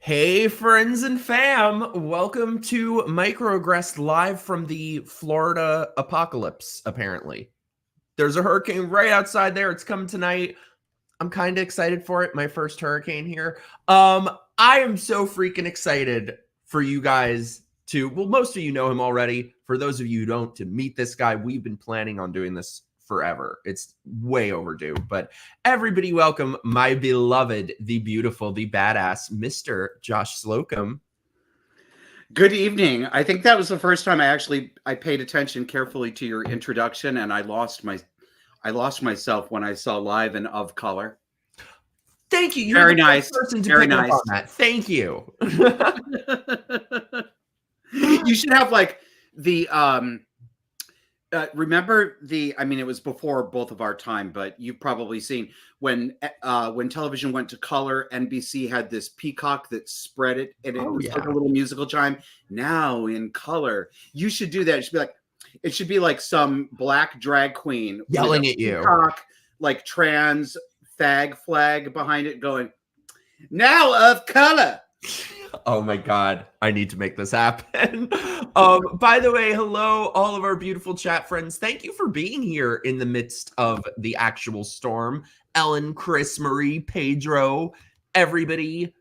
Hey, friends and fam, welcome to MIKEroaggress'd live from the Florida apocalypse, apparently. There's a hurricane right outside there. It's coming tonight. I'm kind of excited for it. My first hurricane here. I am so freaking excited for you guys to, well, most of you know him already. For those of you who don't, to meet this guy, we've been planning on doing this forever. It's way overdue, but everybody welcome my beloved, the beautiful, the badass Mr. Josh Slocum. Good evening. I think that was the first time I paid attention carefully to your introduction, and I lost myself when I saw Live and Of Color. Thank you. You're very the nice. Person to very pick nice. Up on that. Thank you. You should have like the remember I mean, it was before both of our time, but you've probably seen when television went to color, NBC had this peacock that spread it, and it was like a little musical chime. Now in color, you should do that. It should be like some black drag queen yelling at you, peacock, like trans fag flag behind it, going, "Now of color." Oh my God, I need to make this happen. By the way, hello, all of our beautiful chat friends. Thank you for being here in the midst of the actual storm. Ellen, Chris, Marie, Pedro, everybody,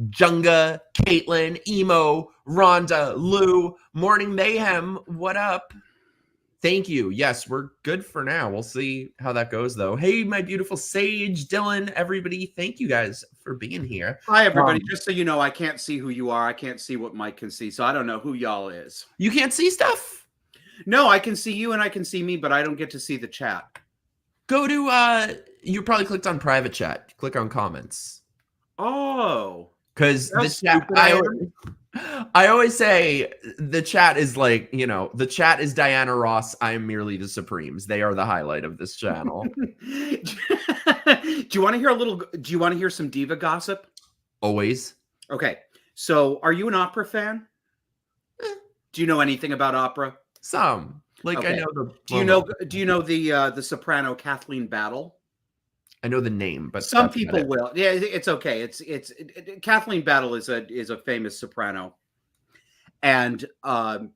Junga, Caitlin, Emo, Rhonda, Lou, Morning Mayhem, what up? Thank you. Yes, we're good for now. We'll see how that goes, though. Hey, my beautiful Sage, Dylan, everybody. Thank you guys for being here. Hi, everybody. Just so you know, I can't see who you are. I can't see what Mike can see, so I don't know who y'all is. You can't see stuff? No, I can see you and I can see me, but I don't get to see the chat. Go to, you probably clicked on private chat. Click on comments. Oh. Because the chat, I always say the chat is like, you know, the chat is Diana Ross. I am merely the Supremes. They are the highlight of this channel. Do you want to hear some Diva gossip? Always. Okay. So are you an opera fan? Do you know anything about opera? Some. Like, okay. I know the... Do you know the soprano Kathleen Battle? I know the name, but some people will. Yeah, it's okay. Kathleen Battle is a famous soprano, and I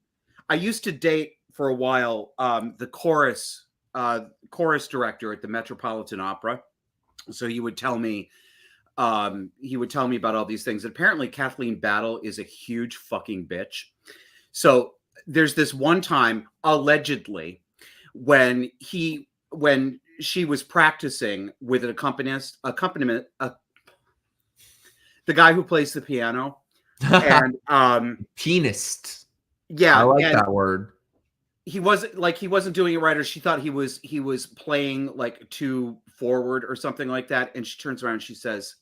used to date for a while the chorus director at the Metropolitan Opera. So he would tell me about all these things. And apparently, Kathleen Battle is a huge fucking bitch. So there's this one time, allegedly, when she was practicing with an accompanist, the guy who plays the piano, and pianist. Yeah, I like that word. He wasn't doing it right, or she thought he was playing like too forward or something like that. And she turns around and she says,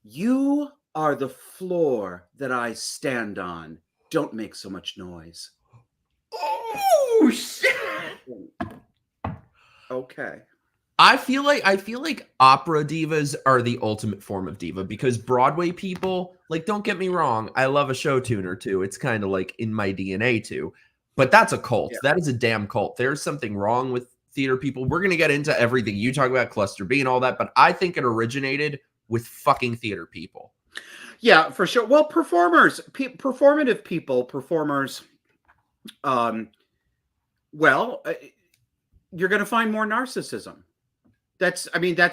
"You are the floor that I stand on. Don't make so much noise." Oh shit. Okay. I feel like opera divas are the ultimate form of diva, because Broadway people, like, don't get me wrong, I love a show tune or two. It's kind of like in my DNA too. But that's a cult. Yeah. That is a damn cult. There's something wrong with theater people. We're going to get into everything you talk about, Cluster B and all that, but I think it originated with fucking theater people. Yeah, for sure. Well, performative people, performers, you're going to find more narcissism. That's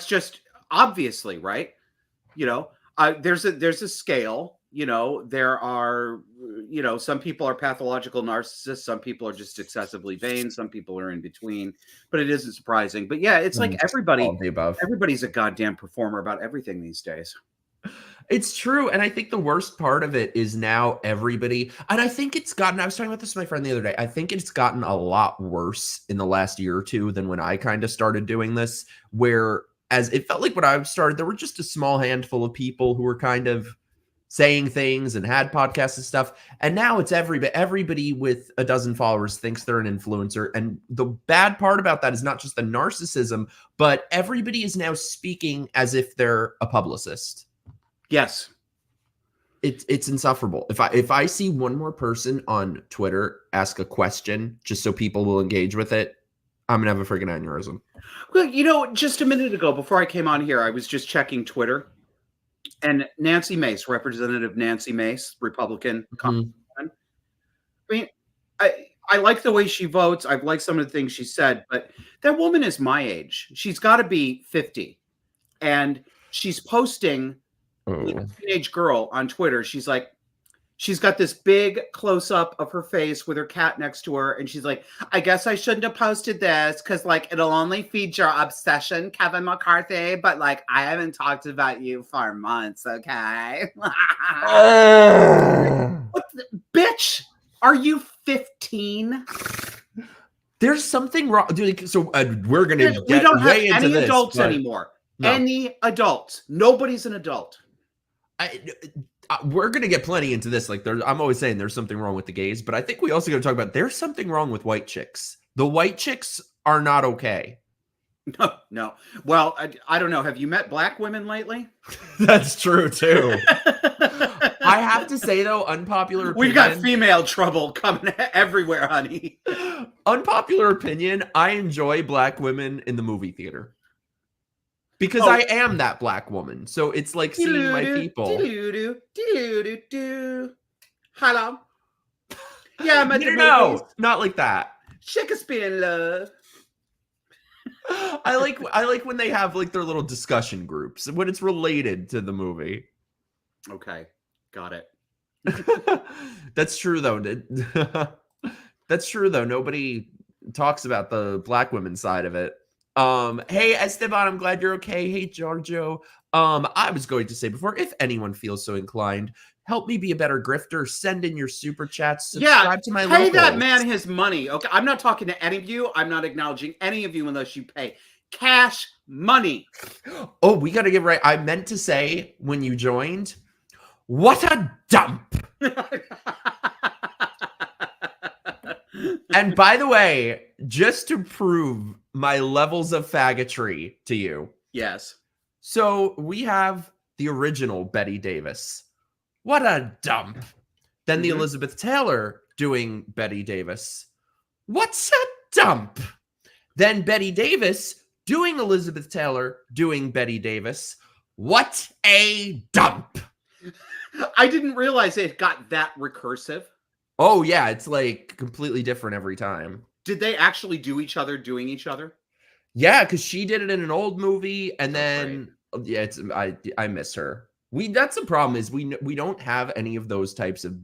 just obviously, right? You know, there's a scale. You know, there are, some people are pathological narcissists. Some people are just excessively vain. Some people are in between. But it isn't surprising. But yeah, it's like everybody's a goddamn performer about everything these days. It's true. And I think the worst part of it is now everybody, and I think it's gotten, I was talking about this with my friend the other day, I think it's gotten a lot worse in the last year or two than when I kind of started doing this, where as it felt like when I started, there were just a small handful of people who were kind of saying things and had podcasts and stuff. And now it's everybody with a dozen followers thinks they're an influencer. And the bad part about that is not just the narcissism, but everybody is now speaking as if they're a publicist. Yes. It's insufferable. If I see one more person on Twitter ask a question just so people will engage with it, I'm gonna have a freaking aneurysm. Well, just a minute ago before I came on here, I was just checking Twitter, And Nancy Mace, Representative Nancy Mace, Republican. Mhm. I mean, I like the way she votes. I've liked some of the things she said, but that woman is my age. She's got to be 50. And she's posting like a teenage girl on Twitter. She's like, she's got this big close up of her face with her cat next to her. And she's like, I guess I shouldn't have posted this because, like, it'll only feed your obsession, Kevin McCarthy. But, like, I haven't talked about you for months, okay? What the, bitch, are you 15? There's something wrong, dude. So we're gonna get we don't have way into any this, adults anymore. No. Any adults. Nobody's an adult. We're gonna get plenty into this. Like, I'm always saying there's something wrong with the gays, but I think we also got to talk about there's something wrong with white chicks. The white chicks are not okay. No. Well, I don't know. Have you met black women lately? That's true too. I have to say though, unpopular opinion. We've got female trouble coming everywhere, honey. Unpopular opinion. I enjoy black women in the movie theater. Because I am that black woman. So it's like seeing my people. Hello. Yeah, I'm at the movies. Not like that. Shakespeare in love. I like when they have like their little discussion groups when it's related to the movie. Okay. Got it. That's true though. That's true though. Nobody talks about the black women side of it. Hey Esteban, I'm glad you're okay. Hey Giorgio. I was going to say before, if anyone feels so inclined, help me be a better grifter. Send in your super chats. Subscribe to my pay locals. that man his money. Okay, I'm not talking to any of you. I'm not acknowledging any of you unless you pay cash money. Oh, we got to get right. I meant to say when you joined, what a dump. And by the way, just to prove my levels of faggotry to you. Yes. So we have the original Betty Davis. What a dump. Then the Elizabeth Taylor doing Betty Davis. What's a dump? Then Betty Davis doing Elizabeth Taylor doing Betty Davis. What a dump. I didn't realize it got that recursive. Oh, yeah. It's like completely different every time. Did they actually do each other doing each other? Yeah, because she did it in an old movie. And then, yeah, it's I miss her. That's the problem is we don't have any of those types of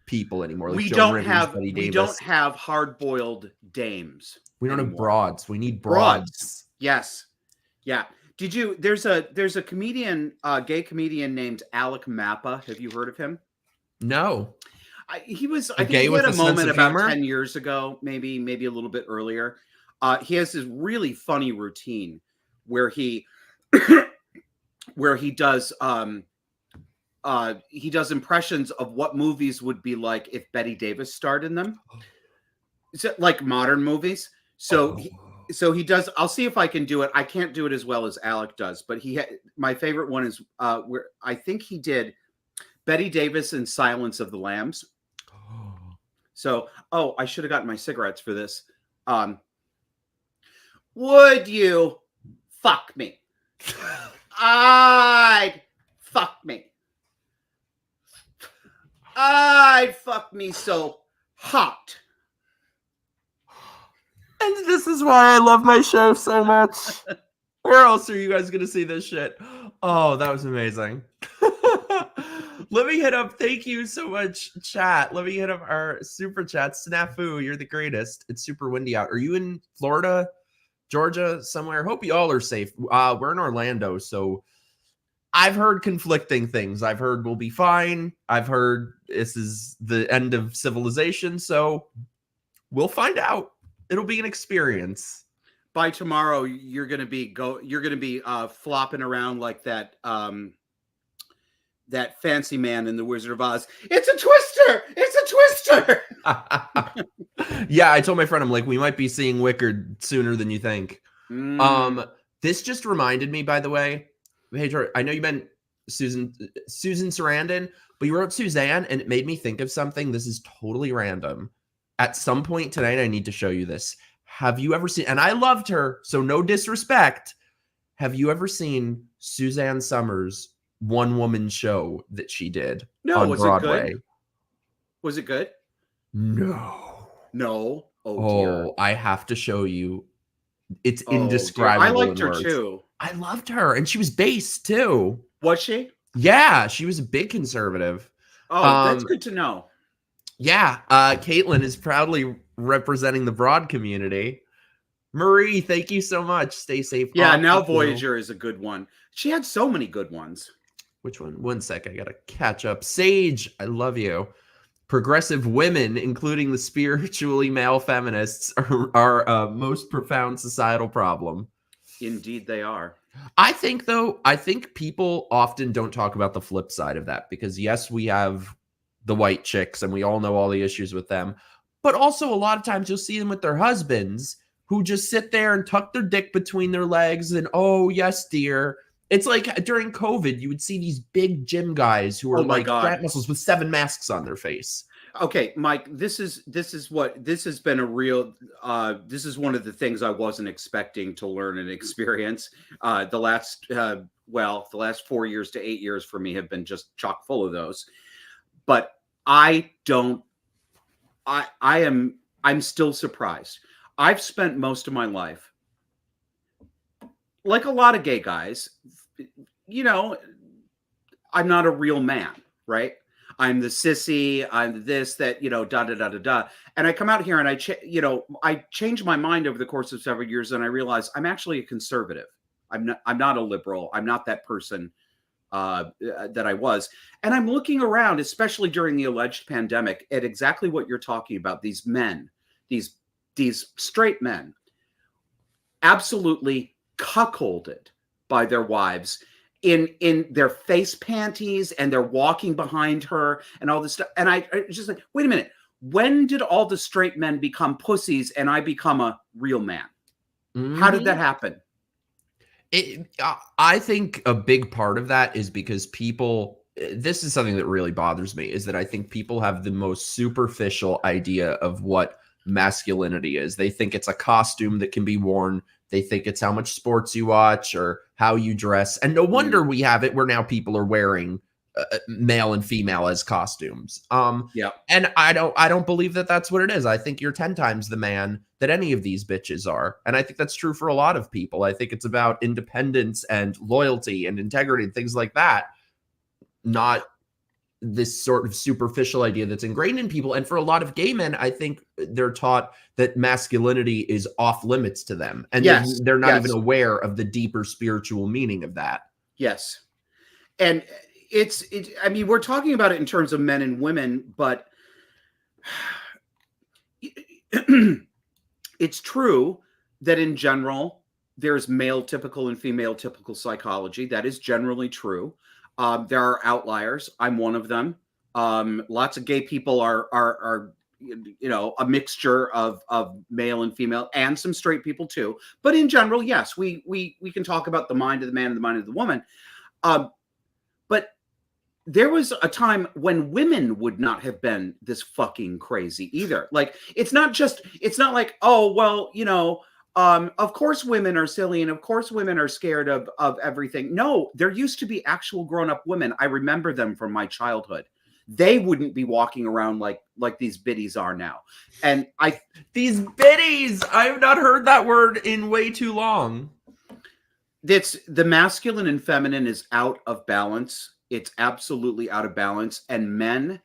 people anymore. Like we don't have hard-boiled dames. We don't have broads. We need broads. Yes. Yeah. There's a comedian, gay comedian named Alec Mappa. Have you heard of him? No. I think he had a moment about 10 years ago, maybe a little bit earlier. He has this really funny routine where he does impressions of what movies would be like if Betty Davis starred in them. So, like modern movies. So he does. I'll see if I can do it. I can't do it as well as Alec does, but my favorite one is where I think he did Betty Davis in Silence of the Lambs. So, I should have gotten my cigarettes for this. Would you fuck me? I'd fuck me. I'd fuck me so hot. And this is why I love my show so much. Where else are you guys going to see this shit? Oh, that was amazing. Let me hit up. Thank you so much, chat. Let me hit up our super chat. Snafu, you're the greatest. It's super windy out. Are you in Florida, Georgia, somewhere? Hope you all are safe. We're in Orlando, so I've heard conflicting things. I've heard we'll be fine. I've heard this is the end of civilization, so we'll find out. It'll be an experience. By tomorrow, you're gonna be flopping around like that that fancy man in the Wizard of Oz. It's a twister. It's a twister. Yeah, I told my friend, I'm like, we might be seeing Wicked sooner than you think. This just reminded me, by the way. Hey, George, I know you meant Susan Sarandon, but you wrote Suzanne, and it made me think of something. This is totally random. At some point tonight, I need to show you this. Have you ever seen, and I loved her, so no disrespect. Have you ever seen Suzanne Summers one-woman show that she did No, on was Broadway. it good? Was it good? No. No. Oh dear. I have to show you. It's Oh dear. indescribable. I liked in her words. too. I loved her, and she was based too. Was she? Yeah, she was a big conservative. Oh, that's good to know. Yeah, Caitlin is proudly representing the broad community. Marie, thank you so much. Stay safe. Yeah, now Voyager is a good one. She had so many good ones. Which one? One sec, I gotta catch up. Sage, I love you. Progressive women, including the spiritually male feminists, are most profound societal problem. Indeed, they are. I think people often don't talk about the flip side of that, because yes, we have the white chicks and we all know all the issues with them, but also a lot of times you'll see them with their husbands who just sit there and tuck their dick between their legs and, oh yes, dear. It's like during COVID, you would see these big gym guys who are like fat muscles with 7 masks on their face. Okay, Mike, this has been a real, this is one of the things I wasn't expecting to learn and experience. The last 4 years to 8 years for me have been just chock full of those. But I'm still surprised. I've spent most of my life, like a lot of gay guys, you know, I'm not a real man, right? I'm the sissy, I'm this, that, da, da, da, da, da. And I come out here and I change my mind over the course of several years, and I realize I'm actually a conservative. I'm not a liberal. I'm not that person that I was. And I'm looking around, especially during the alleged pandemic, at exactly what you're talking about. These men, these straight men, absolutely cuckolded by their wives in their face panties, and they're walking behind her and all this stuff. And I just like, wait a minute. When did all the straight men become pussies and I become a real man? Mm-hmm. How did that happen? I think a big part of that is because this is something that really bothers me, is that I think people have the most superficial idea of what masculinity is. They think it's a costume that can be worn. They think it's how much sports you watch or how you dress. And no wonder we have it where now people are wearing male and female as costumes. And I don't believe that that's what it is. I think you're 10 times the man that any of these bitches are. And I think that's true for a lot of people. I think it's about independence and loyalty and integrity and things like that, not this sort of superficial idea that's ingrained in people. And for a lot of gay men, I think they're taught that masculinity is off limits to them. And they're not even aware of the deeper spiritual meaning of that. Yes. And I mean, we're talking about it in terms of men and women, but it's true that in general, there's male typical and female typical psychology. That is generally true. There are outliers. I'm one of them. Lots of gay people are a mixture of male and female, and some straight people too. But in general, yes, we can talk about the mind of the man and the mind of the woman. But there was a time when women would not have been this fucking crazy either. Like, it's not like, oh, well, of course women are silly and of course women are scared of everything. No, there used to be actual grown-up women. I remember them from my childhood. They wouldn't be walking around like these biddies are now. And these biddies, I've not heard that word in way too long. The masculine and feminine is out of balance. It's absolutely out of balance. And men,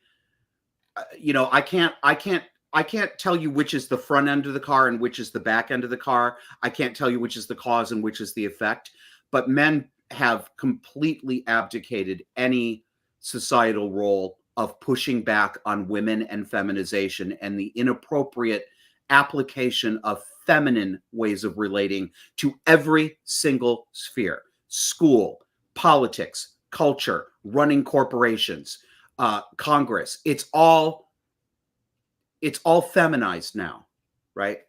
I can't tell you which is the front end of the car and which is the back end of the car. I can't tell you which is the cause and which is the effect. But men have completely abdicated any societal role of pushing back on women and feminization and the inappropriate application of feminine ways of relating to every single sphere: school, politics, culture, running corporations, Congress. It's all feminized now, right?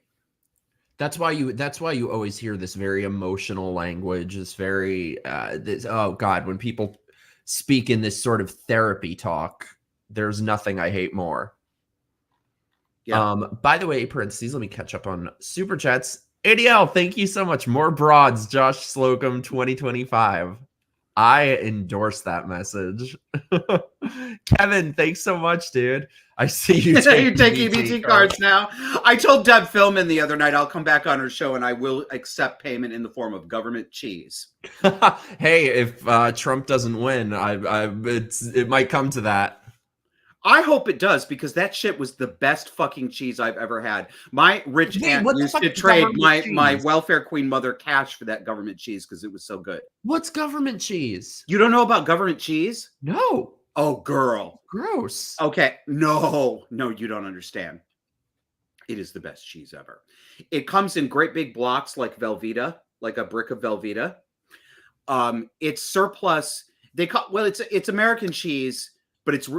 That's why you always hear this very emotional language, this very oh God, when people speak in this sort of therapy talk, there's nothing I hate more. Yeah. By the way, parentheses, let me catch up on super chats. ADL, thank you so much. More broads, Josh Slocum 2025. I endorse that message. Kevin, thanks so much, dude. I see you You're taking EBT EBT cards now. I told Deb Philman the other night I'll come back on her show and I will accept payment in the form of government cheese. Hey, if Trump doesn't win, it might come to that. I hope it does, because that shit was the best fucking cheese I've ever had. My rich aunt used to trade my welfare queen mother cash for that government cheese because it was so good. What's government cheese? You don't know about government cheese? No. Oh, girl. Gross. Okay. No, you don't understand. It is the best cheese ever. It comes in great big blocks like Velveeta, like a brick of Velveeta. It's surplus. It's American cheese, but it's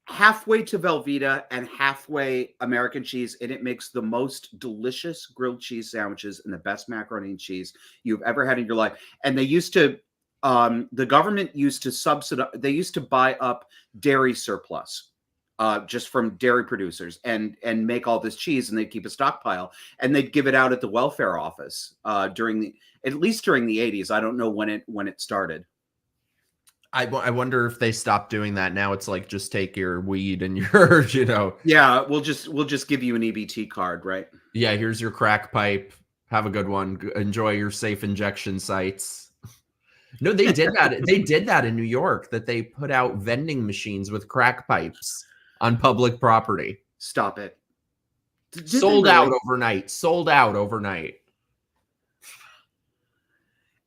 halfway to Velveeta and halfway American cheese, and it makes the most delicious grilled cheese sandwiches and the best macaroni and cheese you've ever had in your life. And they used to, the government used to subsidize, they used to buy up dairy surplus just from dairy producers and make all this cheese, and they'd keep a stockpile and they'd give it out at the welfare office at least during the 80s. I don't know when it started. I wonder if they stopped doing that now. It's like, just take your weed and your, Yeah, we'll just give you an EBT card, right? Yeah, here's your crack pipe. Have a good one. Enjoy your safe injection sites. No, they did that. They did that in New York, that they put out vending machines with crack pipes on public property. Stop it. Sold out overnight. Sold out overnight.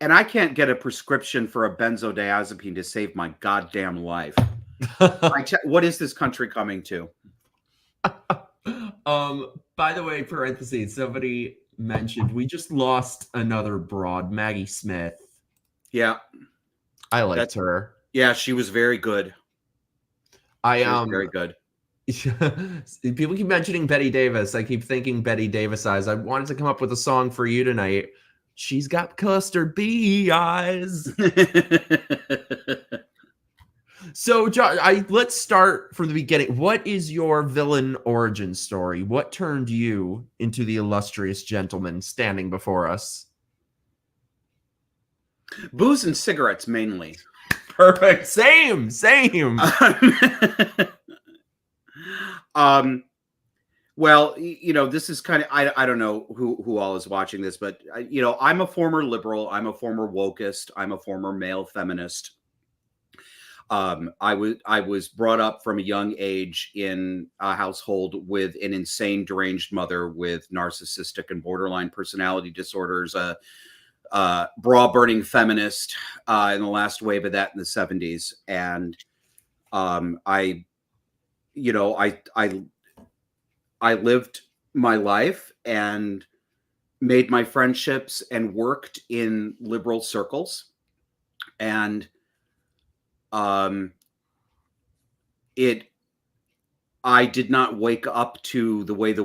And I can't get a prescription for a benzodiazepine to save my goddamn life. What is this country coming to? By the way, parentheses, somebody mentioned we just lost another broad, Maggie Smith. Yeah. I liked her. Yeah, she was very good. Very good. People keep mentioning Betty Davis. I keep thinking Betty Davis eyes. I wanted to come up with a song for you tonight. She's got custard bee eyes. So, John, let's start from the beginning. What is your villain origin story? What turned you into the illustrious gentleman standing before us? Booze and cigarettes, mainly. Perfect. Same. Well, this is kind of, I don't know who all is watching this, but, I'm a former liberal. I'm a former wokeist. I'm a former male feminist. I was brought up from a young age in a household with an insane, deranged mother with narcissistic and borderline personality disorders, bra-burning feminist in the last wave of that in the 70s. And I lived my life and made my friendships and worked in liberal circles. And I did not wake up to the way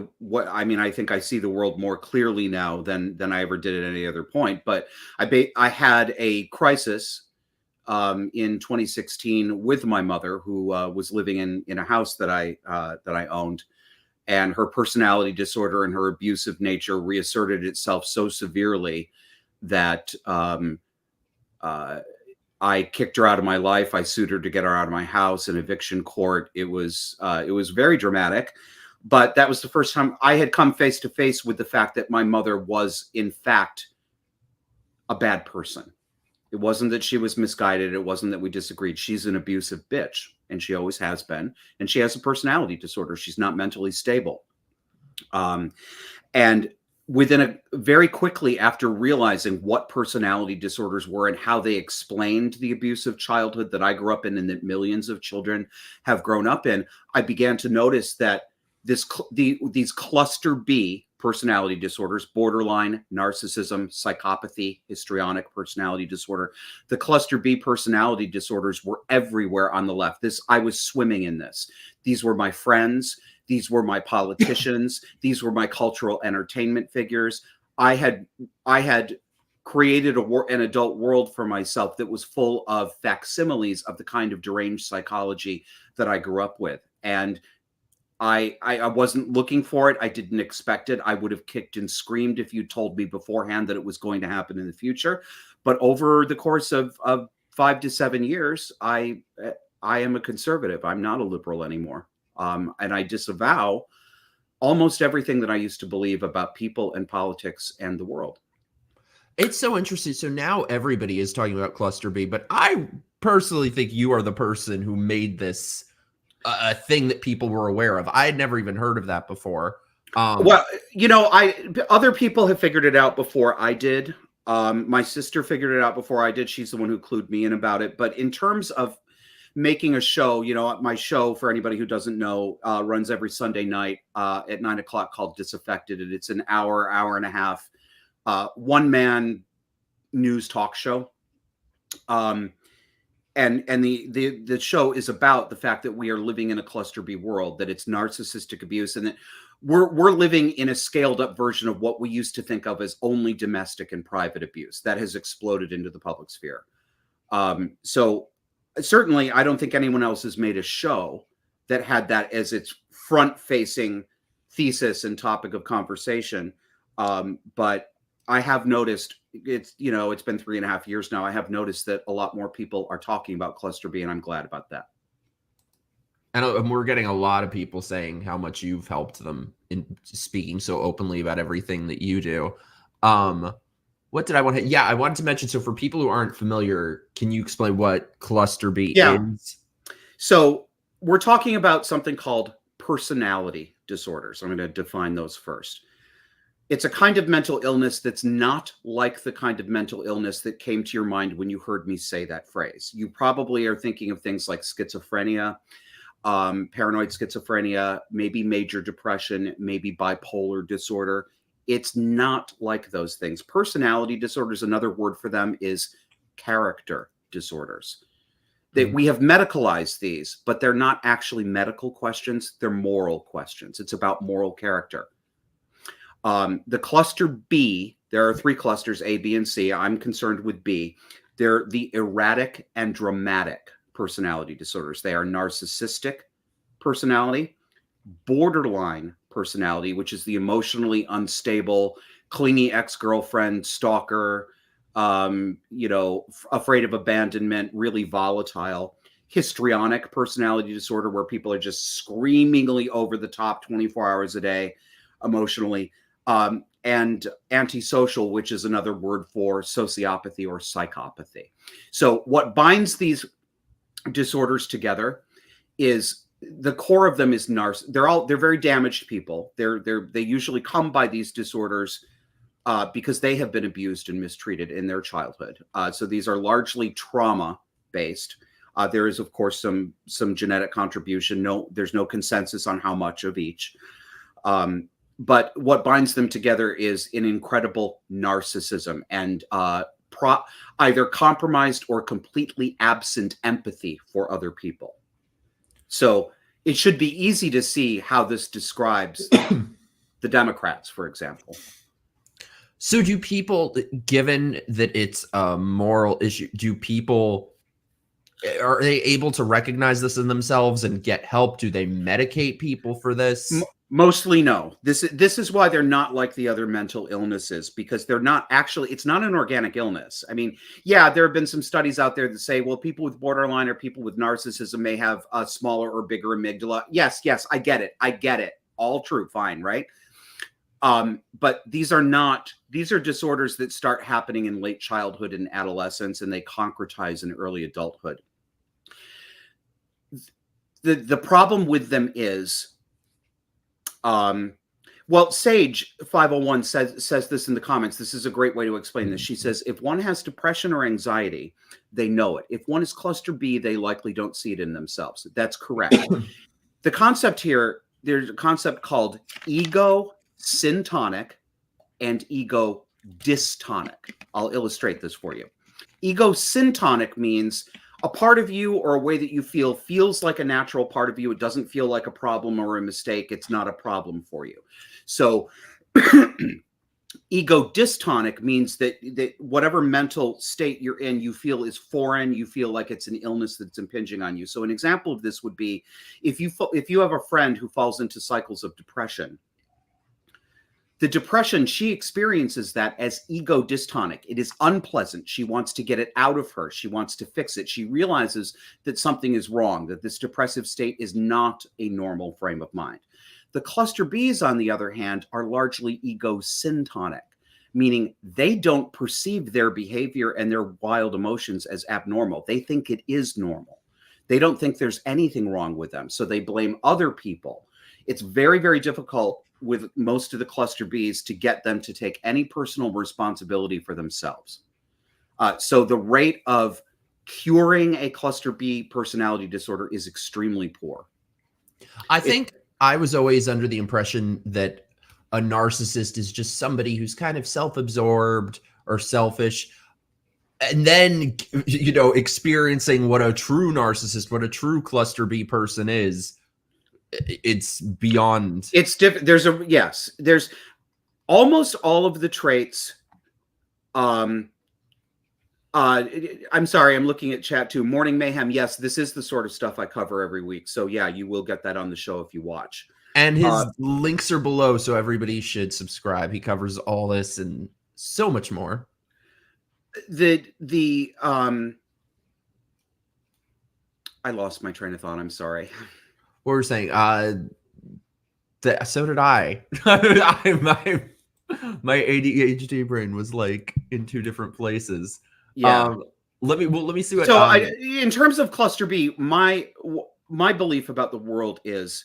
I think I see the world more clearly now than I ever did at any other point. But I had a crisis in 2016 with my mother, who was living in a house that I owned. And her personality disorder and her abusive nature reasserted itself so severely that I kicked her out of my life. I sued her to get her out of my house in eviction court. It was very dramatic, but that was the first time I had come face to face with the fact that my mother was, in fact, a bad person. It wasn't that she was misguided. It wasn't that we disagreed. She's an abusive bitch, and she always has been. And she has a personality disorder. She's not mentally stable. And very quickly after realizing what personality disorders were and how they explained the abusive childhood that I grew up in and that millions of children have grown up in, I began to notice that these cluster B personality disorders, borderline, narcissism, psychopathy, histrionic personality disorder, the cluster B personality disorders were everywhere on the left. I was swimming in this. These were my friends. These were my politicians. These were my cultural entertainment figures. I had created an adult world for myself that was full of facsimiles of the kind of deranged psychology that I grew up with. And I wasn't looking for it. I didn't expect it. I would have kicked and screamed if you told me beforehand that it was going to happen in the future. But over the course of 5 to 7 years, I am a conservative. I'm not a liberal anymore. And I disavow almost everything that I used to believe about people and politics and the world. It's so interesting. So now everybody is talking about cluster B, but I personally think you are the person who made this a thing that people were aware of. I had never even heard of that before. Well, you know, other people have figured it out before I did. My sister figured it out before I did. She's the one who clued me in about it. But in terms of making a show, you know, my show, for anybody who doesn't know, runs every Sunday night at 9 o'clock, called Disaffected. And it's an hour and a half, one-man news talk show. And the show is about the fact that we are living in a cluster B world, that it's narcissistic abuse, and that we're living in a scaled up version of what we used to think of as only domestic and private abuse that has exploded into the public sphere. So certainly I don't think anyone else has made a show that had that as its front facing thesis and topic of conversation. But I have noticed, it's been 3.5 years now. I have noticed that a lot more people are talking about cluster B, and I'm glad about that. And we're getting a lot of people saying how much you've helped them in speaking so openly about everything that you do. What did I want to? Yeah, I wanted to mention. So for people who aren't familiar, can you explain what cluster B is? So we're talking about something called personality disorders. I'm going to define those first. It's a kind of mental illness that's not like the kind of mental illness that came to your mind when you heard me say that phrase. You probably are thinking of things like schizophrenia, paranoid schizophrenia, maybe major depression, maybe bipolar disorder. It's not like those things. Personality disorders, another word for them is character disorders. We have medicalized these, but they're not actually medical questions. They're moral questions. It's about moral character. The cluster B, there are 3 clusters, A, B, and C. I'm concerned with B. They're the erratic and dramatic personality disorders. They are narcissistic personality, borderline personality, which is the emotionally unstable, clingy ex-girlfriend, stalker, afraid of abandonment, really volatile. Histrionic personality disorder, where people are just screamingly over the top 24 hours a day emotionally. And antisocial, which is another word for sociopathy or psychopathy. So what binds these disorders together is the core of them is they're very damaged people. They usually come by these disorders because they have been abused and mistreated in their childhood. So these are largely trauma based. There is, of course, some genetic contribution. There's no consensus on how much of each. But what binds them together is an incredible narcissism and either compromised or completely absent empathy for other people. So it should be easy to see how this describes the Democrats, for example. So do people, given that it's a moral issue, are they able to recognize this in themselves and get help? Do they medicate people for this? Mostly no. This is why they're not like the other mental illnesses, because they're not actually, it's not an organic illness. I mean, yeah, there have been some studies out there that say, well, people with borderline or people with narcissism may have a smaller or bigger amygdala. Yes, I get it. All true, fine, right? But these are disorders that start happening in late childhood and adolescence, and they concretize in early adulthood. The problem with them is, well, Sage 501 says this in the comments. This is a great way to explain this. She says, if one has depression or anxiety, they know it. If one is cluster B, they likely don't see it in themselves. That's correct. The concept here, there's a concept called ego syntonic and ego dystonic. I'll illustrate this for you. Ego syntonic means a part of you or a way that you feel feels like a natural part of you. It doesn't feel like a problem or a mistake. It's not a problem for you. So Ego dystonic means that whatever mental state you're in, you feel is foreign. You feel like it's an illness that's impinging on you. So an example of this would be if you have a friend who falls into cycles of depression. The depression, she experiences that as ego dystonic. It is unpleasant. She wants to get it out of her. She wants to fix it. She realizes that something is wrong, that this depressive state is not a normal frame of mind. The cluster Bs, on the other hand, are largely ego syntonic, meaning they don't perceive their behavior and their wild emotions as abnormal. They think it is normal. They don't think there's anything wrong with them, so they blame other people. It's very, very difficult with most of the cluster Bs to get them to take any personal responsibility for themselves. So the rate of curing a cluster B personality disorder is extremely poor. I think I was always under the impression that a narcissist is just somebody who's kind of self-absorbed or selfish. And then, you know, experiencing what a true narcissist, what a true cluster B person is, it's beyond. It's different. There's almost all of the traits. I'm sorry, I'm looking at chat too. Morning Mayhem. Yes, this is the sort of stuff I cover every week. So yeah, you will get that on the show if you watch. And his links are below, so everybody should subscribe. He covers all this and so much more. I lost my train of thought. I'm sorry. What were we saying? So did I. My ADHD brain was like in two different places. Yeah. Let me see what. So in terms of cluster B, my belief about the world is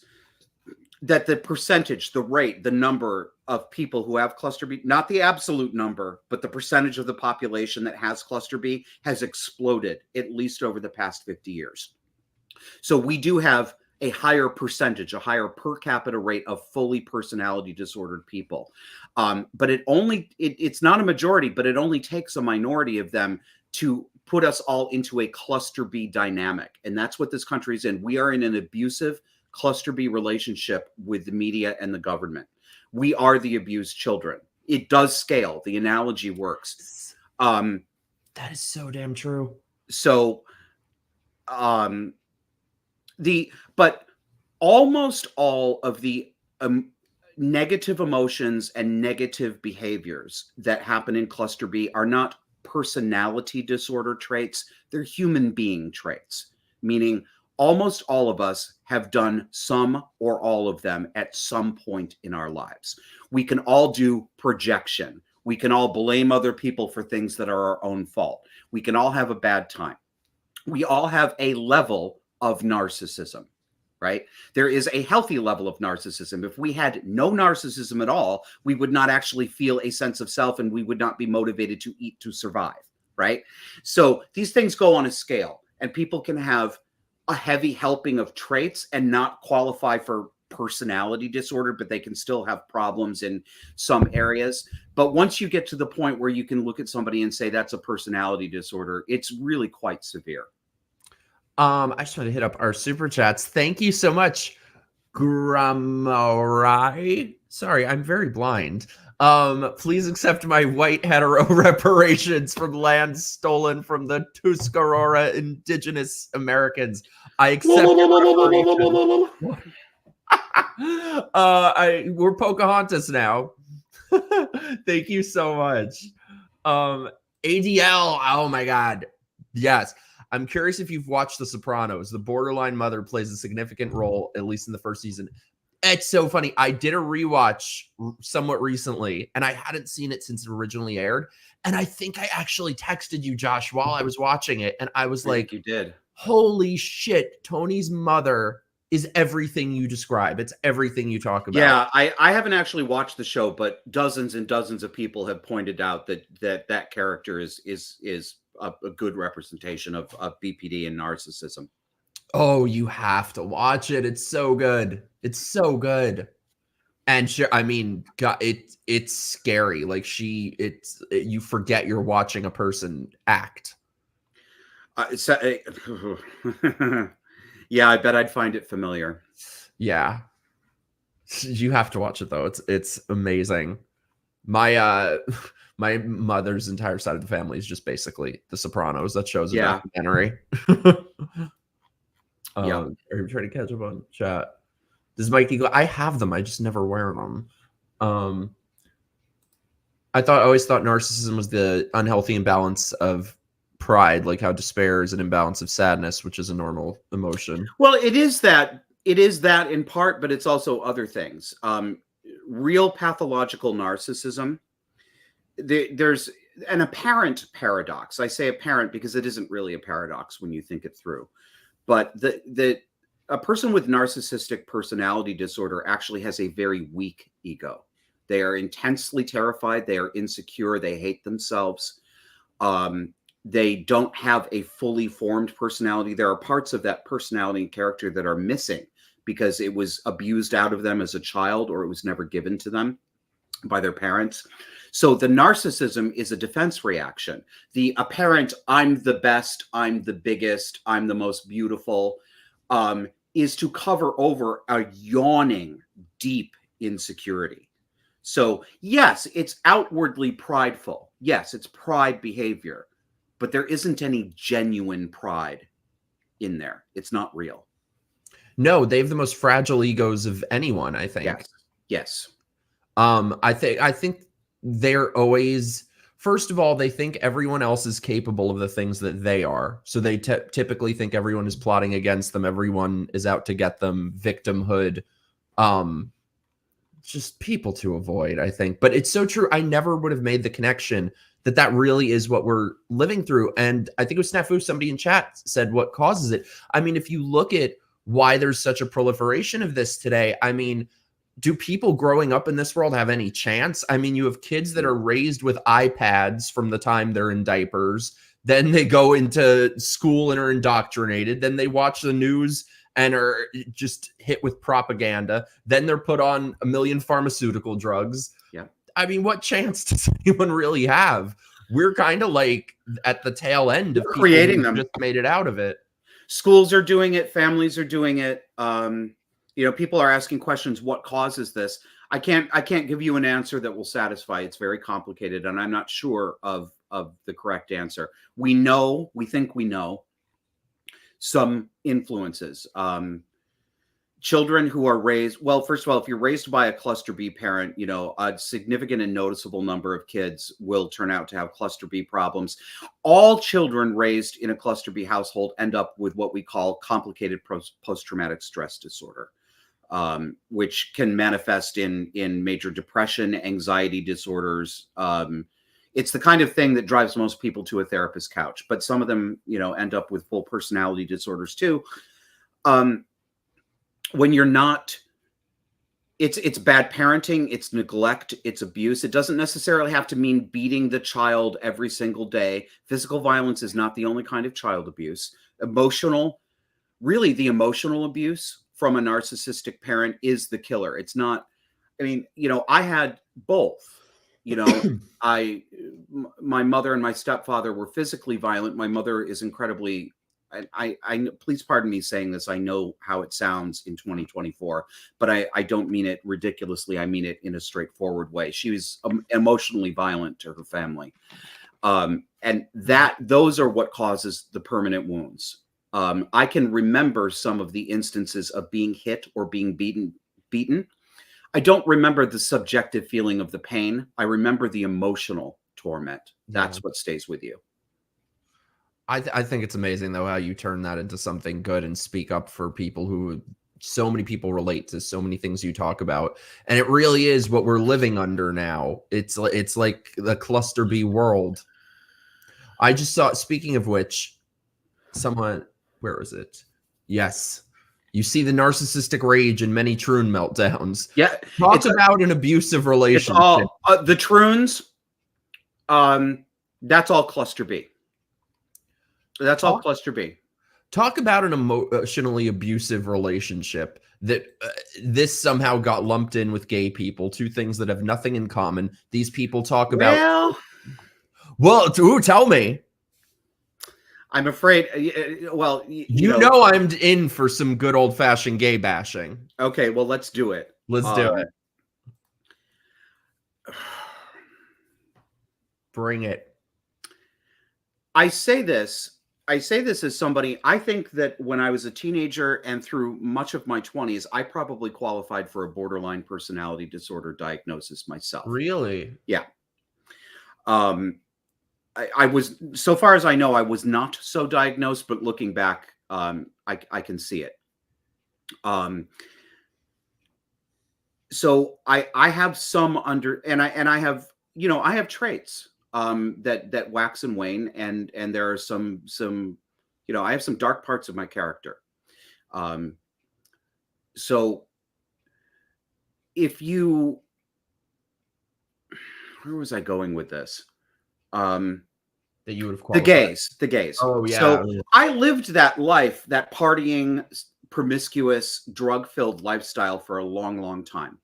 that the percentage, the rate, the number of people who have cluster B, not the absolute number, but the percentage of the population that has cluster B has exploded, at least over the past 50 years. So we do have a higher percentage, a higher per capita rate of fully personality disordered people. But it's not a majority, but it only takes a minority of them to put us all into a cluster B dynamic. And that's what this country is in. We are in an abusive cluster B relationship with the media and the government. We are the abused children. It does scale. The analogy works. That is so damn true. So, but almost all of the negative emotions and negative behaviors that happen in cluster B are not personality disorder traits. They're human being traits, meaning almost all of us have done some or all of them at some point in our lives. We can all do projection. We can all blame other people for things that are our own fault. We can all have a bad time. We all have a level of narcissism, right? There is a healthy level of narcissism. If we had no narcissism at all, we would not actually feel a sense of self and we would not be motivated to eat to survive, right? So these things go on a scale, and people can have a heavy helping of traits and not qualify for personality disorder, but they can still have problems in some areas. But once you get to the point where you can look at somebody and say that's a personality disorder, it's really quite severe. I just want to hit up our super chats. Thank you so much, Gramorai. Sorry, I'm very blind. Please accept my white hetero reparations from land stolen from the Tuscarora indigenous Americans. I accept your reparations. We're Pocahontas now. Thank you so much. ADL, oh my God. Yes. I'm curious if you've watched The Sopranos. The borderline mother plays a significant role, at least in the first season. It's so funny. I did a rewatch somewhat recently, and I hadn't seen it since it originally aired. And I think I actually texted you, Josh, while I was watching it. And I was like, you did. Holy shit, Tony's mother is everything you describe. It's everything you talk about. Yeah, I haven't actually watched the show, but dozens and dozens of people have pointed out that character is a good representation of BPD and narcissism. Oh, you have to watch it. It's so good. It's so good. And sure, I mean, God, it's scary. Like you forget you're watching a person act. Yeah, I bet I'd find it familiar. Yeah. You have to watch it though. It's amazing. My my mother's entire side of the family is just basically The Sopranos. That show's a Yeah. documentary. Yeah. Are you trying to catch up on chat? Does Mikey go? I have them. I just never wear them. I always thought narcissism was the unhealthy imbalance of pride, like how despair is an imbalance of sadness, which is a normal emotion. Well, it is that in part, but it's also other things. Real pathological narcissism, there's an apparent paradox. I say apparent because it isn't really a paradox when you think it through. But a person with narcissistic personality disorder actually has a very weak ego. They are intensely terrified. They are insecure. They hate themselves. They don't have a fully formed personality. There are parts of that personality and character that are missing because it was abused out of them as a child, or it was never given to them by their parents. So the narcissism is a defense reaction. The apparent, I'm the best, I'm the biggest, I'm the most beautiful, is to cover over a yawning, deep insecurity. So yes, it's outwardly prideful. Yes, it's pride behavior, but there isn't any genuine pride in there. It's not real. No, they have the most fragile egos of anyone, I think. Yes. Yes. I think they're always, first of all, they think everyone else is capable of the things that they are. So they typically think everyone is plotting against them. Everyone is out to get them. Victimhood. Just people to avoid, I think. But it's so true. I never would have made the connection that really is what we're living through. And I think it was Snafu, somebody in chat said what causes it. I mean, if you look at why there's such a proliferation of this today, I mean, do people growing up in this world have any chance? I mean, you have kids that are raised with iPads from the time they're in diapers. Then they go into school and are indoctrinated. Then they watch the news and are just hit with propaganda. Then they're put on a million pharmaceutical drugs. Yeah. I mean, what chance does anyone really have? We're kind of like at the tail end of creating them. Just made it out of it. Schools are doing it. Families are doing it. People are asking questions. What causes this? I can't give you an answer that will satisfy. It's very complicated, and I'm not sure of the correct answer. We think we know some influences. Children who are raised, well, first of all, if you're raised by a cluster B parent, a significant and noticeable number of kids will turn out to have cluster B problems. All children raised in a cluster B household end up with what we call complicated post-traumatic stress disorder, which can manifest in major depression, anxiety disorders. It's the kind of thing that drives most people to a therapist's couch, but some of them, end up with full personality disorders too. When you're not, it's bad parenting, it's neglect, it's abuse. It doesn't necessarily have to mean beating the child every single day. Physical violence is not the only kind of child abuse. Really the emotional abuse from a narcissistic parent is the killer. It's not, I had both. My mother and my stepfather were physically violent. My mother is incredibly, I please pardon me saying this. I know how it sounds in 2024, but I don't mean it ridiculously. I mean it in a straightforward way. She was emotionally violent to her family. And those are what causes the permanent wounds. I can remember some of the instances of being hit or being beaten. I don't remember the subjective feeling of the pain. I remember the emotional torment. That's what stays with you. I think it's amazing, though, how you turn that into something good and speak up for people who so many people relate to, so many things you talk about. And it really is what we're living under now. It's like the cluster B world. I just saw, speaking of which, someone, where is it? Yes. You see the narcissistic rage in many troon meltdowns. Yeah. Talk about an abusive relationship. The troons, that's all cluster B. That's all cluster B. Talk about an emotionally abusive relationship that this somehow got lumped in with gay people, two things that have nothing in common. These people talk about... Well, tell me. I'm afraid, well... You know I'm in for some good old-fashioned gay bashing. Okay, well, let's do it. Let's do it. Bring it. I say this as somebody, I think that when I was a teenager and through much of my 20s, I probably qualified for a borderline personality disorder diagnosis myself. Really? Yeah. I was, so far as I know, I was not so diagnosed, but looking back, I can see it. So I have some and I have, I have traits that wax and wane, and there are some I have some dark parts of my character. So if you, where was I going with this? That you would have The qualified. the gays. Oh, yeah. So I lived that life, that partying, promiscuous, drug-filled lifestyle for a long, long time.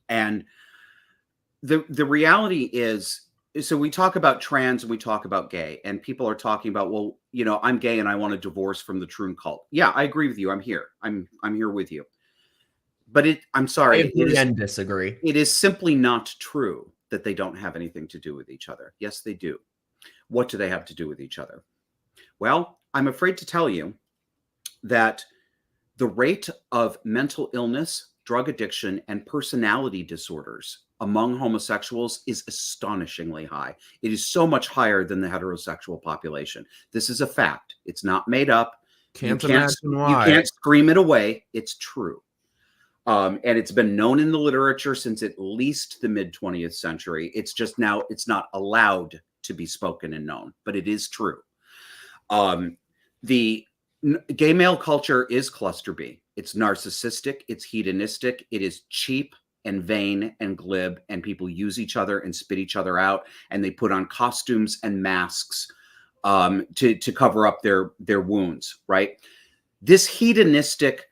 And the reality is, so we talk about trans and we talk about gay, and people are talking about, well, I'm gay and I want a divorce from the Troon cult. Yeah, I agree with you. I'm here. I'm here with you. But I'm sorry. I agree and disagree. It is simply not true that they don't have anything to do with each other. Yes, they do. What do they have to do with each other? Well, I'm afraid to tell you that the rate of mental illness, drug addiction, and personality disorders among homosexuals is astonishingly high. It is so much higher than the heterosexual population. This is a fact. It's not made up. Can't imagine why. You can't scream it away. It's true. And it's been known in the literature since at least the mid 20th century. It's just now it's not allowed to be spoken and known, but it is true. The gay male culture is cluster B. It's narcissistic, it's hedonistic, it is cheap and vain and glib, and people use each other and spit each other out, and they put on costumes and masks to cover up their wounds, right? This hedonistic,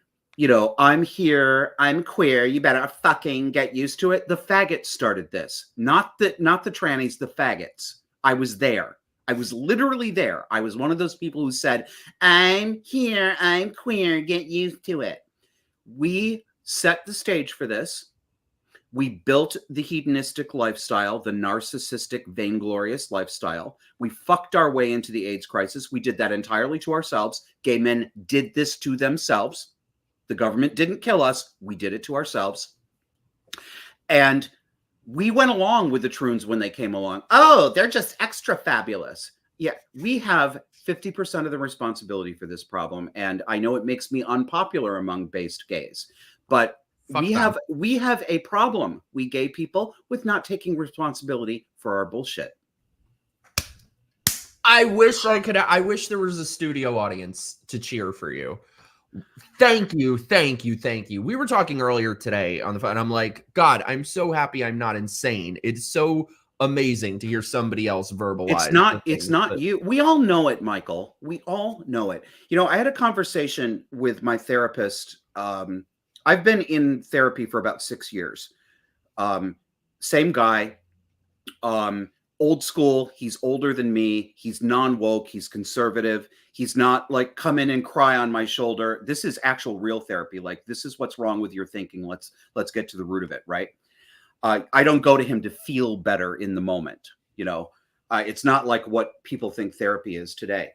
I'm here, I'm queer, you better fucking get used to it. The faggots started this, not the trannies, the faggots. I was there. I was literally there. I was one of those people who said, I'm here, I'm queer, get used to it. We set the stage for this. We built the hedonistic lifestyle, the narcissistic, vainglorious lifestyle. We fucked our way into the AIDS crisis. We did that entirely to ourselves. Gay men did this to themselves. The government didn't kill us. We did it to ourselves. And we went along with the Troons when they came along. Oh, they're just extra fabulous. Yeah, we have 50% of the responsibility for this problem. And I know it makes me unpopular among based gays, but we have a problem, we gay people, with not taking responsibility for our bullshit. I wish there was a studio audience to cheer for you. Thank you. We were talking earlier today on the phone, and I'm like, God, I'm so happy I'm not insane. It's so amazing to hear somebody else verbalize. It's not you. We all know it, Michael. We all know it. I had a conversation with my therapist. I've been in therapy for about 6 years. Same guy. Old school. He's older than me. He's non-woke. He's conservative. He's not like, come in and cry on my shoulder. This is actual real therapy. Like, this is what's wrong with your thinking. Let's get to the root of it, right? I don't go to him to feel better in the moment. It's not like what people think therapy is today.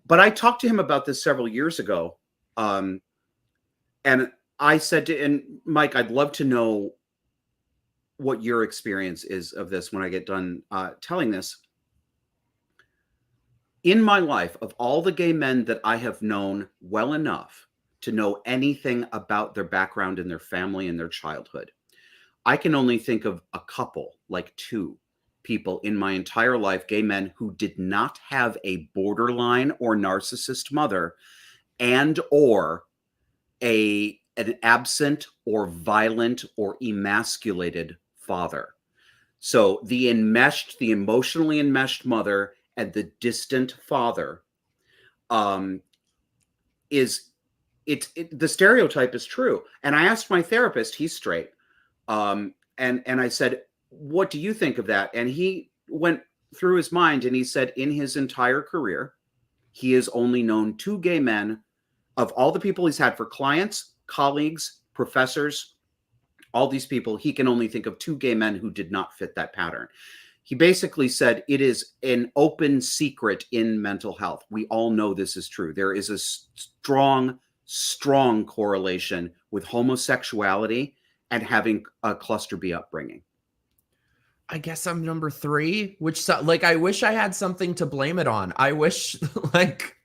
But I talked to him about this several years ago. And I said Mike, I'd love to know what your experience is of this when I get done telling this. In my life, of all the gay men that I have known well enough to know anything about their background and their family and their childhood, I can only think of a couple, like 2 people in my entire life, gay men, who did not have a borderline or narcissist mother and or an absent or violent or emasculated father. So the emotionally enmeshed mother and the distant father the stereotype is true. And I asked my therapist, he's straight, and I said, what do you think of that? And he went through his mind and he said, in his entire career, he has only known 2 gay men of all the people he's had for clients, colleagues, professors, all these people. He can only think of 2 gay men who did not fit that pattern. he basically said it is an open secret in mental health. We all know this is true. There is a strong correlation with homosexuality and having a cluster B upbringing. I guess I'm number 3, which like I wish I had something to blame it on. I wish like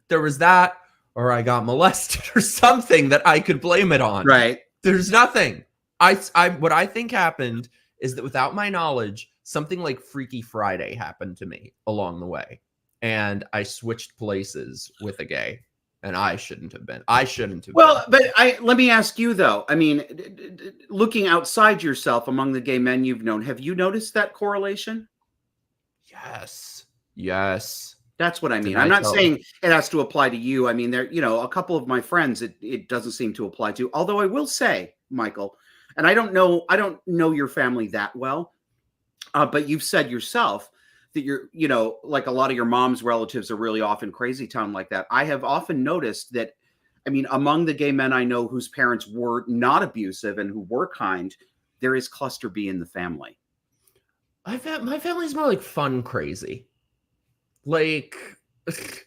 there was that, or I got molested or something that I could blame it on. Right. There's nothing. What I think happened is that without my knowledge, something like Freaky Friday happened to me along the way, and I switched places with a gay. And I shouldn't have been. Well, but let me ask you though. I mean, looking outside yourself among the gay men you've known, have you noticed that correlation? Yes. Yes. That's what I mean. I'm not saying it has to apply to you. I mean, there, you know, a couple of my friends, it doesn't seem to apply to. Although I will say, Michael, and I don't know your family that well, but you've said yourself that you're, you know, like a lot of your mom's relatives are really often crazy town like that. I have often noticed that, I mean, among the gay men I know whose parents were not abusive and who were kind, there is cluster B in the family. My family's more like fun crazy. Like just,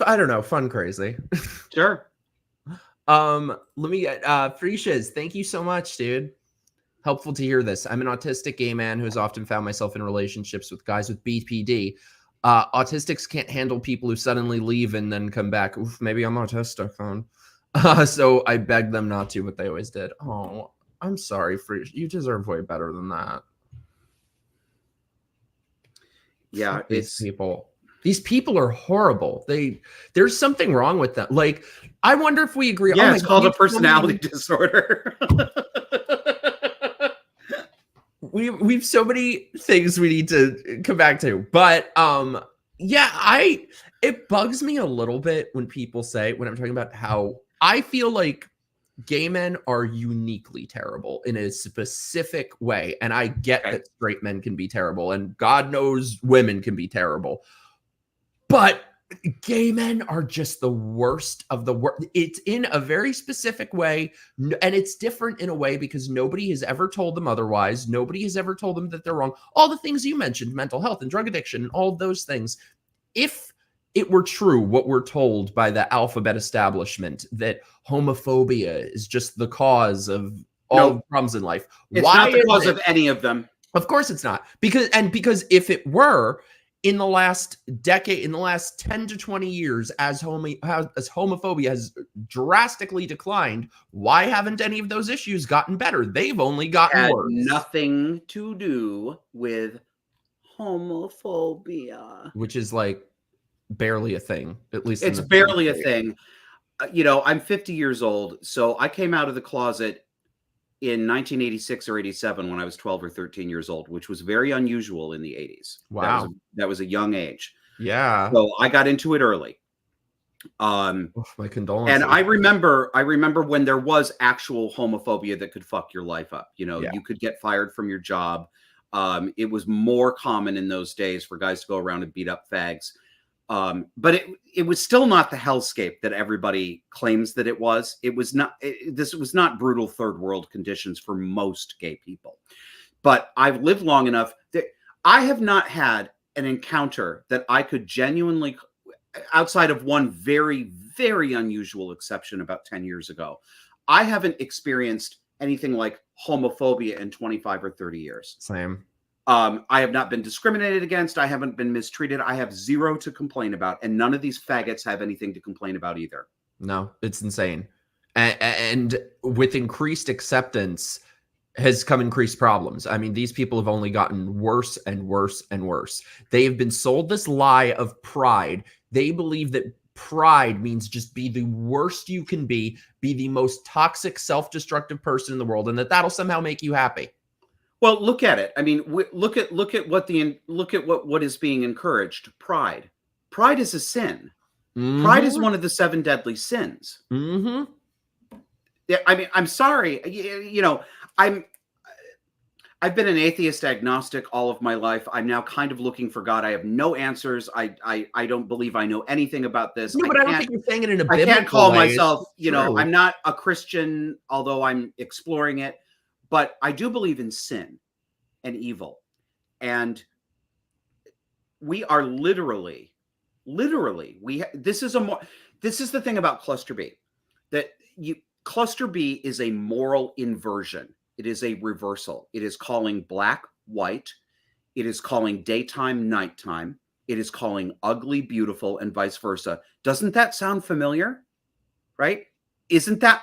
I don't know, fun crazy. Sure. Let me get Free Shiz. Thank you so much, dude. Helpful to hear this. I'm an autistic gay man who has often found myself in relationships with guys with BPD. Autistics can't handle people who suddenly leave and then come back. Oof, maybe I'm autistic, huh? So I begged them not to, but they always did. Oh, I'm sorry. You deserve way better than that. Yeah, these people are horrible. There's something wrong with them. Like, I wonder if we agree. Yeah, it's called a personality disorder. We've so many things we need to come back to, but yeah, it bugs me a little bit when people say, when I'm talking about how I feel like gay men are uniquely terrible in a specific way, and I get that straight men can be terrible, and God knows women can be terrible, but gay men are just the worst of the worst. It's in a very specific way, and it's different in a way because nobody has ever told them otherwise. Nobody has ever told them that they're wrong. All the things you mentioned, mental health and drug addiction and all of those things. If it were true what we're told by the alphabet establishment, that homophobia is just the cause of all problems in life, it's not the cause of any of them. Of course it's not. Because if it were, in the last decade, in the last 10 to 20 years, as homophobia has drastically declined, why haven't any of those issues gotten better? They've only gotten worse. Nothing to do with homophobia. Which is like barely a thing, at least. It's barely a thing. You know, I'm 50 years old, so I came out of the closet in 1986 or 87 when I was 12 or 13 years old, which was very unusual in the 80s. Wow. That was a young age. Yeah. So I got into it early. My condolences. And I remember when there was actual homophobia that could fuck your life up. You know, you could get fired from your job. It was more common in those days for guys to go around and beat up fags. But it was still not the hellscape that everybody claims that it was. It was not. This was not brutal third world conditions for most gay people. But I've lived long enough that I have not had an encounter that I could genuinely, outside of one very, very unusual exception about 10 years ago, I haven't experienced anything like homophobia in 25 or 30 years. Same. I have not been discriminated against. I haven't been mistreated. I have zero to complain about. And none of these faggots have anything to complain about either. No, it's insane. And with increased acceptance has come increased problems. I mean, these people have only gotten worse and worse and worse. They have been sold this lie of pride. They believe that pride means just be the worst you can be the most toxic, self-destructive person in the world, and that'll somehow make you happy. Well, look at it. I mean, look at what is being encouraged. Pride. Pride is a sin. Mm-hmm. Pride is one of the 7 deadly sins. Mm-hmm. Yeah, I mean, I'm sorry. You know, I've been an atheist agnostic all of my life. I'm now kind of looking for God. I have no answers. I don't believe I know anything about this. No, but I don't think you're saying it in a biblical way. I can't call myself, you know, I'm not a Christian, although I'm exploring it. But I do believe in sin and evil. And we are literally, this is the thing about cluster B, that cluster B is a moral inversion. It is a reversal. It is calling black white. It is calling daytime nighttime. It is calling ugly beautiful, and vice versa. Doesn't that sound familiar? Right? Isn't that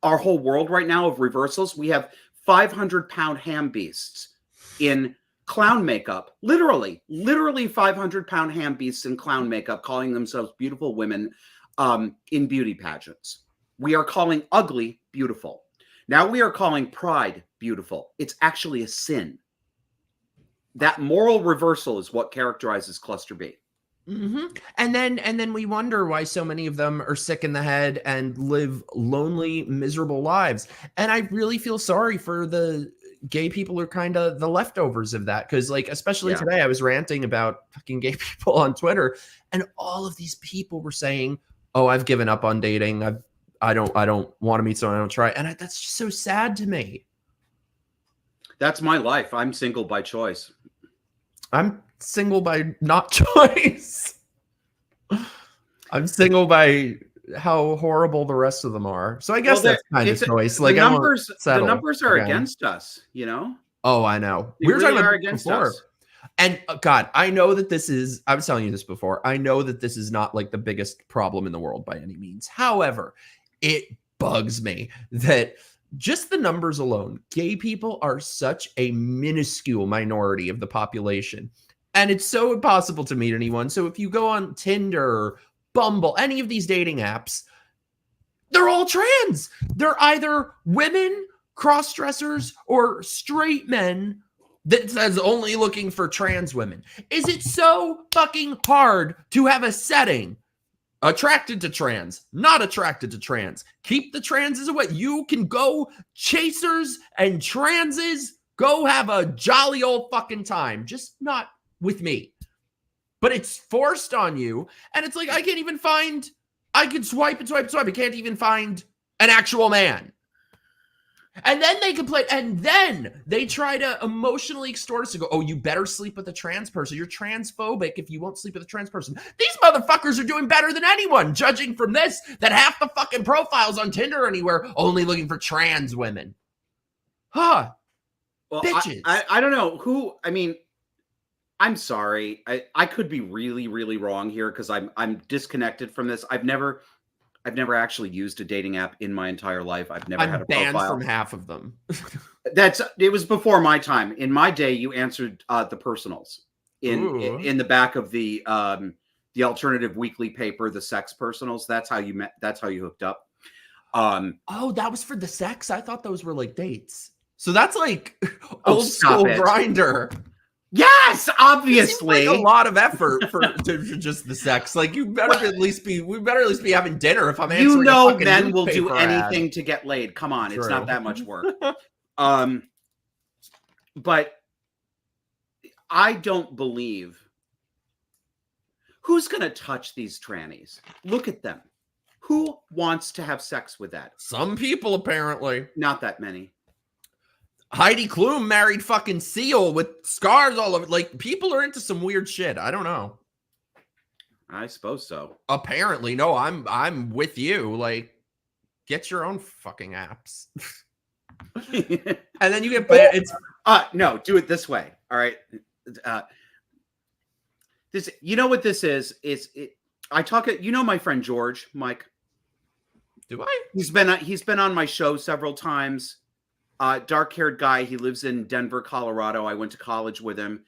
our whole world right now of reversals? We have 500-pound ham beasts in clown makeup, literally 500-pound ham beasts in clown makeup, calling themselves beautiful women in beauty pageants. We are calling ugly beautiful. Now we are calling pride beautiful. It's actually a sin. That moral reversal is what characterizes cluster B. Mm-hmm. And then we wonder why so many of them are sick in the head and live lonely, miserable lives. And I really feel sorry for the gay people who are kind of the leftovers of that. Because, like, especially today, I was ranting about fucking gay people on Twitter, and all of these people were saying, "Oh, I've given up on dating. I don't want to meet someone. I don't try." And that's just so sad to me. That's my life. I'm single by choice. I'm single by not choice. I'm single by how horrible the rest of them are. So I guess that's kind of choice. Like, the numbers are against us, you know? Oh, I know. We were talking about against us. And God, I know that this is, I was telling you this before, I know that this is not like the biggest problem in the world by any means. However, it bugs me that just the numbers alone, gay people are such a minuscule minority of the population. And it's so impossible to meet anyone. So if you go on Tinder, Bumble, any of these dating apps, they're all trans. They're either women, cross-dressers, or straight men that says only looking for trans women. Is it so fucking hard to have a setting attracted to trans, not attracted to trans? Keep the transes away. You can go chasers and transes, go have a jolly old fucking time. Just not with me. But it's forced on you. And it's like, I can't even find, I could swipe and swipe and swipe. I can't even find an actual man. And then they complain, and then they try to emotionally extort us and go, "Oh, you better sleep with a trans person. You're transphobic if you won't sleep with a trans person." These motherfuckers are doing better than anyone, judging from this, that half the fucking profiles on Tinder or anywhere only looking for trans women. Huh. Well, bitches. I don't know who, I mean, I'm sorry. I could be really, really wrong here because I'm disconnected from this. I've never actually used a dating app in my entire life. I've never had a profile. I'm banned from half of them. It was before my time. In my day, you answered the personals in the back of the alternative weekly paper, the sex personals. That's how you met. That's how you hooked up. Oh, that was for the sex? I thought those were like dates. So that's like old school Grinder. Yes, obviously. Like a lot of effort for just the sex. Like, we better at least be having dinner if I'm answering. You know, men will do anything to get laid. Come on, it's not that much work. But I don't believe, who's going to touch these trannies? Look at them. Who wants to have sex with that? Some people, apparently. Not that many. Heidi Klum married fucking Seal with scars all over. Like, people are into some weird shit. I don't know. I suppose so. Apparently, no. I'm with you. Like, get your own fucking apps. And then you get it's no, do it this way. All right. This, you know what this is? I talk. You know my friend George, Mike. Do I? He's been on my show several times. Dark-haired guy. He lives in Denver, Colorado. I went to college with him.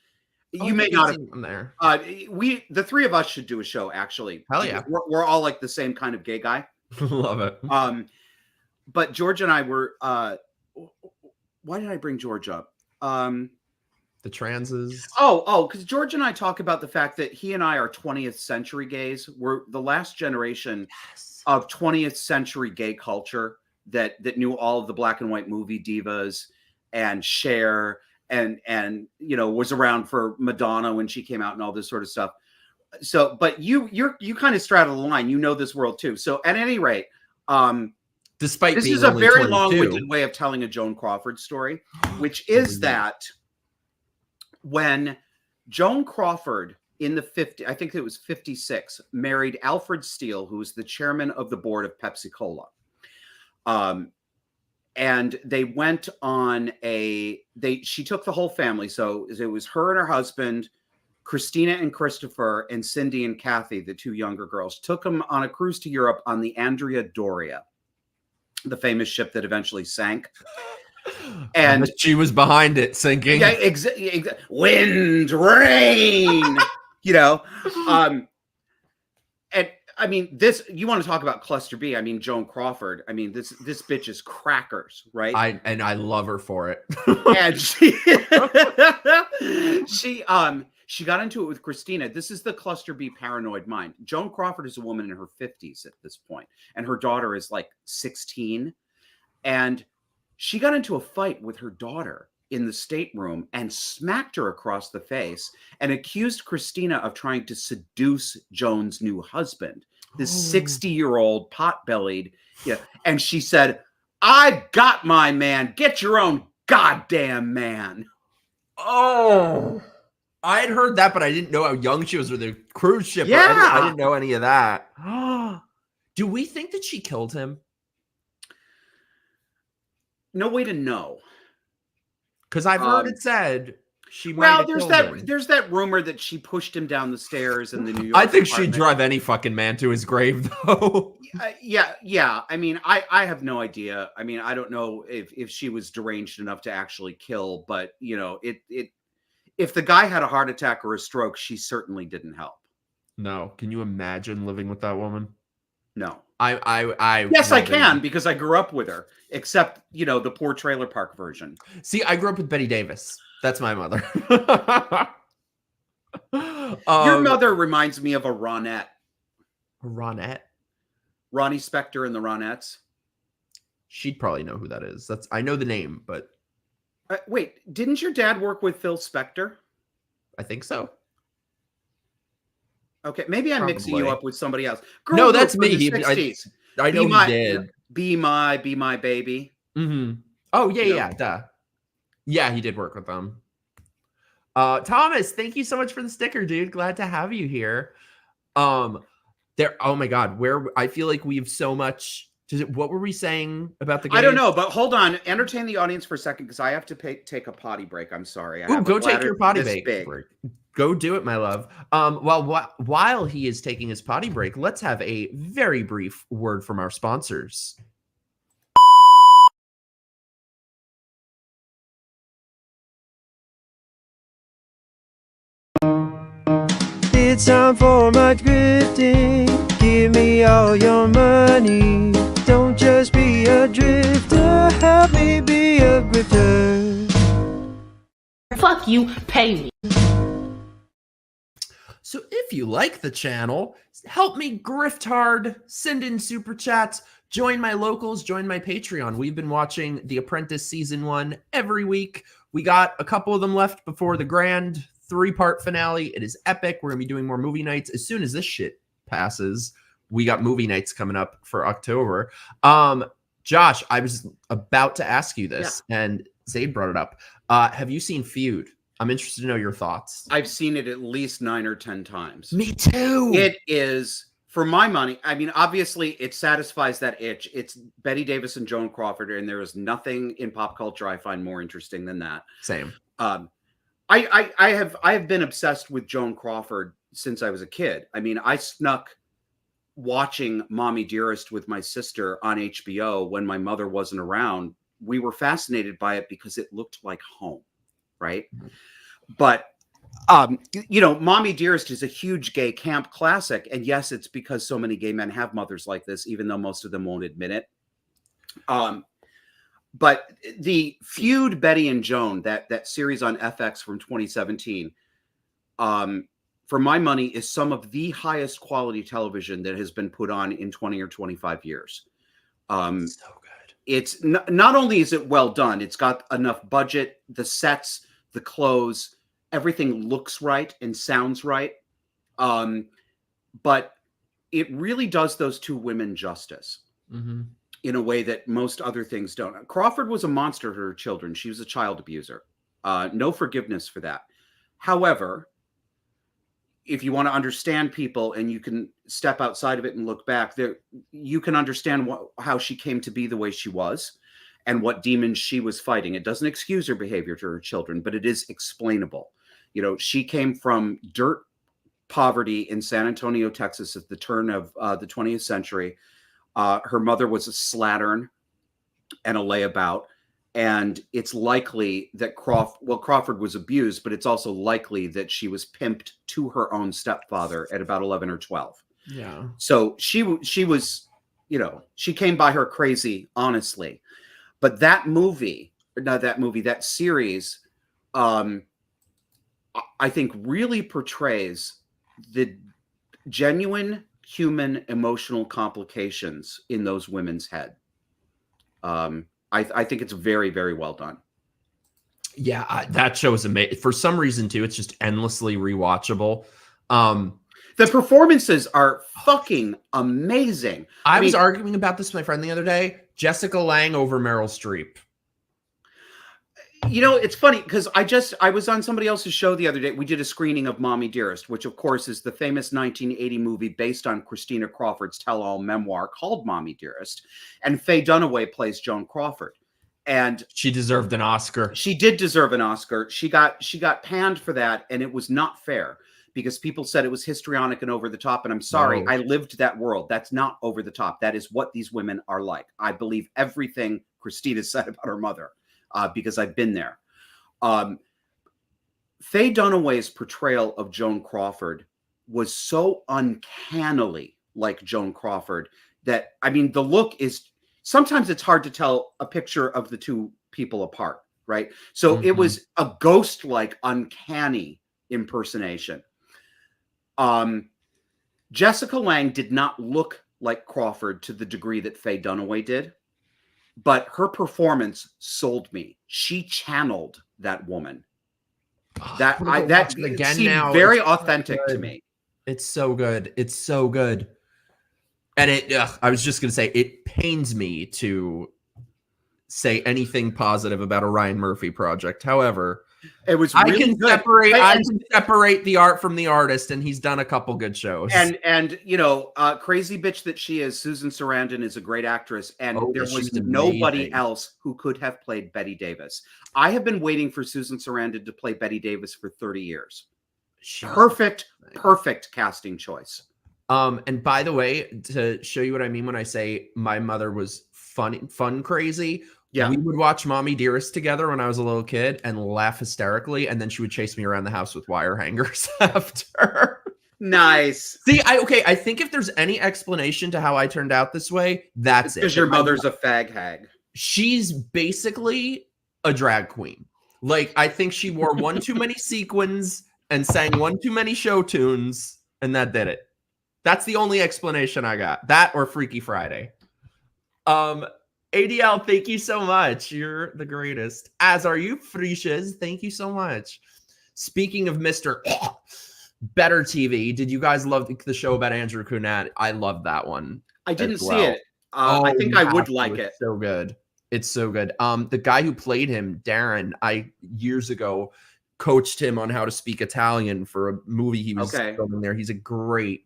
You may not have him there. The three of us should do a show. Actually, hell yeah. We're all like the same kind of gay guy. Love it. But George and I were. Why did I bring George up? The transes. Oh, because George and I talk about the fact that he and I are 20th century gays. We're the last generation of 20th century gay culture that knew all of the black and white movie divas and Cher and was around for Madonna when she came out and all this sort of stuff. So, but you kind of straddle the line. You know this world too. So at any rate, despite this being is a very 22. long-winded way of telling a Joan Crawford story, which is that when Joan Crawford in the 50s, I think it was 56, married Alfred Steele, who was the chairman of the board of Pepsi Cola. And they went on she took the whole family. So it was her and her husband, Christina and Christopher, and Cindy and Kathy, the two younger girls, took them on a cruise to Europe on the Andrea Doria, the famous ship that eventually sank. And she was behind it sinking. Yeah, wind, rain, you know. And I mean, this, you want to talk about cluster B. I mean, Joan Crawford. I mean, this bitch is crackers, right? I love her for it. And she got into it with Christina. This is the cluster B paranoid mind. Joan Crawford is a woman in her 50s at this point, and her daughter is like 16. And she got into a fight with her daughter in the stateroom and smacked her across the face and accused Christina of trying to seduce Joan's new husband, this 60-year-old pot-bellied. Yeah. And she said, "I got my man. Get your own goddamn man." Oh, I had heard that, but I didn't know how young she was, or the cruise ship. Yeah. I didn't know any of that. Do we think that she killed him? No way to know. Because I've heard it said she might have killed him. There's that rumor that she pushed him down the stairs in the New York I think apartment. she'd drive any fucking man to his grave, though. Yeah. I mean, I have no idea. I mean, I don't know if she was deranged enough to actually kill, but you know, if the guy had a heart attack or a stroke, she certainly didn't help. No. Can you imagine living with that woman? No. Yes, I can, because I grew up with her, except, you know, the poor trailer park version. See, I grew up with Betty Davis. That's my mother. Your mother reminds me of a Ronette. Ronette? Ronnie Spector and the Ronettes. She'd probably know who that is. I know the name, but wait, didn't your dad work with Phil Spector? I think so. Okay, maybe I'm mixing you up with somebody else. No, that's me. I know he did. Be my baby. Mm-hmm. Oh, yeah, duh. Yeah, he did work with them. Thomas, thank you so much for the sticker, dude. Glad to have you here. Oh my God, I feel like we have so much. What were we saying about the game? I don't know, but hold on. Entertain the audience for a second, because I have to take a potty break. I'm sorry. Go take your potty break. Go do it, my love. While he is taking his potty break, let's have a very brief word from our sponsors. It's time for my grifting. Give me all your money. Don't just be a drifter. Help me be a grifter. Fuck you, pay me. So if you like the channel, help me grift hard, send in super chats, join my locals, join my Patreon. We've been watching The Apprentice Season 1 every week. We got a couple of them left before the grand 3-part finale. It is epic. We're going to be doing more movie nights. As soon as this shit passes, we got movie nights coming up for October. Josh, I was about to ask you this, and Zaid brought it up. Have you seen Feud? I'm interested to know your thoughts. I've seen it at least 9 or 10 times. Me too. It is, for my money, I mean, obviously it satisfies that itch. It's Betty Davis and Joan Crawford, and there is nothing in pop culture I find more interesting than that. Same. I have been obsessed with Joan Crawford since I was a kid. I mean, I snuck watching Mommy Dearest with my sister on HBO when my mother wasn't around. We were fascinated by it because it looked like home, right? But you know, Mommy Dearest is a huge gay camp classic, and yes, it's because so many gay men have mothers like this, even though most of them won't admit it. But the Feud, Betty and Joan, that series on FX from 2017, for my money, is some of the highest quality television that has been put on in 20 or 25 years. So good. It's not only is it well done, it's got enough budget, the sets, the clothes, everything looks right and sounds right. But it really does those two women justice. Mm-hmm. In a way that most other things don't. Crawford was a monster to her children. She was a child abuser. No forgiveness for that. However, if you want to understand people and you can step outside of it and look back, there you can understand how she came to be the way she was and what demons she was fighting. It doesn't excuse her behavior to her children, but it is explainable. You know, she came from dirt poverty in San Antonio, Texas at the turn of the 20th century. Her mother was a slattern and a layabout. And it's likely that Crawford was abused, but it's also likely that she was pimped to her own stepfather at about 11 or 12. Yeah. So she was, you know, she came by her crazy, honestly. But that series, I think really portrays the genuine human emotional complications in those women's head. I think it's very, very well done. Yeah, that show is amazing. For some reason, too, it's just endlessly rewatchable. The performances are fucking amazing. I was arguing about this with my friend the other day. Jessica Lange over Meryl Streep. You know, it's funny because I was on somebody else's show the other day. We did a screening of Mommy Dearest, which of course is the famous 1980 movie based on Christina Crawford's tell-all memoir called Mommy Dearest. And Faye Dunaway plays Joan Crawford. And she deserved an Oscar. She did deserve an Oscar. She got panned for that, and it was not fair because people said it was histrionic and over the top. And I'm sorry, I lived that world. That's not over the top. That is what these women are like. I believe everything Christina said about her mother. Because I've been there. Faye Dunaway's portrayal of Joan Crawford was so uncannily like Joan Crawford that, I mean, the look is, sometimes it's hard to tell a picture of the two people apart, right? So it was a ghost-like, uncanny impersonation. Jessica Lange did not look like Crawford to the degree that Faye Dunaway did. But her performance sold me. She channeled that woman. That seemed now. Very authentic to me. It's so good. It's so good. And I was just going to say, it pains me to say anything positive about a Ryan Murphy project. However, it was really I can good. separate the art from the artist, and he's done a couple good shows. And you know, crazy bitch that she is, Susan Sarandon is a great actress, and there was nobody else who could have played Betty Davis. I have been waiting for Susan Sarandon to play Betty Davis for 30 years. Perfect casting choice. And by the way, to show you what I mean when I say my mother was fun crazy. Yeah. We would watch Mommy Dearest together when I was a little kid and laugh hysterically, and then she would chase me around the house with wire hangers after. Nice. See, I think if there's any explanation to how I turned out this way, that's it. Because your mother's a fag hag. She's basically a drag queen. Like, I think she wore one too many sequins and sang one too many show tunes, and that did it. That's the only explanation I got. That or Freaky Friday. ADL, thank you so much. You're the greatest. As are you, Friches. Thank you so much. Speaking of Mr. Better TV, did you guys love the show about Andrew Cunat? I love that one. I didn't see it. I think I would like it. So good. It's so good. The guy who played him, Darren, I years ago coached him on how to speak Italian for a movie he was filming there. He's a great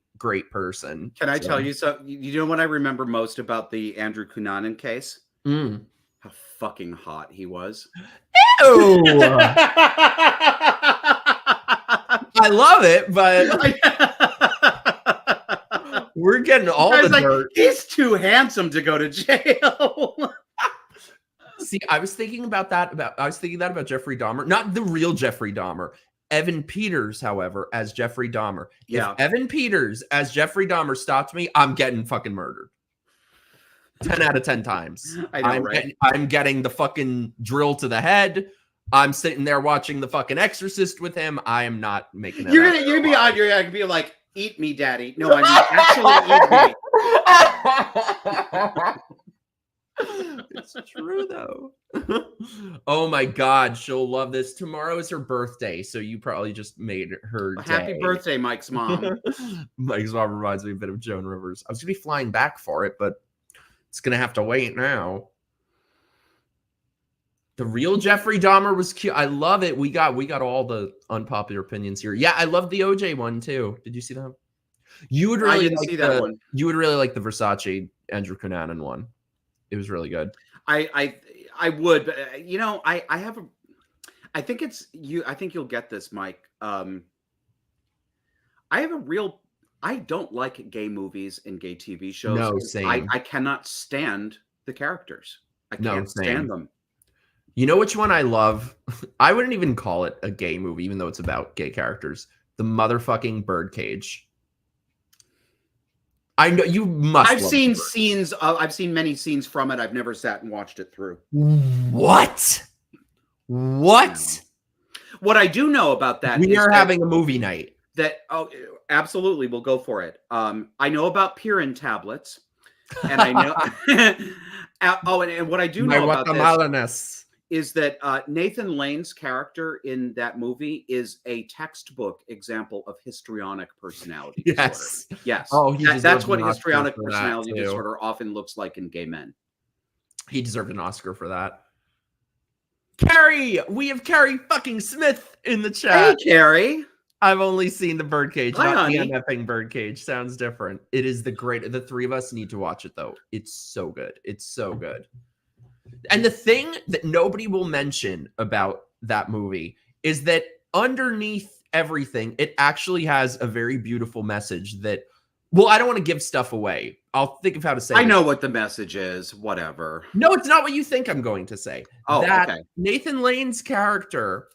person. Can I tell you something? You know what I remember most about the Andrew Cunanan case? How fucking hot he was. Ew! I love it, but we're getting all the dirt. He's too handsome to go to jail. See, I was thinking about that about Jeffrey Dahmer, not the real Jeffrey Dahmer. Evan Peters, however, as Jeffrey Dahmer. Yeah. If Evan Peters as Jeffrey Dahmer stopped me, I'm getting fucking murdered. 10 out of 10 times. I know, right? I'm getting the fucking drill to the head. I'm sitting there watching the fucking Exorcist with him. I am not making it. You're gonna be like, eat me, daddy. No, I mean actually eat me. It's true though. Oh my god, she'll love this. Tomorrow is her birthday, so you probably just made her day. Happy birthday, Mike's mom. Mike's mom reminds me a bit of Joan Rivers. I was gonna be flying back for it, but it's gonna have to wait now. The real Jeffrey Dahmer was cute. I love it. We got all the unpopular opinions here. Yeah, I love the OJ one too. Did you see that? You would really I didn't like see that one. You would really like the Versace Andrew Cunanan one. It was really good. I would, but I have a. I think it's you. I think you'll get this, Mike. I have a real. I don't like gay movies and gay TV shows. No, same. I cannot stand the characters. I can't same. stand them. You know which one I love? I wouldn't even call it a gay movie, even though it's about gay characters. The motherfucking Birdcage. I know you must. I've seen scenes. I've seen many scenes from it. I've never sat and watched it through. What? What? What I do know about that, we are having a movie night. That absolutely, we'll go for it. I know about Pirin tablets, and I know. And what I do know about this is that Nathan Lane's character in that movie is a textbook example of histrionic personality disorder. Yes. Oh, that's what histrionic personality disorder often looks like in gay men. He deserved an Oscar for that. Carrie, we have Carrie fucking Smith in the chat. Hey, Carrie. I've only seen the Birdcage, Hi, not the honey. MFing Birdcage. Sounds different. It is the three of us need to watch it though. It's so good. It's so good. And the thing that nobody will mention about that movie is that underneath everything, it actually has a very beautiful message that, well, I don't want to give stuff away. I'll think of how to say it. I know what the message is. Whatever. No, it's not what you think I'm going to say. Oh, okay. Nathan Lane's character,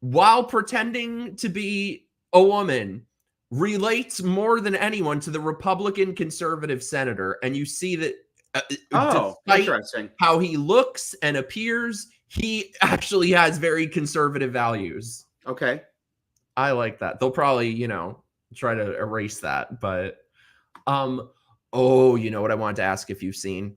while pretending to be a woman, relates more than anyone to the Republican conservative senator. And you see that interesting. How he looks and appears, he actually has very conservative values. Okay. I like that. They'll probably, try to erase that. But, you know what I wanted to ask if you've seen?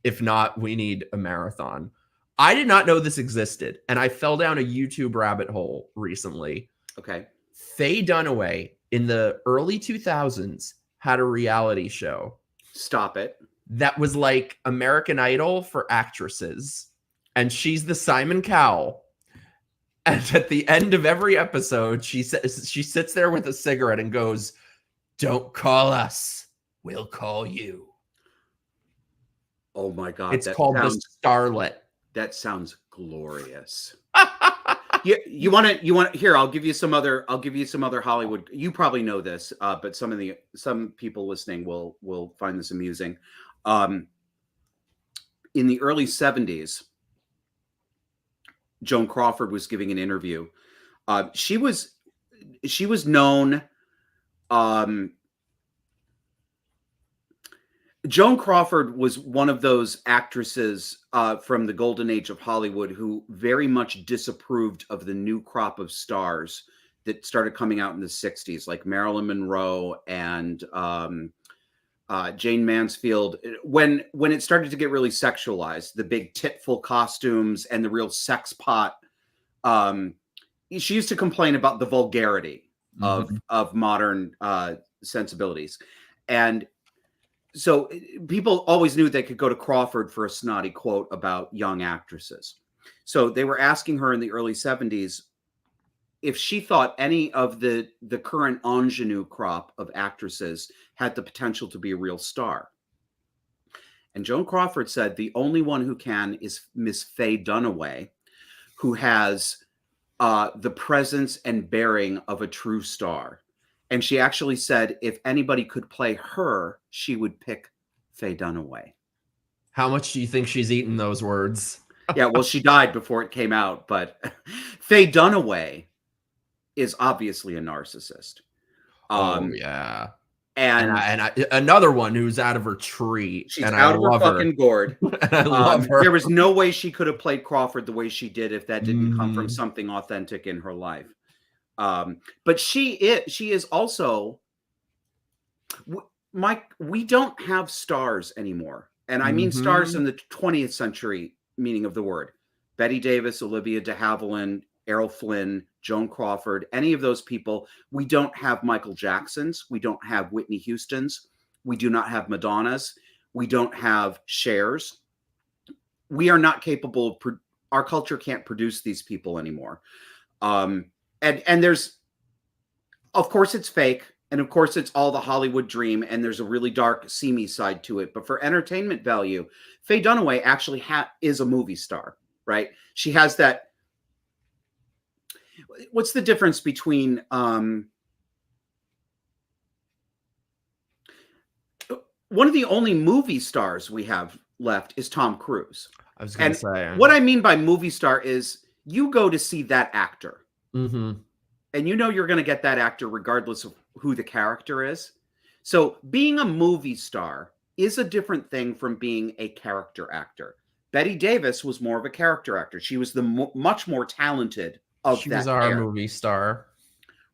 If not, we need a marathon. I did not know this existed, and I fell down a YouTube rabbit hole recently. Okay. Faye Dunaway in the early 2000s had a reality show. Stop it. That was like American Idol for actresses. And she's the Simon Cowell. And at the end of every episode, she sits there with a cigarette and goes, "Don't call us. We'll call you." Oh my God. It's called The Starlet. That sounds glorious. You want here, I'll give you some other Hollywood. You probably know this, but some people listening will find this amusing. In the early 70s, Joan Crawford was giving an interview. She was known. Joan Crawford was one of those actresses from the golden age of Hollywood who very much disapproved of the new crop of stars that started coming out in the 60s, like Marilyn Monroe and Jane Mansfield. When it started to get really sexualized, the big titful costumes and the real sex pot, she used to complain about the vulgarity of modern sensibilities. And so people always knew they could go to Crawford for a snotty quote about young actresses. So they were asking her in the early 70s if she thought any of the current ingenue crop of actresses had the potential to be a real star. And Joan Crawford said the only one who can is Miss Faye Dunaway, who has the presence and bearing of a true star. And she actually said if anybody could play her, she would pick Faye Dunaway. How much do you think she's eaten those words? Yeah, well, she died before it came out, but Faye Dunaway is obviously a narcissist. Yeah. And another one who's out of her tree. She's and out of her fucking gourd. And I love her. There was no way she could have played Crawford the way she did if that didn't come from something authentic in her life. But she is also, Mike, we don't have stars anymore. And I mean stars in the 20th century meaning of the word. Betty Davis, Olivia de Havilland, Errol Flynn, Joan Crawford, any of those people. We don't have Michael Jacksons. We don't have Whitney Houstons. We do not have Madonnas. We don't have Chers. We are not capable our culture can't produce these people anymore. And there's, of course it's fake, and of course it's all the Hollywood dream, and there's a really dark, seamy side to it. But for entertainment value, Faye Dunaway actually is a movie star, right? She has that. What's the difference between one of the only movie stars we have left is Tom Cruise. I was going to say. What I mean by movie star is you go to see that actor. Mm-hmm. And you know you're going to get that actor regardless of who the character is. So being a movie star is a different thing from being a character actor. Betty Davis was more of a character actor. She was the much more talented of that. She was our movie star.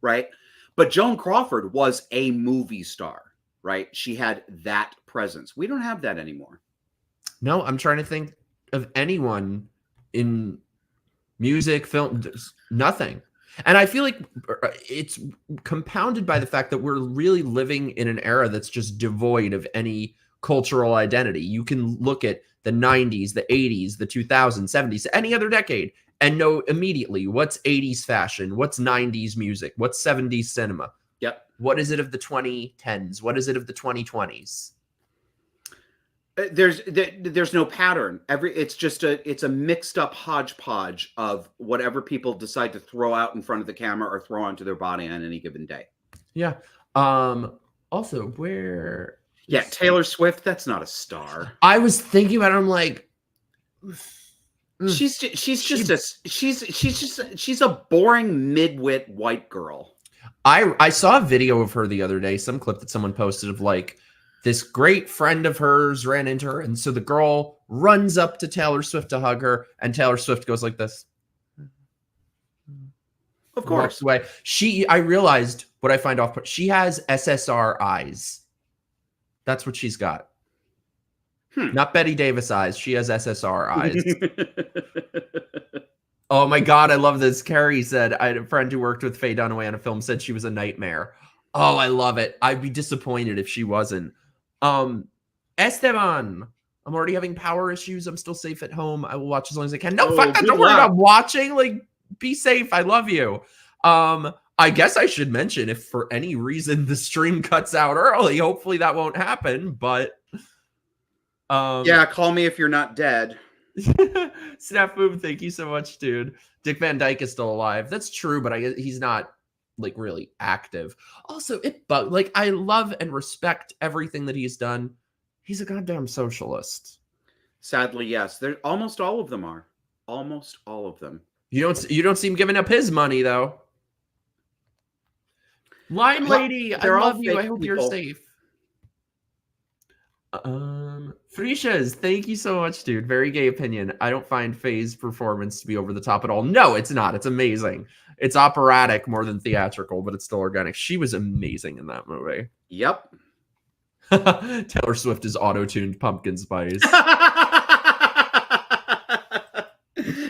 Right? But Joan Crawford was a movie star. Right? She had that presence. We don't have that anymore. No, I'm trying to think of anyone in music, film, there's nothing. And I feel like it's compounded by the fact that we're really living in an era that's just devoid of any cultural identity. You can look at the 90s, the 80s, the 2000s, 70s, any other decade, and know immediately what's 80s fashion, what's 90s music, what's 70s cinema. Yep. What is it of the 2010s? What is it of the 2020s? There's no pattern. It's a mixed up hodgepodge of whatever people decide to throw out in front of the camera or throw onto their body on any given day. Yeah. Also, where? Yeah, Taylor Swift. That's not a star. I was thinking about it. I'm like, she's a boring midwit white girl. I saw a video of her the other day, some clip that someone posted of like this great friend of hers ran into her. And so the girl runs up to Taylor Swift to hug her, and Taylor Swift goes like this. Of course. Away. I realized what I find off. She has SSR eyes. That's what she's got. Not Betty Davis eyes. She has SSR eyes. Oh my God, I love this. Carrie said, I had a friend who worked with Faye Dunaway on a film, said she was a nightmare. Oh, I love it. I'd be disappointed if she wasn't. Esteban, I'm already having power issues. I'm still safe at home. I will watch as long as I can. No, fuck that. Don't worry about watching. Like, be safe. I love you. I guess I should mention, if for any reason the stream cuts out early, hopefully that won't happen, but yeah, call me if you're not dead. Snap Boom, thank you so much, dude. Dick Van Dyke is still alive. That's true, but he's not like really active. Also, I love and respect everything that he's done. He's a goddamn socialist. Sadly, yes. Almost all of them are. Almost all of them. You don't see him giving up his money though. Lime Lady, I love you. I hope you're safe. Frishas, thank you so much, dude. Very gay opinion. I don't find Faye's performance to be over the top at all. No, it's not. It's amazing. It's operatic more than theatrical, but it's still organic. She was amazing in that movie. Yep. Taylor Swift is auto-tuned pumpkin spice.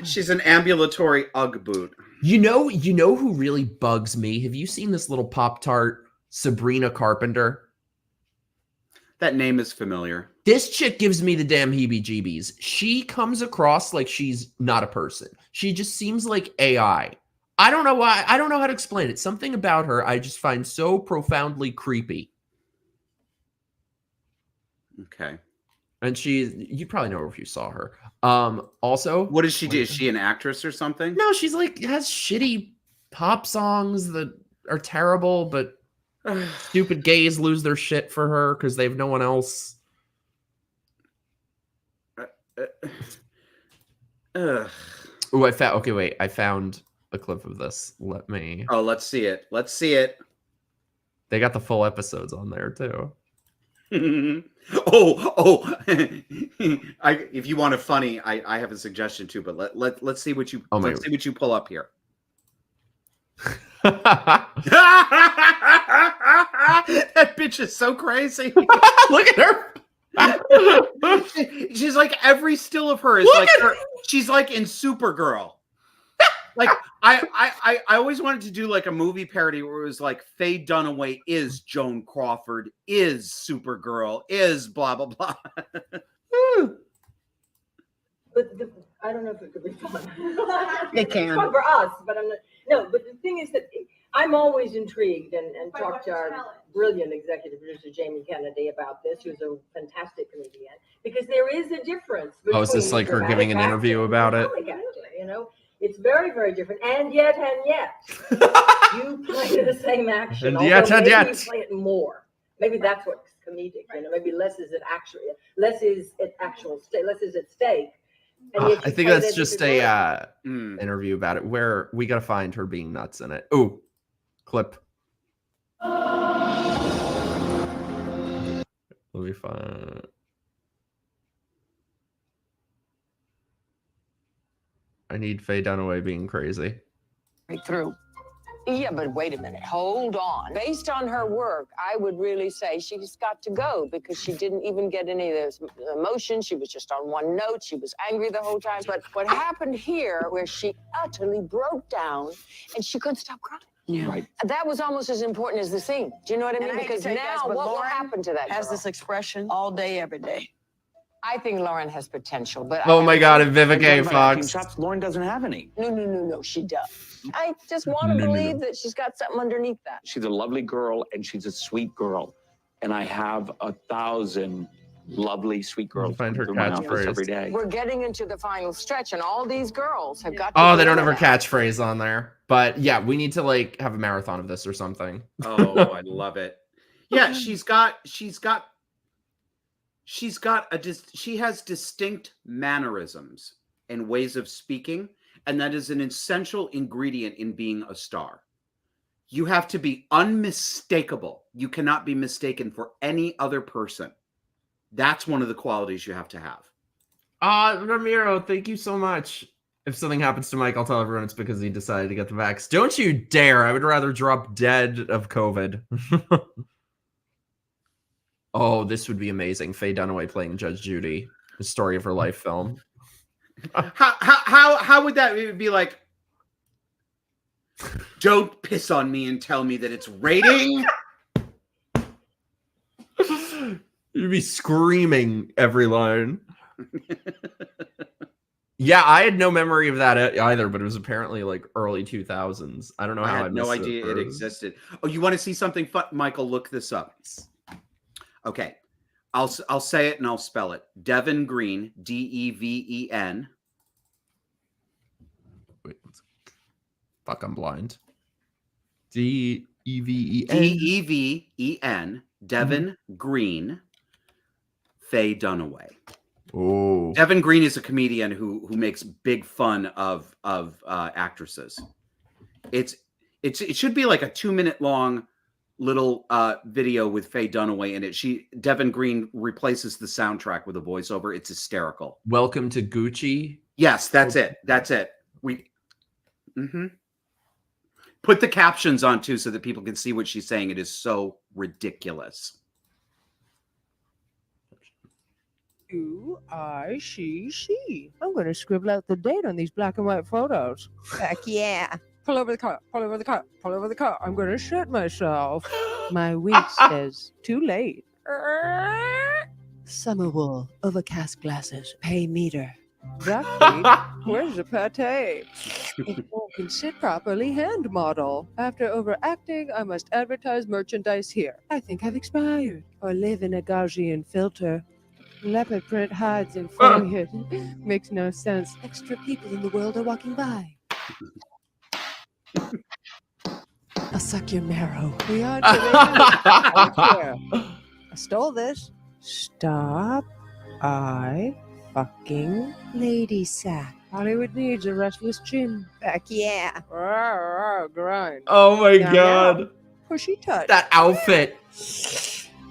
She's an ambulatory Ugg boot. You know who really bugs me? Have you seen this little Pop-Tart, Sabrina Carpenter? That name is familiar. This chick gives me the damn heebie-jeebies. She comes across like she's not a person. She just seems like AI. I don't know why. I don't know how to explain it. Something about her I just find so profoundly creepy. Okay. And you probably know her if you saw her. Also, what does she do? Is she an actress or something? No, she's like has shitty pop songs that are terrible, but stupid gays lose their shit for her because they have no one else. Oh, I found. Okay, wait. I found a clip of this. Let's see it. Let's see it. They got the full episodes on there too. If you want a funny, I have a suggestion too. But let's see what you see what you pull up here. That bitch is so crazy. Look at her. She's like every still of her is like her. She's like in Supergirl. Like I always wanted to do like a movie parody where it was like Faye Dunaway is Joan Crawford, is Supergirl, is blah blah blah. But I don't know if it could be fun. It can. It's fun for us, but I'm not. No, but the thing is that I'm always intrigued and talk to our brilliant executive producer, Jamie Kennedy, about this, who's a fantastic comedian, because there is a difference. Oh, is this like her giving an interview about it? Acting, you know, it's very, very different. And yet, you play the same action. And yet. You play it more. Maybe that's what's comedic. You know, maybe less is at stake. And yet I think that's just a interview about it where we gotta find her being nuts in it. Ooh, clip. Let me find. I need Faye Dunaway being crazy. Right through. Yeah, but wait a minute. Hold on. Based on her work, I would really say she's got to go because she didn't even get any of those emotions. She was just on one note. She was angry the whole time. But what happened here, where she utterly broke down and she couldn't stop crying. Yeah. Right. That was almost as important as the scene. Do you know what I mean? Because now, what will happen to that has girl? this expression all day, every day. I think Lauren has potential, but Oh my God, and Vivica Fox. Lauren doesn't have any. No, she does. I just want to believe that she's got something underneath that. She's a lovely girl and she's a sweet girl. And I have 1,000 lovely, sweet girls Find her through my office catchphrase every day. We're getting into the final stretch, and all these girls have got to Oh, they don't have her that. catchphrase on there. But yeah, we need to like have a marathon of this or something. Oh, I love it. Yeah, she has distinct mannerisms and ways of speaking, and that is an essential ingredient in being a star. You have to be unmistakable. You cannot be mistaken for any other person. That's one of the qualities you have to have. Ramiro, thank you so much. If something happens to Mike, I'll tell everyone it's because he decided to get the vax. Don't you dare. I would rather drop dead of COVID. Oh, this would be amazing. Faye Dunaway playing Judge Judy, the story of her life film. How would that be like? Don't piss on me and tell me that it's rating. You'd be screaming every line. Yeah, I had no memory of that either, but it was apparently like early 2000s. I don't know how I had no idea it existed. Oh, you want to see something fun? Michael, look this up. Okay. I'll say it and I'll spell it. Devin Green, Deven. Wait, fuck, I'm blind. Deven. Deven. Devin Green. Faye Dunaway. Oh, Devin Green is a comedian who makes big fun of actresses. It should be like a 2-minute long little video with Faye Dunaway in it. Devin Green replaces the soundtrack with a voiceover. It's hysterical. Welcome to Gucci. Yes, that's it. Put the captions on too so that people can see what she's saying. It is so ridiculous. You, I, she. I'm going to scribble out the date on these black and white photos. Heck yeah. Pull over the car, pull over the car, pull over the car. I'm going to shit myself. My week says too late. Summer wool, overcast glasses, pay meter. Black feet, where's the pate? If one can sit properly, hand model. After overacting, I must advertise merchandise here. I think I've expired. Or live in a Gaussian filter. Leopard print hides in forehead. Makes no sense. Extra people in the world are walking by. I'll suck your marrow. We are today. I stole this. Stop. I fucking lady sack. Hollywood needs a restless chin. Heck yeah. Grind. Oh my Now, God. now. Pushy touch. That outfit.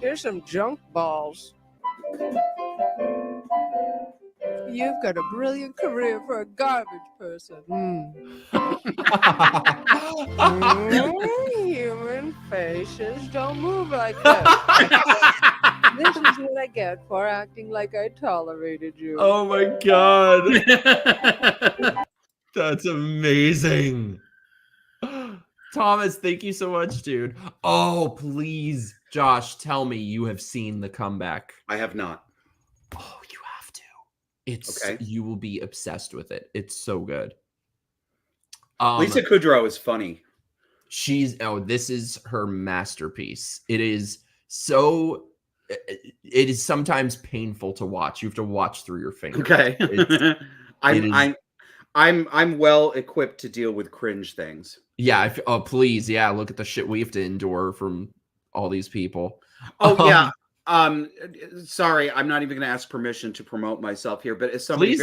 Here's some junk balls. You've got a brilliant career for a garbage person. Human faces don't move like that. This is what I get for acting like I tolerated you. Oh my God. That's amazing. Thomas, thank you so much, dude. Oh, please, Josh, tell me you have seen The Comeback. I have not. Oh, you have to. You will be obsessed with it. It's so good. Lisa Kudrow is funny. This is her masterpiece. It is sometimes painful to watch. You have to watch through your fingers. Okay. I'm well equipped to deal with cringe things. Yeah. Please. Yeah. Look at the shit we have to endure from all these people. Oh, yeah. Sorry, I'm not even going to ask permission to promote myself here, but as somebody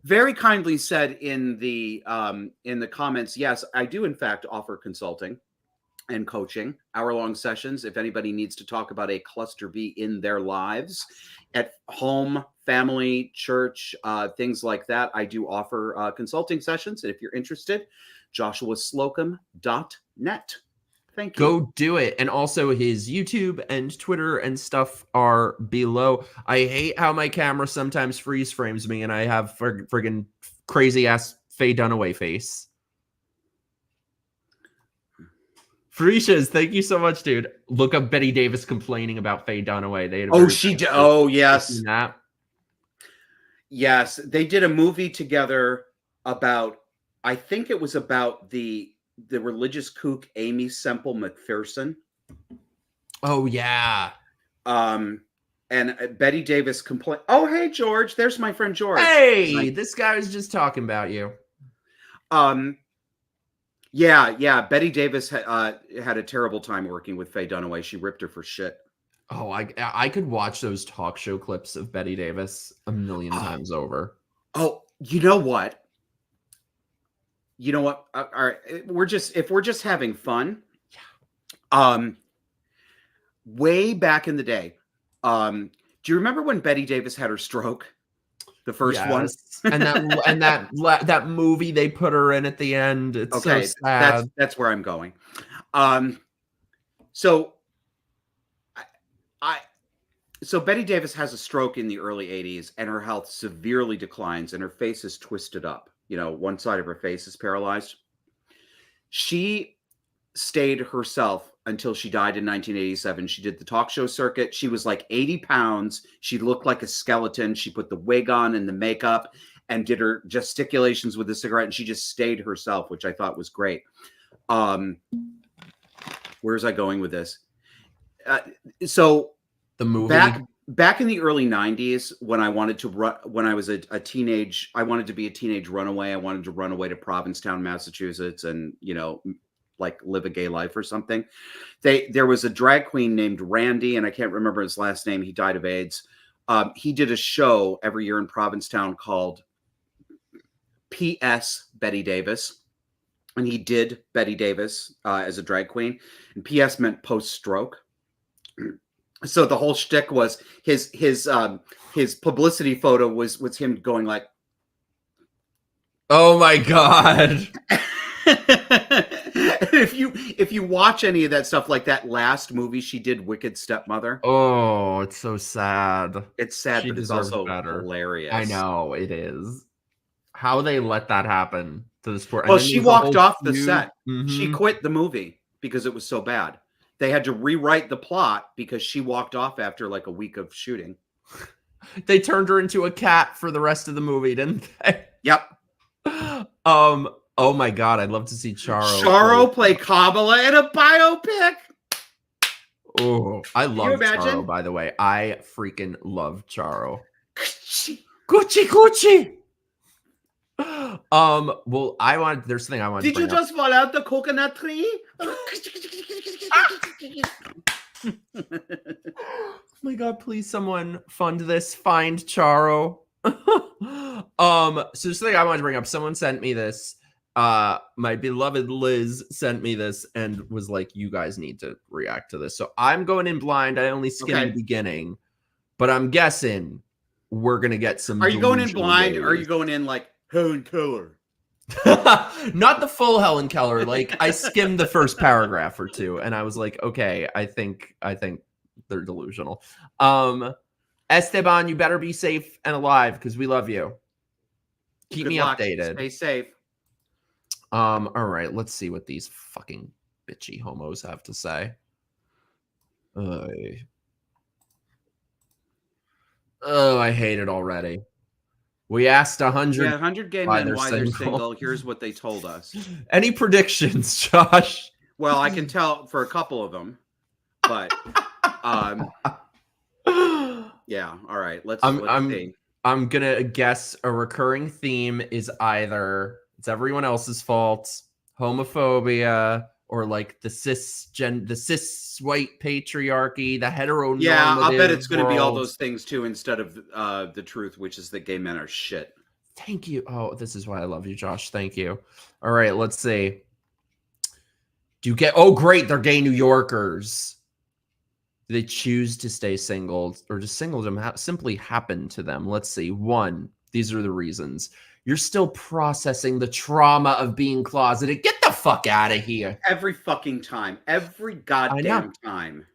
very kindly said in the comments, yes, I do in fact offer consulting and coaching, hour-long sessions. If anybody needs to talk about a cluster B in their lives, at home, family, church, things like that, I do offer consulting sessions. And if you're interested, joshuaslocum.net. Thank you. Go do it. And also his YouTube and Twitter and stuff are below. I hate how my camera sometimes freeze frames me and I have friggin' crazy ass Faye Dunaway face. Frishas, thank you so much, dude. Look up Betty Davis complaining about Faye Dunaway. They had yes. Yes, they did a movie together about, I think it was about the religious kook Amy Semple McPherson. Oh yeah. And Betty Davis complained. Oh hey George, there's my friend George. Hey, this guy was just talking about you. Yeah. Betty Davis had a terrible time working with Faye Dunaway. She ripped her for shit. Oh, I could watch those talk show clips of Betty Davis a million times over. Oh, you know what? All right, if we're just having fun. Way back in the day, do you remember when Betty Davis had her stroke? The first one, and that movie they put her in at the end. It's so sad. That's where I'm going. So Betty Davis has a stroke in the early 80s, and her health severely declines, and her face is twisted up. One side of her face is paralyzed. She stayed herself until she died in 1987. She did the talk show circuit. She was like 80 pounds. She looked like a skeleton. She put the wig on and the makeup and did her gesticulations with the cigarette, and she just stayed herself, which I thought was great. Where's I going with this? So the movie back in the early 90s, when I wanted to when I was a teenage, I wanted to be a teenage runaway. I wanted to run away to Provincetown, Massachusetts, and like live a gay life or something. There was a drag queen named Randy, and I can't remember his last name. He died of AIDS. He did a show every year in Provincetown called P.S. Betty Davis, and he did Betty Davis as a drag queen, and P.S. meant post-stroke. So the whole shtick was his publicity photo was him going like, "Oh my god." If you watch any of that stuff, like that last movie she did, Wicked Stepmother. Oh, it's so sad. It's sad, but it's also hilarious. I know it is. How they let that happen to the sport. Well, she walked off the set. Mm-hmm. She quit the movie because it was so bad. They had to rewrite the plot because she walked off after like a week of shooting. They turned her into a cat for the rest of the movie, didn't they? Yep. Oh my god, I'd love to see Charo play Kamala in a biopic. Oh, I love Charo, by the way. I freaking love Charo. Gucci. Well, there's something I want to bring up. Did you just fall out the coconut tree? Oh my god, please someone fund this. Find Charo. So something I wanted to bring up. Someone sent me this. My beloved Liz sent me this and was like, you guys need to react to this. So I'm going in blind. I only skimmed the beginning, but I'm guessing we're gonna get some. Are you going in blind or are you going in like Helen Keller? Not the full Helen Keller. Like I skimmed the first paragraph or two and I was like, okay, I think they're delusional. Esteban, you better be safe and alive because we love you. Keep me updated. Stay safe. All right, let's see what these fucking bitchy homos have to say. Oh, I hate it already. We asked 100. Yeah, 100 gay why men they're why they're single. single. Here's what they told us. Any predictions, Josh? Well, I can tell for a couple of them, but yeah. All right, let's see. I'm gonna guess a recurring theme is either it's everyone else's fault, homophobia, or like the cis white patriarchy, the heteronormative. Yeah, I'll bet it's going to be all world. those things too, instead of the truth, which is that gay men are shit. Thank you. Oh, this is why I love you, Josh. Thank you. All right, let's see. Do you get? Oh, great! They're gay New Yorkers. Do they choose to stay single, or does singledom simply happen to them? Let's see. 1. These are the reasons. You're still processing the trauma of being closeted. Get the fuck out of here. Every fucking time. Every goddamn time.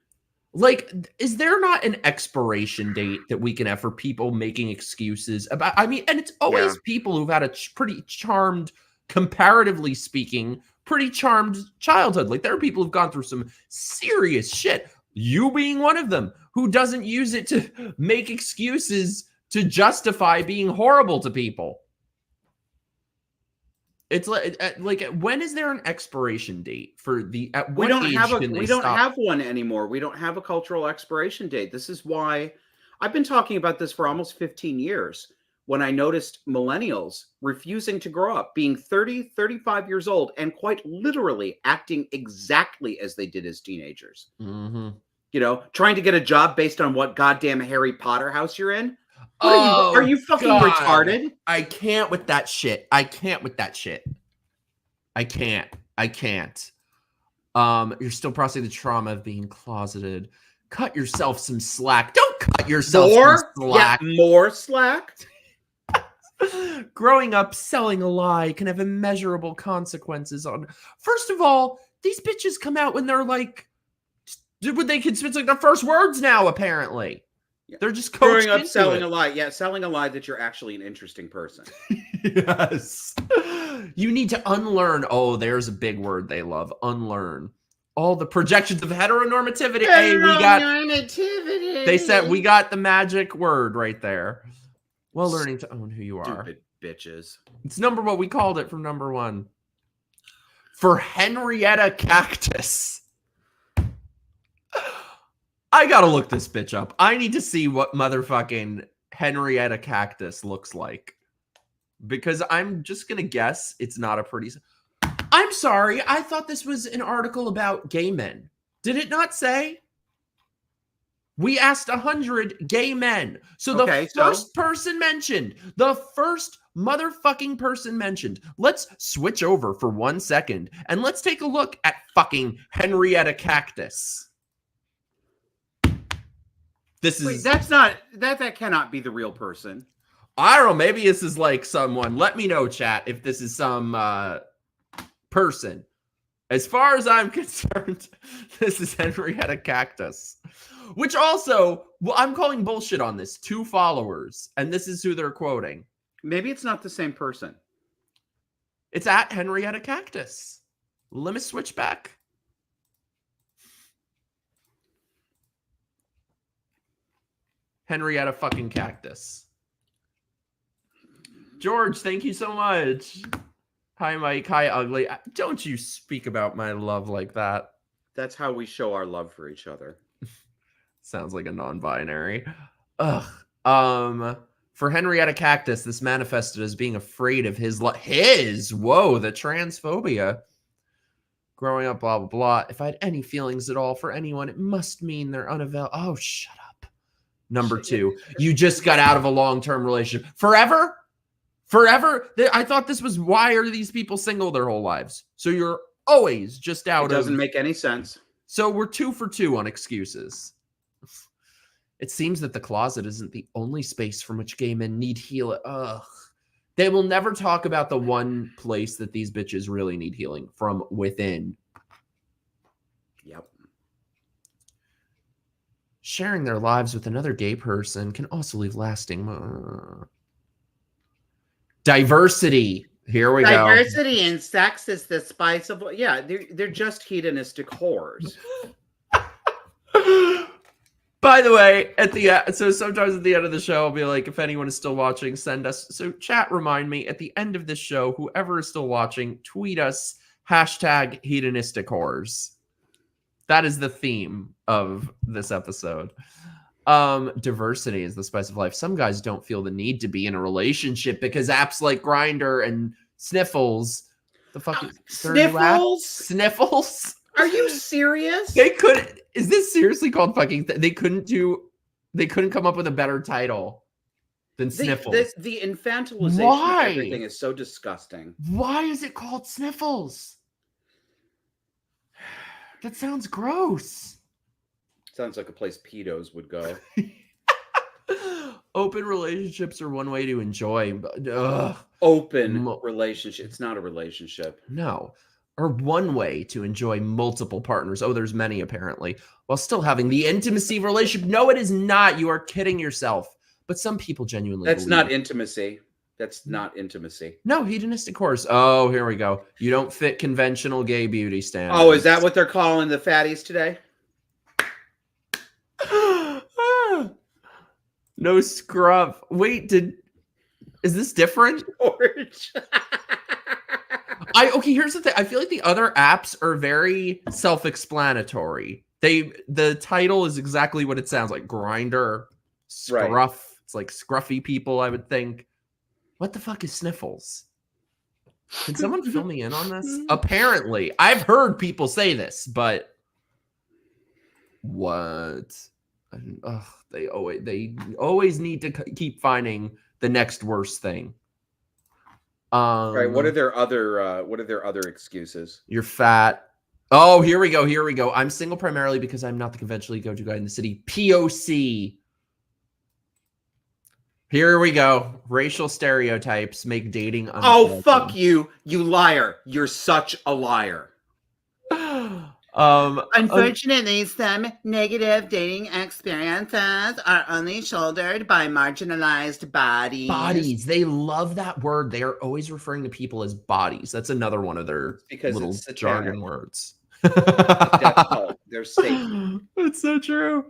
Like, is there not an expiration date that we can have for people making excuses about? I mean, and it's always people who've had a pretty charmed, comparatively speaking, pretty charmed childhood. Like, there are people who've gone through some serious shit. You being one of them, who doesn't use it to make excuses to justify being horrible to people. It's like when is there an expiration date for the? At what age can they we don't stop? have one anymore. We don't have a cultural expiration date. This is why I've been talking about this for almost 15 years. When I noticed millennials refusing to grow up, being 30, 35 years old, and quite literally acting exactly as they did as teenagers. Mm-hmm. You know, trying to get a job based on what goddamn Harry Potter house you're in. Are you fucking retarded? I can't with that shit. I can't with that shit. I can't. You're still processing the trauma of being closeted. Cut yourself some slack. Don't cut yourself some slack. Yeah, more slack. Growing up selling a lie can have immeasurable consequences on. First of all, these bitches come out when they're like, when they can spit like their first words now. Apparently, they're just growing up selling a lie. Yeah, selling a lie that you're actually an interesting person. Yes, you need to unlearn. Oh, there's a big word they love. Unlearn all the projections of heteronormativity. Hey, we got. They said we got the magic word right there. Well, learning to own who you are. Stupid bitches. It's what we called it from number 1. For Henrietta Cactus. I gotta look this bitch up. I need to see what motherfucking Henrietta Cactus looks like. Because I'm just gonna guess it's not a pretty... I'm sorry, I thought this was an article about gay men. Did it not say? We asked 100 gay men. So the first person mentioned, the first motherfucking person mentioned. Let's switch over for 1 second and let's take a look at fucking Henrietta Cactus. This is... Wait, that's not... That cannot be the real person. I don't know. Maybe this is like someone... Let me know, chat, if this is some person. As far as I'm concerned, this is Henrietta Cactus. Which also, well, I'm calling bullshit on this. 2 followers. And this is who they're quoting. Maybe it's not the same person. It's at Henrietta Cactus. Let me switch back. Henrietta fucking Cactus. George, thank you so much. Hi, Mike. Hi, Ugly. Don't you speak about my love like that. That's how we show our love for each other. Sounds like a non-binary. Ugh. For Henrietta Cactus, this manifested as being afraid of his, whoa, the transphobia. Growing up, blah, blah, blah. If I had any feelings at all for anyone, it must mean they're unavailable. Oh, shut up. Number 2, you just got out of a long-term relationship. Forever? Forever? I thought this was, why are these people single their whole lives? So you're always just out of... It doesn't make any sense. So we're 2 for 2 on excuses. It seems that the closet isn't the only space from which gay men need healing. Ugh. They will never talk about the one place that these bitches really need healing, from within. Yep. Sharing their lives with another gay person can also leave lasting... Diversity. Here we go. Diversity in sex is the spice of... Yeah, they're just hedonistic whores. By the way, at the so sometimes at the end of the show, I'll be like, if anyone is still watching, send us. So chat, remind me at the end of this show, whoever is still watching, tweet us hashtag hedonistic whores. That is the theme of this episode. Diversity is the spice of life. Some guys don't feel the need to be in a relationship because apps like Grindr and Sniffles. The fuck is Sniffles? Sniffles? Are you serious? They could. Is this seriously called fucking? They couldn't come up with a better title than Sniffles. The infantilization Why? of everything is so disgusting. Why is it called Sniffles? That sounds gross. Sounds like a place pedos would go. Open relationships are one way to enjoy. Open relationship. It's not a relationship. No. Or one way to enjoy multiple partners. Oh, there's many apparently. While still having the intimacy relationship. No, it is not. You are kidding yourself. But some people genuinely That's not it. intimacy. That's not intimacy. No, hedonistic whores. Oh, here we go. You don't fit conventional gay beauty standards. Oh, is that what they're calling the fatties today? No scrub. Wait, is this different? George. Okay, here's the thing. I feel like the other apps are very self-explanatory. The title is exactly what it sounds like. Grindr, Scruff. Right. It's like scruffy people, I would think. What the fuck is Sniffles? Can someone fill me in on this? Apparently. I've heard people say this, but what? They always need to keep finding the next worst thing. Right. What are their other excuses? You're fat. Oh, here we go. I'm single primarily because I'm not the conventionally go-to guy in the city. POC. Here we go. Racial stereotypes make dating unpleasant. Oh, fuck you, you liar. You're such a liar. Unfortunately, some negative dating experiences are only shouldered by marginalized bodies. Bodies. They love that word. They are always referring to people as bodies. That's another one of their little jargon words. They're safe. It's so true.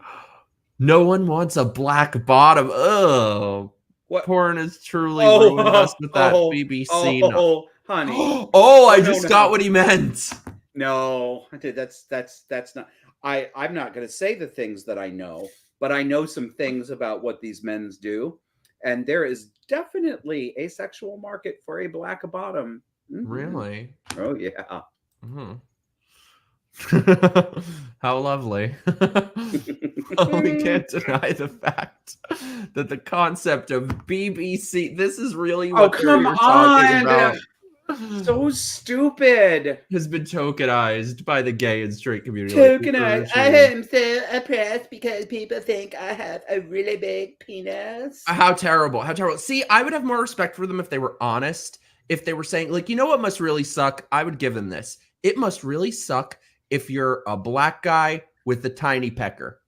No one wants a black bottom. Oh, what? Porn is truly ruined us with that BBC. Honey. I just got what he meant. No, that's not. I'm not going to say the things that I know, but I know some things about what these men do, and there is definitely a sexual market for a black bottom. Mm-hmm. Really? Oh yeah. Mm-hmm. How lovely. We can't deny the fact that the concept of BBC, this is really what come on. Talking about. So stupid. Has been tokenized by the gay and straight community. Tokenized. I am so oppressed because people think I have a really big penis. How terrible. How terrible. See, I would have more respect for them if they were honest. If they were saying, like, you know what must really suck? I would give them this. It must really suck if you're a black guy with a tiny pecker.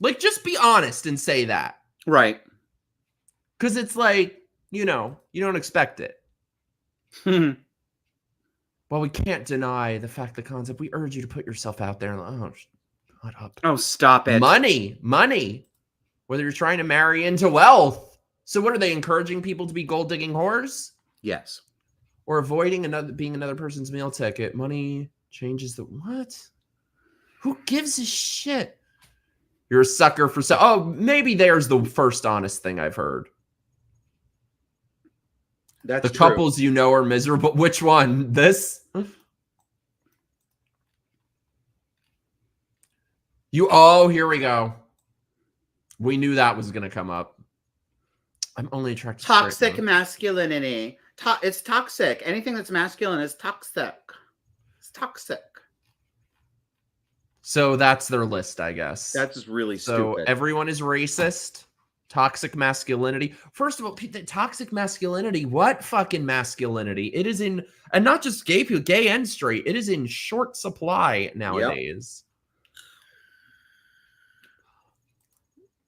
Like, just be honest and say that. Right. Because it's like, you don't expect it. Well, we can't deny the fact, the concept. We urge you to put yourself out there. Shut up. Oh, stop it. Money. Whether you're trying to marry into wealth. So what are they encouraging people to be gold digging whores? Yes. Or avoiding being another person's meal ticket. Money changes the what? Who gives a shit? You're a sucker for maybe there's the first honest thing I've heard. That's the couples you know are miserable. Which one? This? Here we go. We knew that was going to come up. I'm only attracted to toxic masculinity. It's toxic. Anything that's masculine is toxic. It's toxic. So that's their list, I guess. That's really stupid. So everyone is racist. Toxic masculinity. First of all, toxic masculinity. What fucking masculinity? It is in, and not just gay people, gay and straight. It is in short supply nowadays.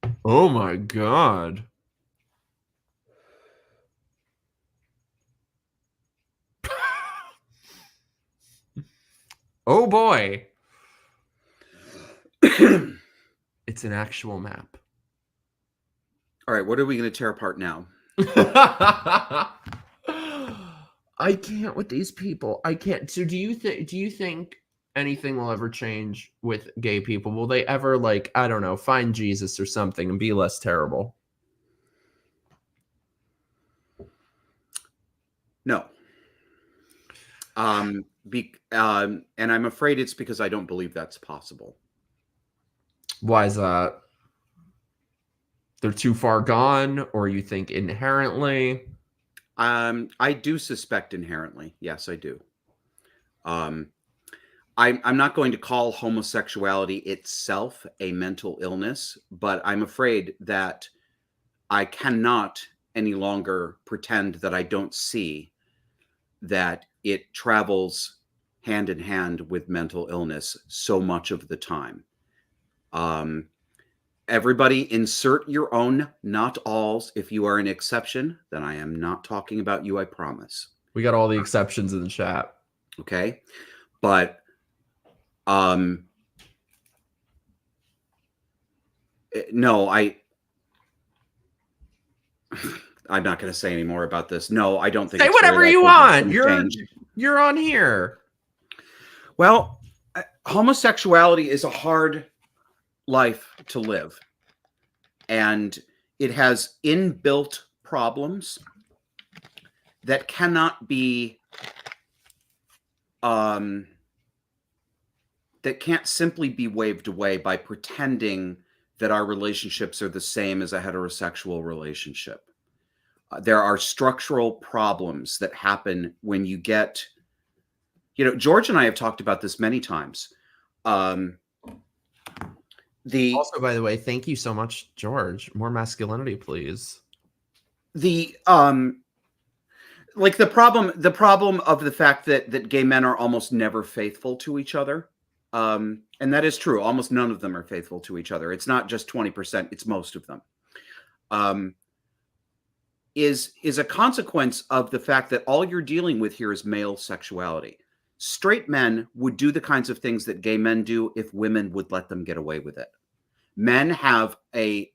Yep. Oh my God. Oh boy. It's an actual map. All right, what are we going to tear apart now? I can't with these people. I can't. So do you think anything will ever change with gay people? Will they ever, like, I don't know, find Jesus or something and be less terrible? No. And I'm afraid it's because I don't believe that's possible. Why is that? They're too far gone, or you think inherently? I do suspect inherently. Yes, I do. I'm not going to call homosexuality itself a mental illness, but I'm afraid that I cannot any longer pretend that I don't see that it travels hand in hand with mental illness so much of the time. Everybody insert your own not alls. If you are an exception, then I am not talking about you, I promise. We got all the exceptions in the chat. Okay. But no, I'm not going to say any more about this. No, I don't think. Say whatever you want. You're on here. Well, homosexuality is a hard life to live, and it has inbuilt problems that cannot be that can't simply be waved away by pretending that our relationships are the same as a heterosexual relationship. There are structural problems that happen when you get, George and I have talked about this many times. Also, by the way, thank you so much, George. More masculinity, please. The problem of the fact that gay men are almost never faithful to each other. And that is true. Almost none of them are faithful to each other. It's not just 20%, it's most of them. Is a consequence of the fact that all you're dealing with here is male sexuality. Straight men would do the kinds of things that gay men do if women would let them get away with it. Men have a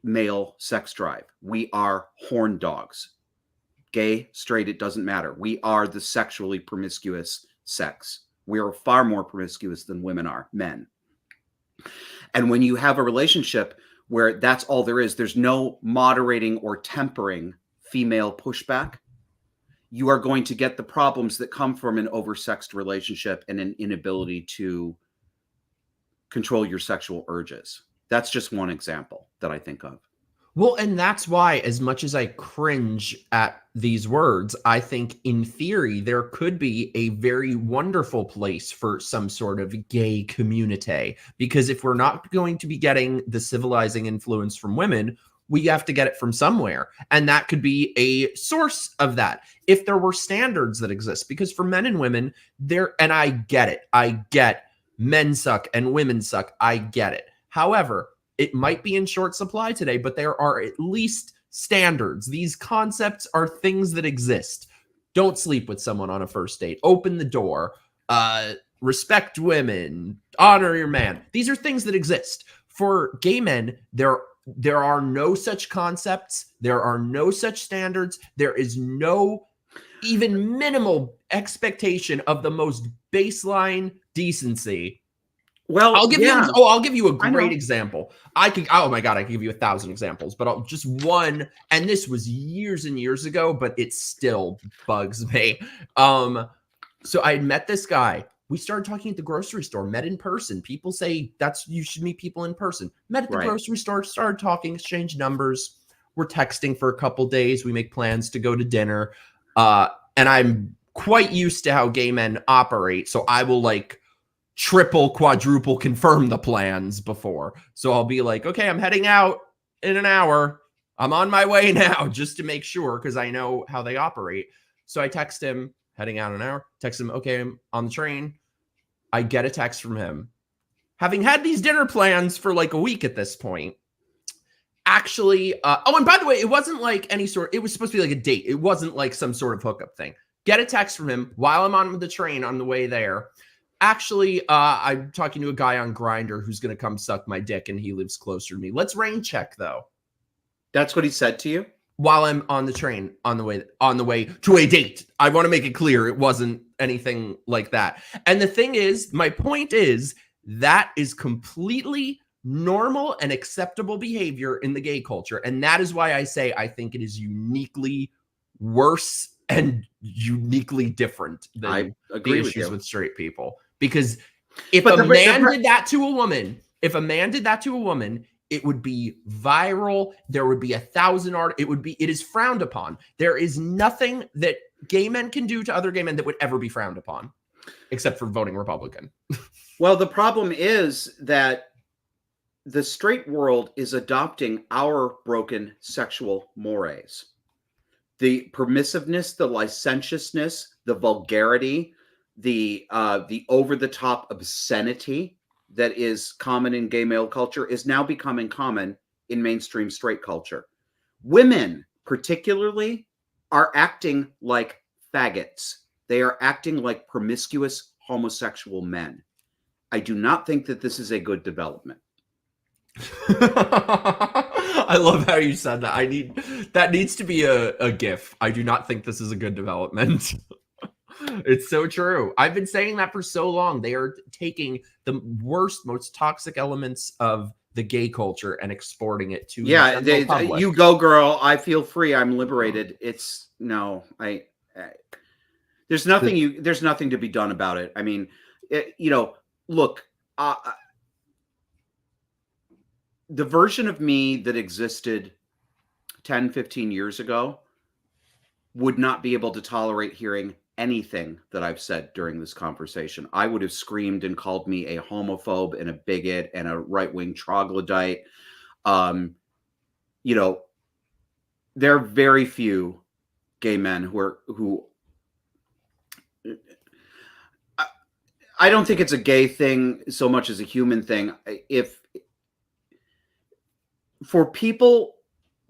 male sex drive. We are horn dogs. Gay, straight, it doesn't matter. We are the sexually promiscuous sex. We are far more promiscuous than women are, men. And when you have a relationship where that's all there is, there's no moderating or tempering female pushback, you are going to get the problems that come from an oversexed relationship and an inability to control your sexual urges. That's just one example that I think of. Well, and that's why, as much as I cringe at these words, I think in theory, there could be a very wonderful place for some sort of gay community. Because if we're not going to be getting the civilizing influence from women, we have to get it from somewhere. And that could be a source of that. If there were standards that exist, because for men and women, and I get it. I get men suck and women suck. I get it. However, it might be in short supply today, but there are at least standards. These concepts are things that exist. Don't sleep with someone on a first date. Open the door. Respect women. Honor your man. These are things that exist. For gay men, there are no such concepts. There are no such standards. There is no even minimal expectation of the most baseline decency. Well, I'll give you a great example. Oh my God, I could give you 1,000 examples, but just one. And this was years and years ago, but it still bugs me. So I met this guy. We started talking at the grocery store, met in person. People say you should meet people in person. Met at the grocery store, started talking, exchanged numbers. We're texting for a couple days. We make plans to go to dinner. And I'm quite used to how gay men operate. So I will triple, quadruple confirm the plans before. So I'll be like, okay, I'm heading out in an hour. I'm on my way now, just to make sure, because I know how they operate. So I text him, heading out in an hour, text him, okay, I'm on the train. I get a text from him. Having had these dinner plans for a week at this point. Actually, and by the way, it wasn't it was supposed to be a date. It wasn't some sort of hookup thing. Get a text from him while I'm on the train on the way there. Actually, I'm talking to a guy on Grindr who's going to come suck my dick, and he lives closer to me. Let's rain check, though. That's what he said to you? While I'm on the train on the way to a date. I want to make it clear it wasn't anything like that. And the thing is, my point is, that is completely normal and acceptable behavior in the gay culture. And that is why I say I think it is uniquely worse and uniquely different than I agree the with issues you. with straight people. Because if But a the- man the- did that to a woman, it would be viral. There would be 1,000 it is frowned upon. There is nothing that gay men can do to other gay men that would ever be frowned upon, except for voting Republican. Well, the problem is that the straight world is adopting our broken sexual mores. The permissiveness, the licentiousness, the vulgarity, the over-the-top obscenity that is common in gay male culture is now becoming common in mainstream straight culture. Women, particularly, are acting like faggots. They are acting like promiscuous homosexual men. I do not think that this is a good development. I love how you said that. That needs to be a GIF. I do not think this is a good development. It's so true. I've been saying that for so long. They are taking the worst, most toxic elements of the gay culture and exporting it to Yeah, the general public. you go, girl. I feel free. I'm liberated. It's no, there's nothing there's nothing to be done about it. I mean, look, the version of me that existed 10, 15 years ago would not be able to tolerate hearing anything that I've said during this conversation. I would have screamed and called me a homophobe and a bigot and a right-wing troglodyte. There are very few gay men who I don't think it's a gay thing so much as a human thing. If for people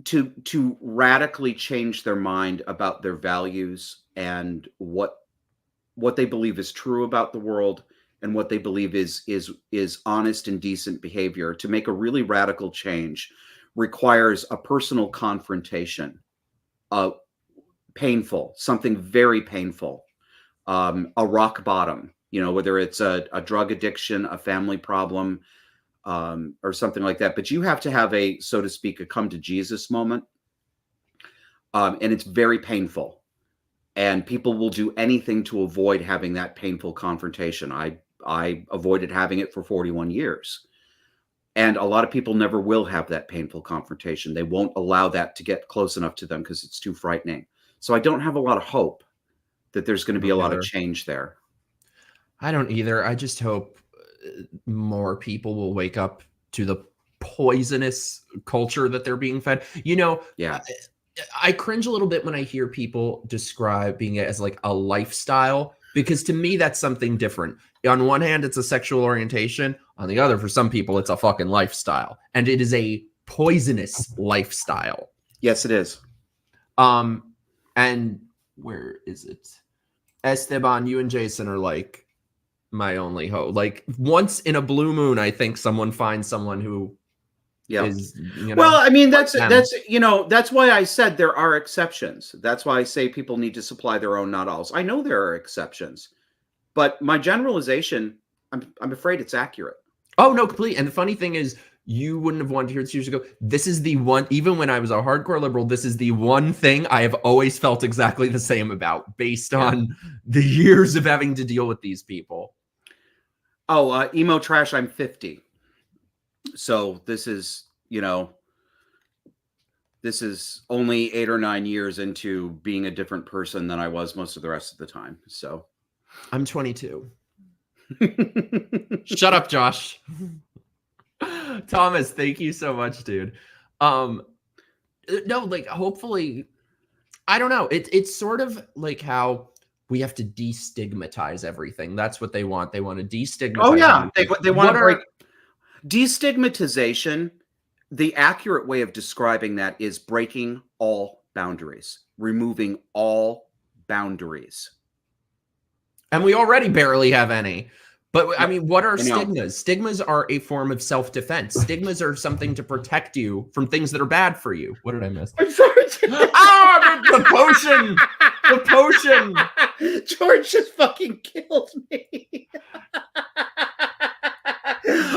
to radically change their mind about their values and what they believe is true about the world and what they believe is honest and decent behavior, to make a really radical change requires a personal confrontation, painful, something very painful, a rock bottom, whether it's a drug addiction, a family problem, or something like that. But you have to have a, so to speak, a come to Jesus moment. And it's very painful. And people will do anything to avoid having that painful confrontation. I avoided having it for 41 years. And a lot of people never will have that painful confrontation. They won't allow that to get close enough to them because it's too frightening. So I don't have a lot of hope that there's going to be a lot of change there. I don't either. I just hope more people will wake up to the poisonous culture that they're being fed. Yeah. I cringe a little bit when I hear people describe being as like a lifestyle, because to me, that's something different. On one hand, it's a sexual orientation. On the other, for some people, it's a fucking lifestyle. And it is a poisonous lifestyle. Yes, it is. And where is it? Esteban, you and Jason are like my only hope. Like once in a blue moon, I think someone finds someone who is, well, I mean, that's them. that's why I said there are exceptions. That's why I say people need to supply their own not alls. I know there are exceptions, but my generalization, I'm afraid it's accurate. Oh no, completely. And the funny thing is, you wouldn't have wanted to hear this years ago. This is the one, even when I was a hardcore liberal, this is the one thing I have always felt exactly the same about, based on the years of having to deal with these people. Oh, emo trash, I'm 50. So this is, this is only 8 or 9 years into being a different person than I was most of the rest of the time. So I'm 22. Shut up, Josh. Thomas, thank you so much, dude. No, like hopefully, I don't know. It's sort of like how we have to destigmatize everything. That's what they want. They want to destigmatize. Oh yeah, they want to break destigmatization. The accurate way of describing that is breaking all boundaries, removing all boundaries. And we already barely have any. But I mean, what are I know. stigmas? Stigmas are a form of self-defense. Stigmas are something to protect you from things that are bad for you. What did I miss? I'm sorry. The potion. The potion. George just fucking killed me.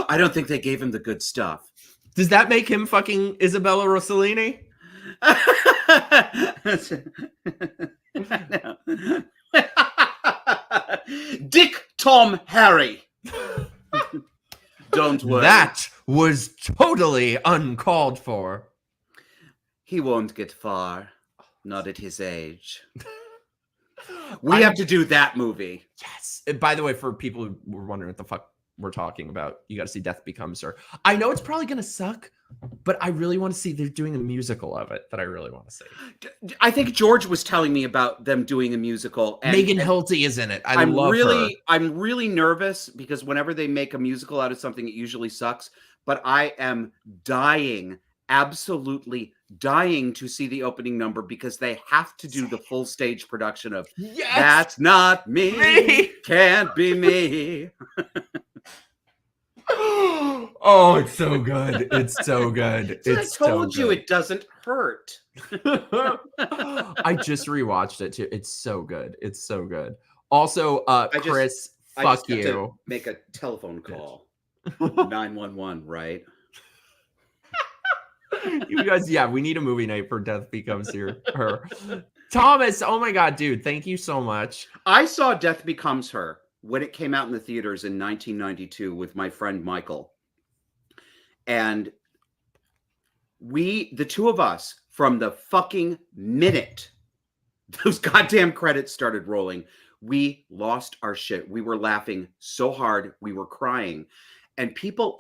I don't think they gave him the good stuff. Does that make him fucking Isabella Rossellini? Dick, Tom, Harry. Don't worry. That was totally uncalled for. He won't get far. Not at his age. We have to do that movie. Yes. And by the way, for people who were wondering what the fuck we're talking about, you got to see Death Becomes Her. I know it's probably going to suck, but I really want to see they're doing a musical of it that I really want to see. I think George was telling me about them doing a musical. And Megan Hilty is in it. I love her. I'm really nervous because whenever they make a musical out of something, it usually sucks. But I am dying, absolutely dying to see the opening number because they have to do the full stage production of Yes! That's Not Me. Can't Be Me. Oh, it's so good. It's so good. I told you it doesn't hurt. I just rewatched it too. It's so good. It's so good. Also, Chris, fuck have you. to make a telephone call. 911, right? You guys, yeah, we need a movie night for Death Becomes Her. Thomas, oh my god, dude, thank you so much. I saw Death Becomes Her when it came out in the theaters in 1992 with my friend Michael. And the two of us, from the fucking minute those goddamn credits started rolling, we lost our shit. We were laughing so hard. We were crying. And people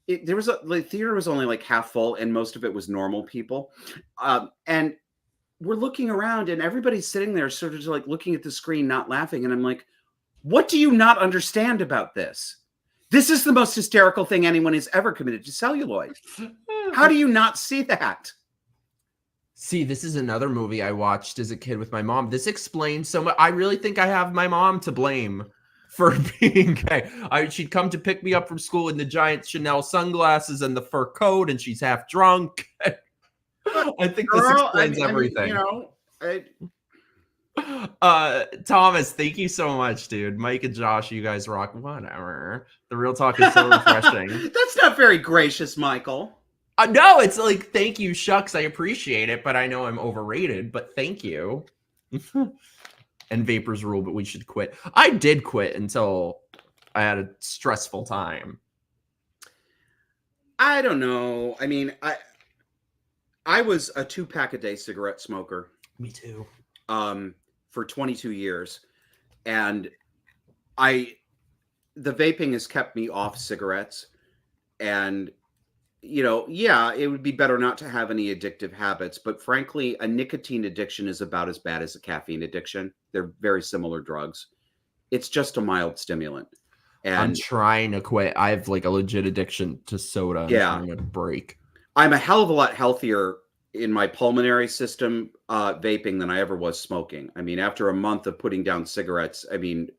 the theater was only like half full and most of it was normal people. And we're looking around and everybody's sitting there sort of like looking at the screen, not laughing. And I'm like, what do you not understand about this? This is the most hysterical thing anyone has ever committed to celluloid. How do you not see that? See, this is another movie I watched as a kid with my mom. This explains so much. I really think I have my mom to blame for being gay. She'd come to pick me up from school in the giant Chanel sunglasses and the fur coat, and she's half drunk. I think this explains everything. Thomas, thank you so much, dude. Mike and Josh, you guys rock. Whatever. The real talk is so refreshing. That's not very gracious, Michael. No, it's like, thank you, shucks. I appreciate it, but I know I'm overrated, but thank you. And vapors rule, but we should quit. I did quit until I had a stressful time. I don't know. I mean, I was a 2-pack-a-day cigarette smoker. Me too. For 22 years. And the vaping has kept me off cigarettes. And, yeah, it would be better not to have any addictive habits. But frankly, a nicotine addiction is about as bad as a caffeine addiction. They're very similar drugs. It's just a mild stimulant. And I'm trying to quit. I have like a legit addiction to soda. I'm trying to break. I'm a hell of a lot healthier in my pulmonary system vaping than I ever was smoking. I mean, after a month of putting down cigarettes, I mean,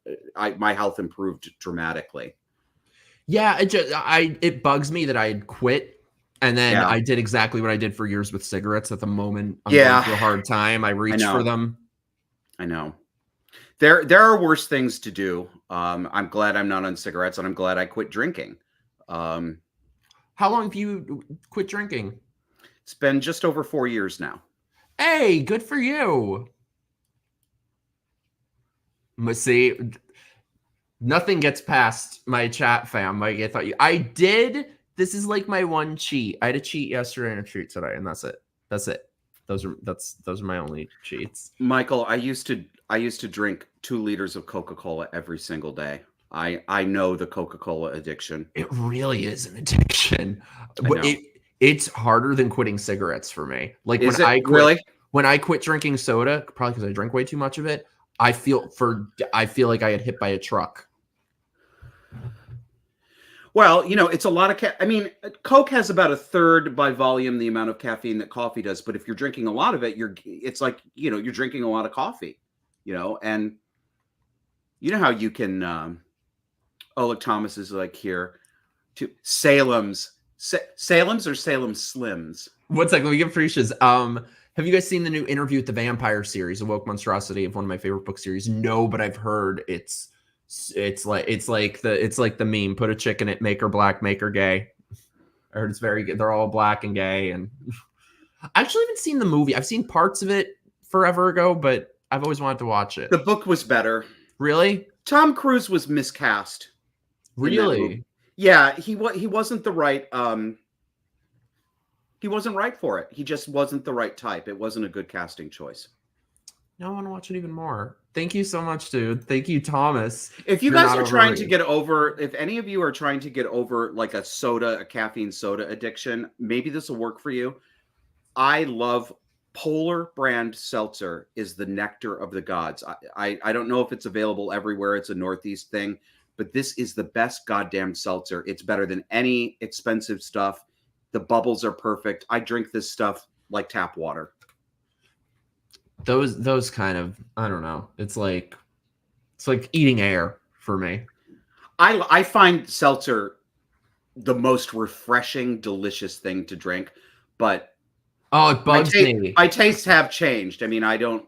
my health improved dramatically. Yeah, it bugs me that I had quit. And then I did exactly what I did for years with cigarettes. At the moment I'm going through a hard time, I reach for them. I know. There are worse things to do. I'm glad I'm not on cigarettes, and I'm glad I quit drinking. How long have you quit drinking? It's been just over 4 years now. Hey, good for you. See, nothing gets past my chat fam. Like I did. This is like my one cheat. I had a cheat yesterday and a treat today, and that's it. That's it. Those are my only cheats. Michael, I used to drink 2 liters of Coca-Cola every single day. I know the Coca-Cola addiction. It really is an addiction. It's harder than quitting cigarettes for me. Like when I quit drinking soda, probably because I drink way too much of it, I feel like I had hit by a truck. Well, it's a lot of I mean, Coke has about 1/3 by volume the amount of caffeine that coffee does. But if you're drinking a lot of it, it's like, you're drinking a lot of coffee, and you know how you can, Oh, look, Thomas is like here. Salem's or Salem Slims. One second, let me give Frisia's. Have you guys seen the new Interview with the Vampire series, A Woke Monstrosity, of one of my favorite book series? No, but I've heard it's like the meme. Put a chick in it, make her black, make her gay. I heard it's very good. They're all black and gay, and I actually haven't seen the movie. I've seen parts of it forever ago, but I've always wanted to watch it. The book was better. Really? Tom Cruise was miscast. Really? Yeah, he wasn't the right he wasn't right for it. He just wasn't the right type. It wasn't a good casting choice. Now I want to watch it even more. Thank you so much, dude. Thank you, Thomas. If you guys are trying to get over, if any of you are trying to get over like a caffeine soda addiction, maybe this will work for you. I love Polar brand seltzer is the nectar of the gods. I don't know if it's available everywhere. It's a Northeast thing, but this is the best goddamn seltzer. It's better than any expensive stuff. The bubbles are perfect. I drink this stuff like tap water. Those kind of, I don't know. It's like eating air for me. I find seltzer the most refreshing, delicious thing to drink, but oh, it bugs me. My tastes have changed. I mean, I don't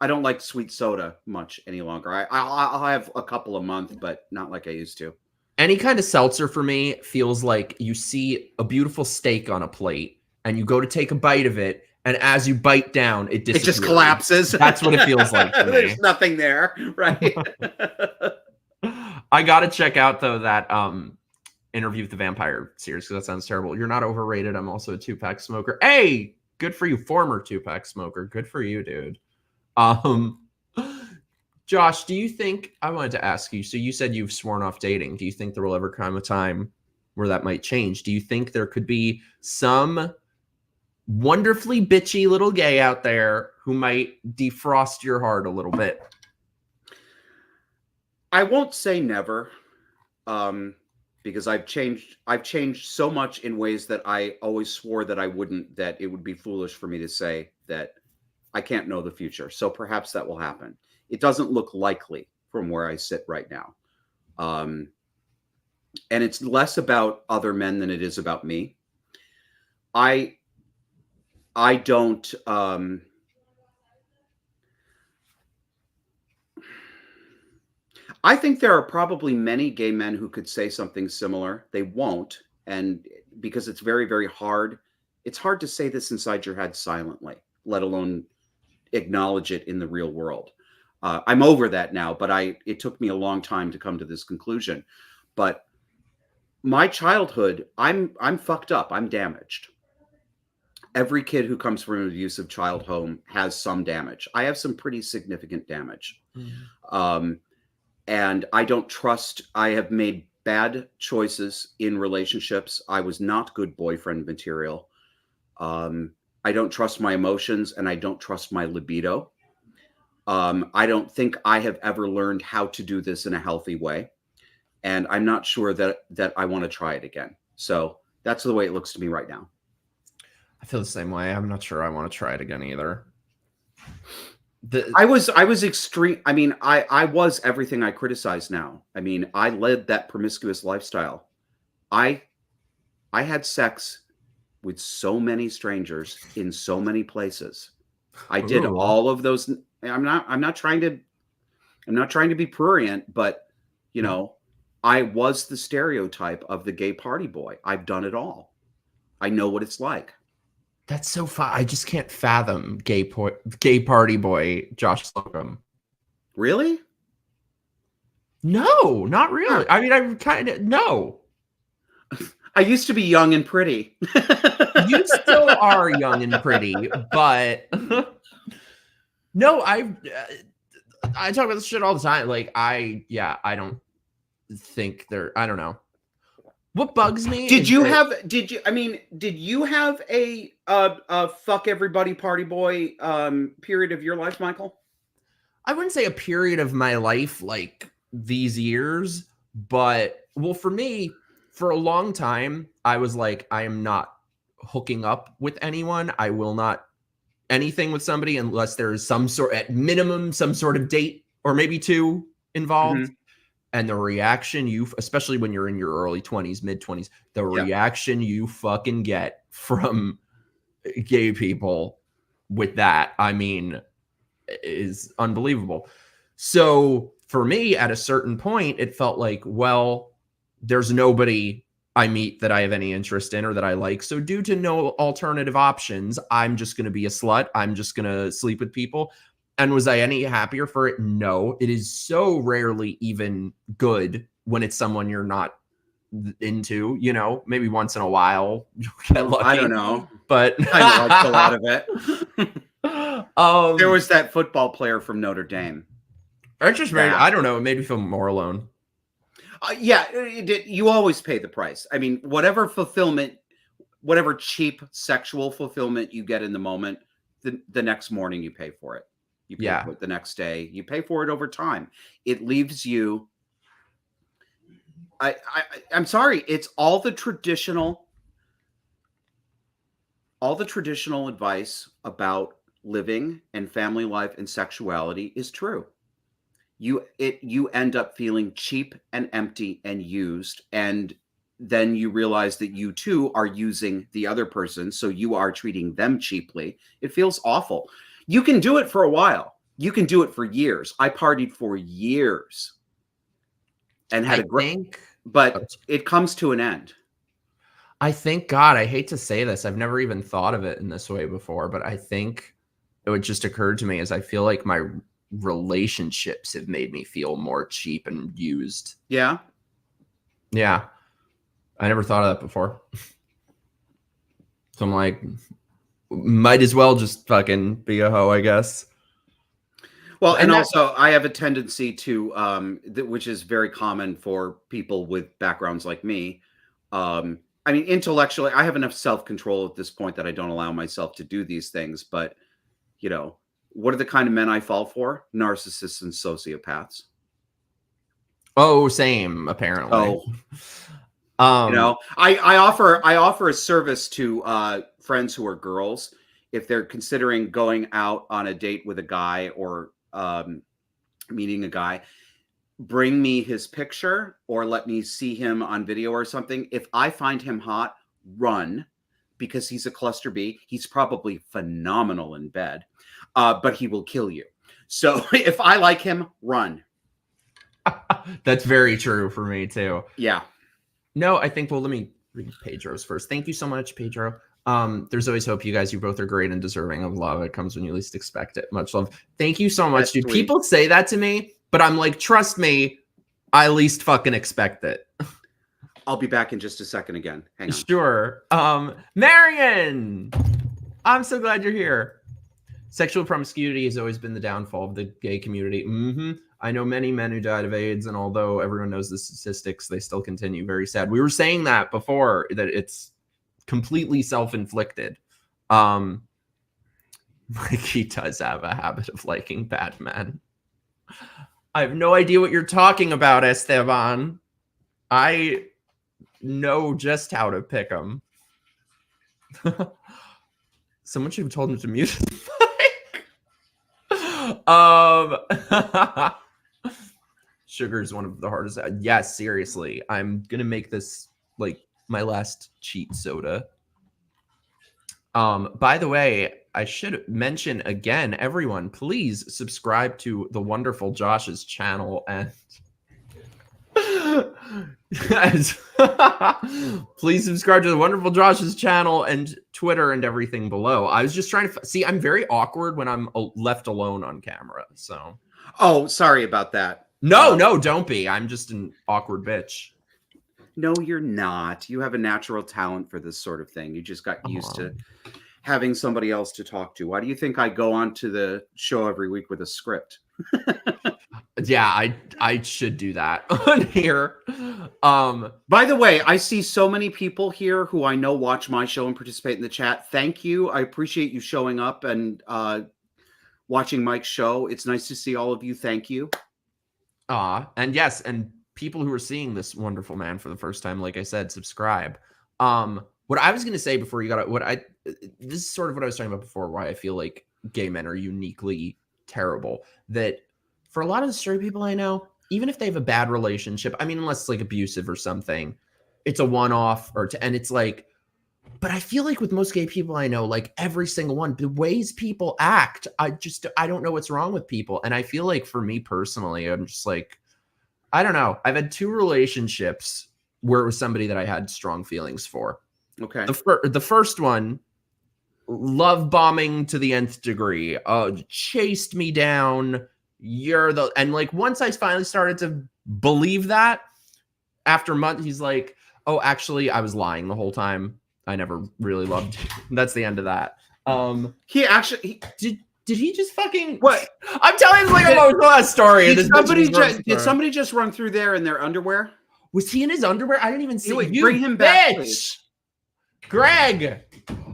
like sweet soda much any longer. I'll have a couple a month, but not like I used to. Any kind of seltzer for me feels like you see a beautiful steak on a plate and you go to take a bite of it, and as you bite down, it disappears. It just collapses. That's what it feels like to me. There's nothing there, right? I gotta check out though that Interview with the Vampire series, because that sounds terrible. You're not overrated. I'm also a 2-pack smoker. Hey, good for you, former 2-pack smoker. Good for you, dude. Josh, do you think, I wanted to ask you, so you said you've sworn off dating. Do you think there will ever come a time where that might change? Do you think there could be some wonderfully bitchy little gay out there who might defrost your heart a little bit? I won't say never, because I've changed so much in ways that I always swore that I wouldn't, that it would be foolish for me to say that I can't know the future. So perhaps that will happen. It doesn't look likely from where I sit right now. And it's less about other men than it is about me. I don't, I think there are probably many gay men who could say something similar. They won't. And because it's very, very hard. It's hard to say this inside your head silently, let alone acknowledge it in the real world. I'm over that now, but it took me a long time to come to this conclusion. But my childhood, I'm fucked up. I'm damaged. Every kid who comes from an abusive child home has some damage. I have some pretty significant damage. Mm-hmm. And I don't trust, I have made bad choices in relationships. I was not good boyfriend material. I don't trust my emotions, and I don't trust my libido. I don't think I have ever learned how to do this in a healthy way. And I'm not sure that I want to try it again. So that's the way it looks to me right now. I feel the same way. I'm not sure I want to try it again either. I was extreme. I mean, I was everything I criticize now. I mean, I led that promiscuous lifestyle. I had sex with so many strangers in so many places. I did all of those. I'm not trying to be prurient, but you know, I was the stereotype of the gay party boy. I've done it all. I know what it's like. That's so fun. I just can't fathom gay party boy Josh Slocum. Really? No, not really. I mean, I'm kind of no. I used to be young and pretty. You still are young and pretty, but no, I talk about this shit all the time. Like I don't think I don't know. What bugs me? Did you have a fuck everybody party boy period of your life, Michael? I wouldn't say a period of my life like these years, but well, for me, for a long time, I was like, I am not hooking up with anyone. I will not anything with somebody unless there is some sort, at minimum, some sort of date or maybe two involved. Mm-hmm. and the reaction especially when you're in your early 20s, mid 20s, the reaction you fucking get from gay people with that, I mean, is unbelievable. So for me, at a certain point, it felt like, well, there's nobody I meet that I have any interest in or that I like. So due to no alternative options, I'm just going to be a slut. I'm just going to sleep with people. And was I any happier for it? No. It is so rarely even good when it's someone you're not into, you know, maybe once in a while you'll get lucky. I don't know. But I watched a lot of it. There was that football player from Notre Dame. It just made, I don't know, it made me feel more alone. Yeah, it did. You always pay the price. I mean, whatever fulfillment, whatever cheap sexual fulfillment you get in the moment, the next morning you pay for it. You pay for it the next day. You pay for it over time. It leaves you. I'm sorry. It's all the traditional advice about living and family life and sexuality is true. You end up feeling cheap and empty and used, and then you realize that you too are using the other person, so you are treating them cheaply. It feels awful. You can do it for a while. You can do it for years. I partied for years and had but it comes to an end. I think, God, I hate to say this. I've never even thought of it in this way before, but I think it would just occurred to me as I feel like my relationships have made me feel more cheap and used. Yeah. Yeah. I never thought of that before. So I'm like, might as well just fucking be a hoe, I guess. Well, and also I have a tendency to, which is very common for people with backgrounds like me. I mean, intellectually, I have enough self-control at this point that I don't allow myself to do these things. But, you know, what are the kind of men I fall for? Narcissists and sociopaths. Oh, same, apparently. Oh, you know, I offer a service to friends who are girls if they're considering going out on a date with a guy or meeting a guy. Bring me his picture or let me see him on video or something. If I find him hot, run, because he's a cluster B. He's probably phenomenal in bed, but he will kill you. So if I like him, run. That's very true for me too. Yeah. No, I think, well, let me read Pedro's first. Thank you so much, Pedro. There's always hope. You guys, you both are great and deserving of love. It comes when you least expect it. Much love. Thank you so much, That's dude. sweet. People say that to me, but I'm like, trust me, I least fucking expect it. I'll be back in just a second again. Hang on. Sure. Marion, I'm so glad you're here. Sexual promiscuity has always been the downfall of the gay community. I know many men who died of AIDS, and although everyone knows the statistics, they still continue. Very sad. We were saying that before, that it's completely self-inflicted. Like, he does have a habit of liking bad men. I have no idea what you're talking about, Esteban. I know just how to pick them. Someone should have told him to mute his mic. Sugar is one of the hardest. Yes, seriously. I'm gonna make this like my last cheat soda. By the way, I should mention again, everyone, please subscribe to the wonderful Josh's channel and please subscribe to the wonderful Josh's channel and Twitter and everything below. I was just trying to see, I'm very awkward when I'm left alone on camera. So, oh, sorry about that. No, don't be. I'm just an awkward bitch. No, you're not. You have a natural talent for this sort of thing. You just got used to having somebody else to talk to. Why do you think I go on to the show every week with a script? Yeah, I should do that on here. By the way, I see so many people here who I know watch my show and participate in the chat. Thank you. I appreciate you showing up and watching Mike's show. It's nice to see all of you. Thank you. And yes, and people who are seeing this wonderful man for the first time, like I said, subscribe. What I was going to say before you got it, this is sort of what I was talking about before, why I feel like gay men are uniquely terrible. That for a lot of the straight people I know, even if they have a bad relationship, I mean, unless it's like abusive or something, it's a one-off and it's like, but I feel like with most gay people I know, like every single one, the ways people act, I don't know what's wrong with people. And I feel like for me personally, I'm just like, I don't know. I've had 2 relationships where it was somebody that I had strong feelings for. Okay. The first one, love bombing to the nth degree, chased me down. And like once I finally started to believe that, after months, he's like, oh, actually, I was lying the whole time. I never really loved you. That's the end of that. Did he just fucking what? I'm telling you like a emotional story. Did somebody just run through there in their underwear? Was he in his underwear? I didn't even see. Wait, bring him back, please. Greg.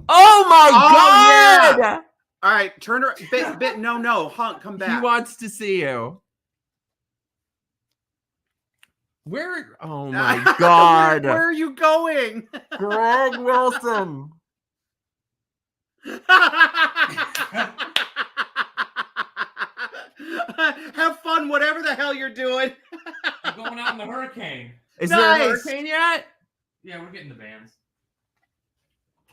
Oh my God. Yeah. All right, turn her. No, Hunk, come back. He wants to see you. Where? Oh my God. Where are you going? Greg Wilson. Have fun, whatever the hell you're doing. We're going out in the hurricane. Is there a hurricane yet? Yeah, we're getting the vans.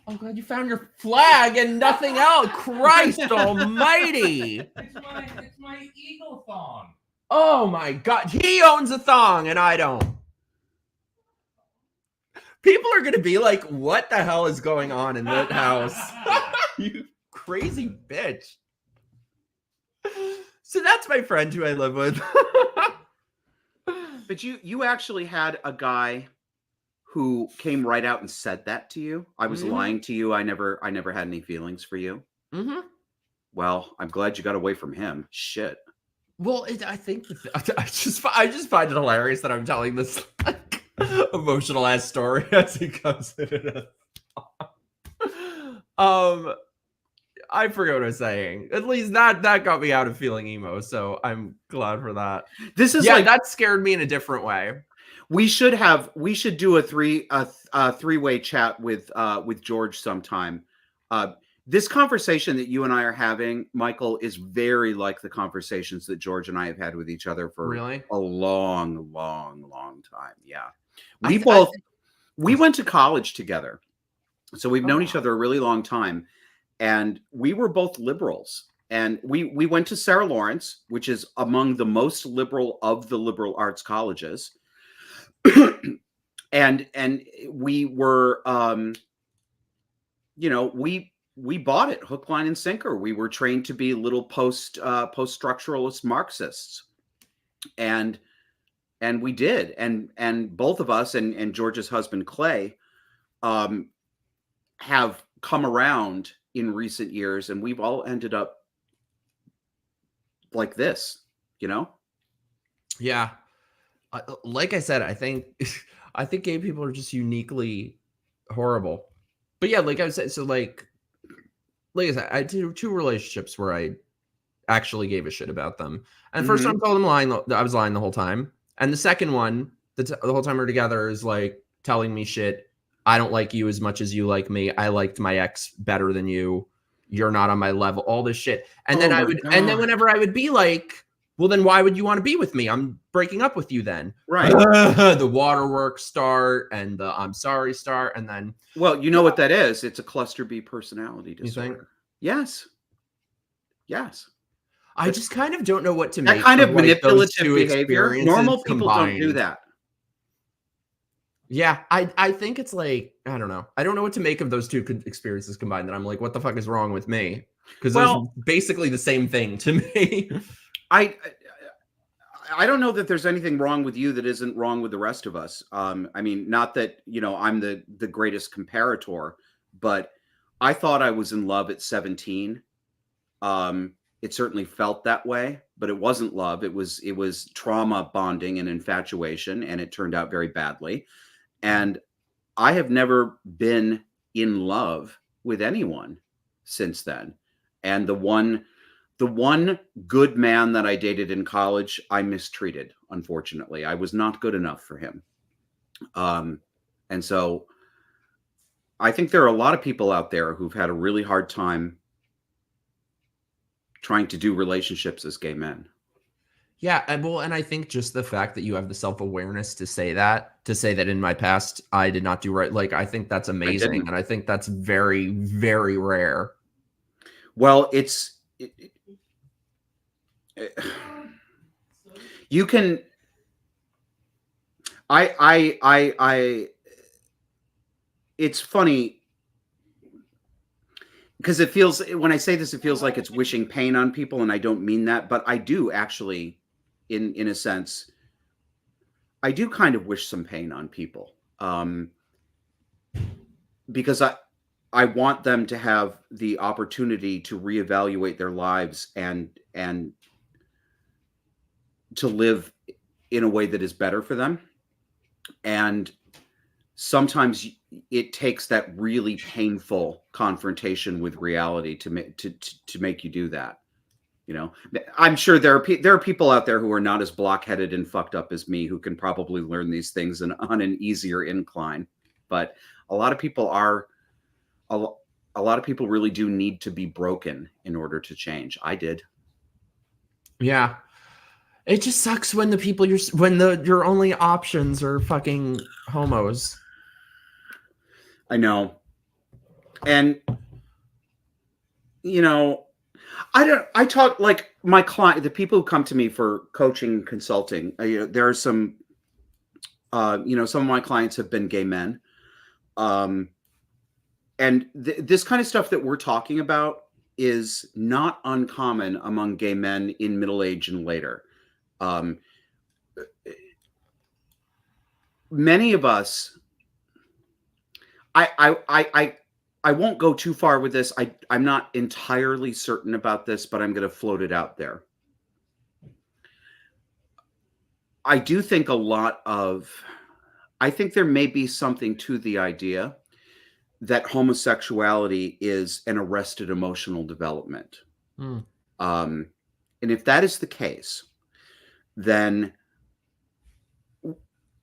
I'm glad you found your flag and nothing else. Christ almighty. It's my eagle thong. Oh my God. He owns a thong and I don't. People are going to be like, what the hell is going on in that house? You crazy bitch. So that's my friend who I live with. But you actually had a guy who came right out and said that to you. I was lying to you. I never had any feelings for you. Mm-hmm. Well, I'm glad you got away from him. Shit. Well, I think I just find it hilarious that I'm telling this like, emotional ass story as he comes in. I forgot what I was saying. At least that got me out of feeling emo, so I'm glad for that. This is that scared me in a different way. We should do a three-way chat with George sometime. This conversation that you and I are having, Michael, is very like the conversations that George and I have had with each other for a long time. Yeah. We went to college together. So we've known each other a really long time. And we were both liberals. And we went to Sarah Lawrence, which is among the most liberal of the liberal arts colleges. and we were, we bought it hook, line, and sinker. We were trained to be little post-structuralist Marxists. And we did. And both of us and George's husband, Clay, have come around in recent years, and we've all ended up like this, Yeah. Like I said, I think gay people are just uniquely horrible. But yeah, like I said, so like I said, I had two relationships where I actually gave a shit about them. And the first one I told them I was lying the whole time. And the second one, the whole time we're together, is like telling me shit. I don't like you as much as you like me. I liked my ex better than you. You're not on my level. All this shit. And then and then whenever I would be like, well, then why would you want to be with me? I'm breaking up with you then. Right. The waterworks start and the I'm sorry start. And then. Well, you know what that is? It's a cluster B personality disorder. You think? Yes. Yes. I just kind of don't know what to make. That kind of manipulative those behavior. Normal people combined. don't do that. Yeah, I think it's like, I don't know. I don't know what to make of those two experiences combined. That I'm like, what the fuck is wrong with me? Because those are basically the same thing to me. I don't know that there's anything wrong with you that isn't wrong with the rest of us. I mean, not that, I'm the greatest comparator, but I thought I was in love at 17. It certainly felt that way, but it wasn't love. It was trauma bonding and infatuation, and it turned out very badly. And I have never been in love with anyone since then. And the one good man that I dated in college, I mistreated, unfortunately. I was not good enough for him. And so I think there are a lot of people out there who've had a really hard time trying to do relationships as gay men. Yeah, and I think just the fact that you have the self-awareness to say that in my past I did not do right, like, I think that's amazing, and I think that's very, very rare. Well, you can. It's funny because it feels, when I say this, it feels like it's wishing pain on people, and I don't mean that, but I do actually, in a sense, I do kind of wish some pain on people, because I want them to have the opportunity to reevaluate their lives and to live in a way that is better for them. And sometimes it takes that really painful confrontation with reality to make you do that. You know, I'm sure there are people out there who are not as blockheaded and fucked up as me who can probably learn these things on an easier incline. But a lot of people really do need to be broken in order to change. I did. Yeah. It just sucks when the people your only options are fucking homos. I know. And you know, I talk, like, my client, the people who come to me for coaching and consulting, there are some, some of my clients have been gay men. And this kind of stuff that we're talking about is not uncommon among gay men in middle age and later. Many of us, I won't go too far with this. I'm not entirely certain about this, but I'm going to float it out there. I do think I think there may be something to the idea that homosexuality is an arrested emotional development. And if that is the case, then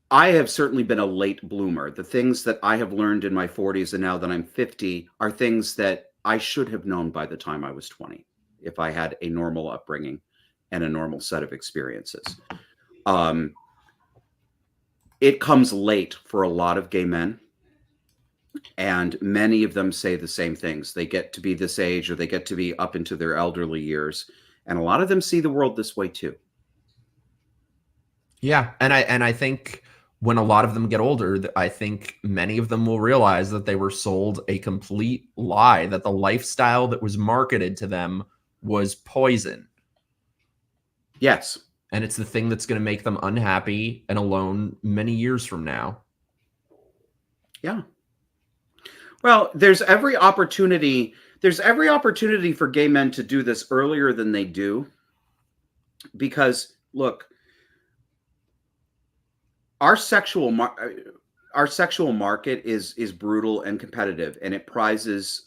I have certainly been a late bloomer. The things that I have learned in my 40s and now that I'm 50 are things that I should have known by the time I was 20, if I had a normal upbringing and a normal set of experiences. It comes late for a lot of gay men, and many of them say the same things. They get to be this age, or they get to be up into their elderly years, and a lot of them see the world this way too. Yeah, and I think when a lot of them get older, I think many of them will realize that they were sold a complete lie, that the lifestyle that was marketed to them was poison. Yes. And it's the thing that's going to make them unhappy and alone many years from now. Yeah. Well, there's every opportunity for gay men to do this earlier than they do. Because, look, our sexual market is brutal and competitive, and it prizes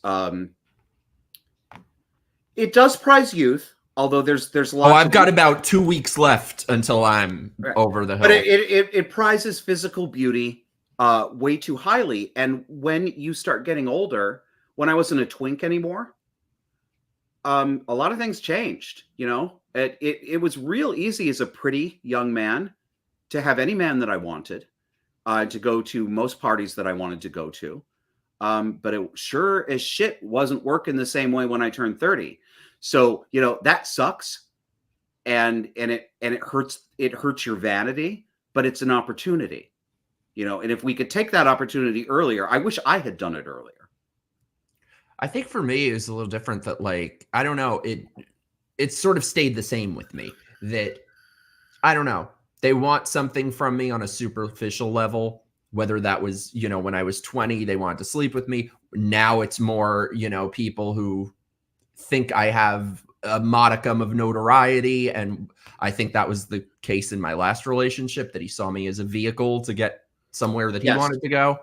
it does prize youth, although there's lots. Oh, I've got about 2 weeks left until I'm over the hill. But it prizes physical beauty way too highly. And when you start getting older, when I wasn't a twink anymore, a lot of things changed. You know, it was real easy as a pretty young man to have any man that I wanted, to go to most parties that I wanted to go to. But it sure as shit wasn't working the same way when I turned 30. So, you know, that sucks. And it hurts your vanity, but it's an opportunity, you know, and if we could take that opportunity earlier, I wish I had done it earlier. I think for me, it was a little different that, like, I don't know, it sort of stayed the same with me, that, I don't know, they want something from me on a superficial level, whether that was, you know, when I was 20, they wanted to sleep with me. Now it's more, you know, people who think I have a modicum of notoriety. And I think that was the case in my last relationship, that he saw me as a vehicle to get somewhere that he wanted to go.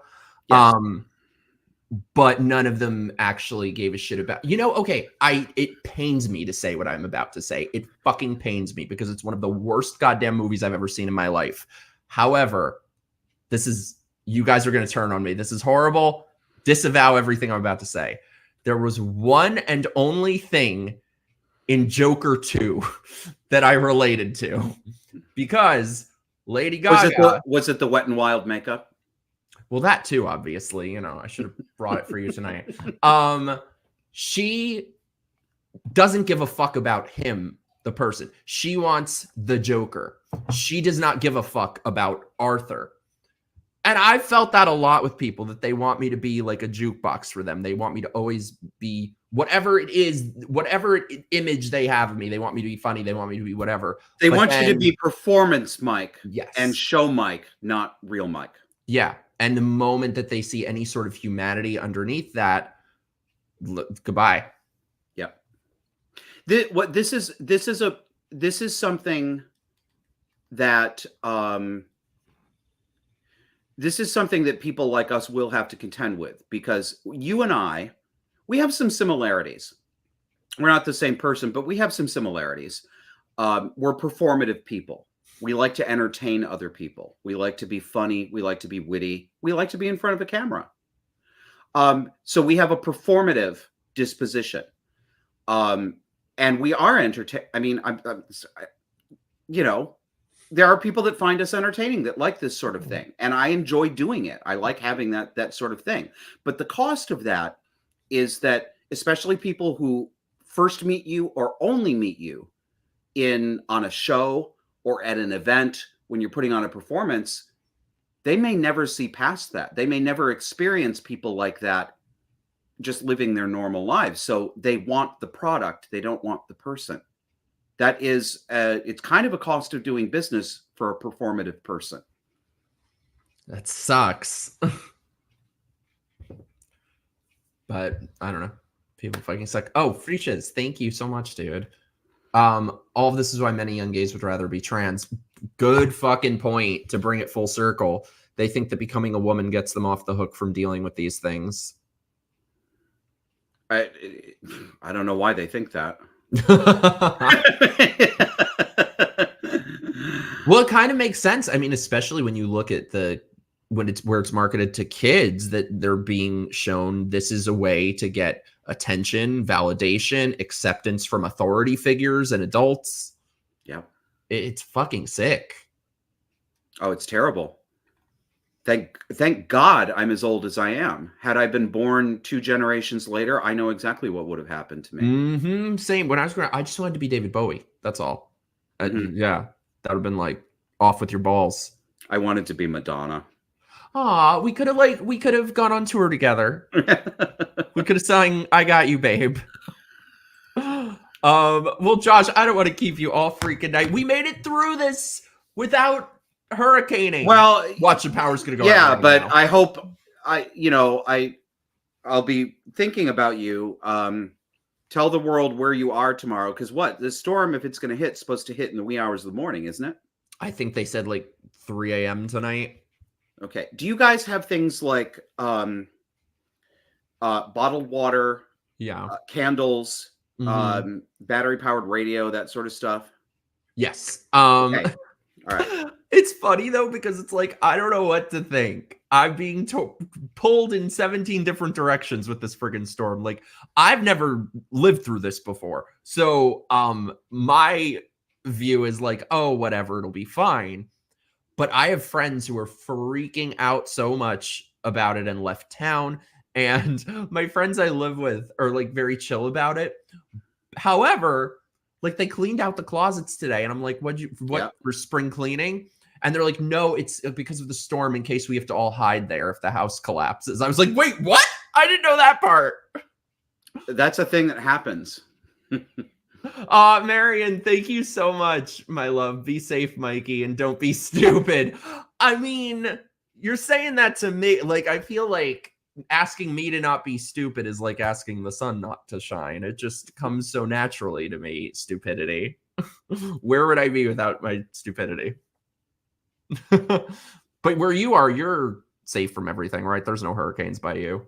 Yes. But none of them actually gave a shit about, you know, okay, it pains me to say what I'm about to say. It fucking pains me because it's one of the worst goddamn movies I've ever seen in my life. However, you guys are going to turn on me. This is horrible. Disavow everything I'm about to say. There was one and only thing in Joker 2 that I related to, because Lady Gaga. Was it the Wet and Wild makeup? Well, that too, obviously. You know, I should have brought it for you tonight. She doesn't give a fuck about him, the person. She wants the Joker. She does not give a fuck about Arthur. And I felt that a lot with people, that they want me to be like a jukebox for them. They want me to always be whatever it is, whatever image they have of me. They want me to be funny. They want me to be whatever. They want you to be performance Mike. Yes. And show Mike, not real Mike. Yeah. And the moment that they see any sort of humanity underneath that, goodbye. Yep. This is something that this is something that people like us will have to contend with, because you and I, we have some similarities. We're not the same person, but we have some similarities. We're performative people. We like to entertain other people. We like to be funny. We like to be witty. We like to be in front of a camera. So we have a performative disposition. And we are entertain. I mean, you know, there are people that find us entertaining, that like this sort of thing. And I enjoy doing it. I like having that sort of thing. But the cost of that is that, especially people who first meet you or only meet you on a show or at an event when you're putting on a performance, they may never see past that. They may never experience people like that just living their normal lives. So they want the product. They don't want the person. That is, it's kind of a cost of doing business for a performative person. That sucks. But I don't know. People fucking suck. Oh, Freeches, thank you so much, dude. All of this is why many young gays would rather be trans. Good fucking point, to bring it full circle. They think that becoming a woman gets them off the hook from dealing with these things. I don't know why they think that. Well, it kind of makes sense. I mean, especially when you look at where it's marketed to kids, that they're being shown this is a way to get attention, validation, acceptance from authority figures and adults. Yeah. It's fucking sick. Oh, it's terrible. Thank God I'm as old as I am. Had I been born 2 generations later, I know exactly what would have happened to me. Mm-hmm. Same. When I was growing up, I just wanted to be David Bowie. That's all. Yeah. That would have been like off with your balls. I wanted to be Madonna. Aw, we could have gone on tour together. We could have sang "I Got You, Babe." Well, Josh, I don't want to keep you all freaking night. We made it through this without hurricaning. Well, watch the power's gonna go. Yeah, out but now. I hope I'll be thinking about you. Tell the world where you are tomorrow, because the storm, if it's going to hit, is supposed to hit in the wee hours of the morning, isn't it? I think they said like 3 a.m. tonight. Okay. Do you guys have things like bottled water, candles, battery powered radio, that sort of stuff? Yes. Okay. All right. It's funny though, because it's like, I don't know what to think. I'm being pulled in 17 different directions with this friggin' storm. Like, I've never lived through this before. So my view is like, oh, whatever, it'll be fine. But I have friends who are freaking out so much about it and left town. And my friends I live with are like very chill about it. However, like, they cleaned out the closets today. And I'm like, what for spring cleaning? And they're like, no, it's because of the storm, in case we have to all hide there if the house collapses. I was like, wait, what? I didn't know that part. That's a thing that happens. Marion, thank you so much, my love. Be safe, Mikey, and don't be stupid. I mean, you're saying that to me. Like, I feel like asking me to not be stupid is like asking the sun not to shine. It just comes so naturally to me, stupidity. Where would I be without my stupidity? But where you are, you're safe from everything, right? There's no hurricanes by you.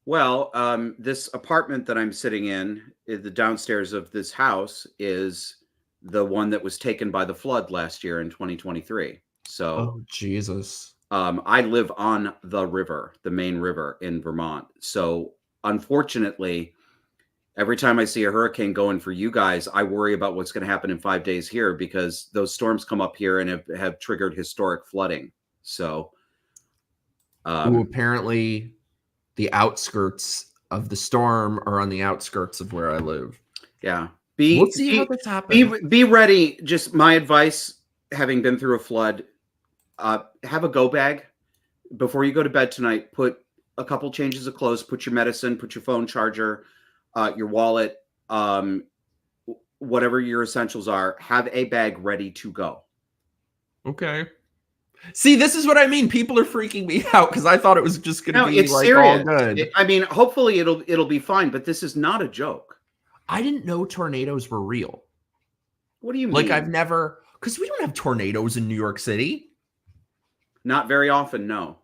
Well, this apartment that I'm sitting in, the downstairs of this house, is the one that was taken by the flood last year in 2023. So, oh, Jesus. I live on the river, the main river in Vermont. So, unfortunately, Every time I see a hurricane going for you guys, I worry about what's going to happen in 5 days here because those storms come up here and have triggered historic flooding. So, apparently the outskirts of the storm are on the outskirts of where I live. Yeah. We'll see how this happens. Be ready. Just my advice, having been through a flood, have a go bag before you go to bed tonight. Put a couple changes of clothes, put your medicine, put your phone charger, your wallet, whatever your essentials are. Have a bag ready to go. Okay. See, this is what I mean. People are freaking me out because I thought it was just going to be it's like serious. all good. I mean, hopefully it'll be fine, but this is not a joke. I didn't know tornadoes were real. What do you mean? Like I've never, because we don't have tornadoes in New York City. Not very often, no.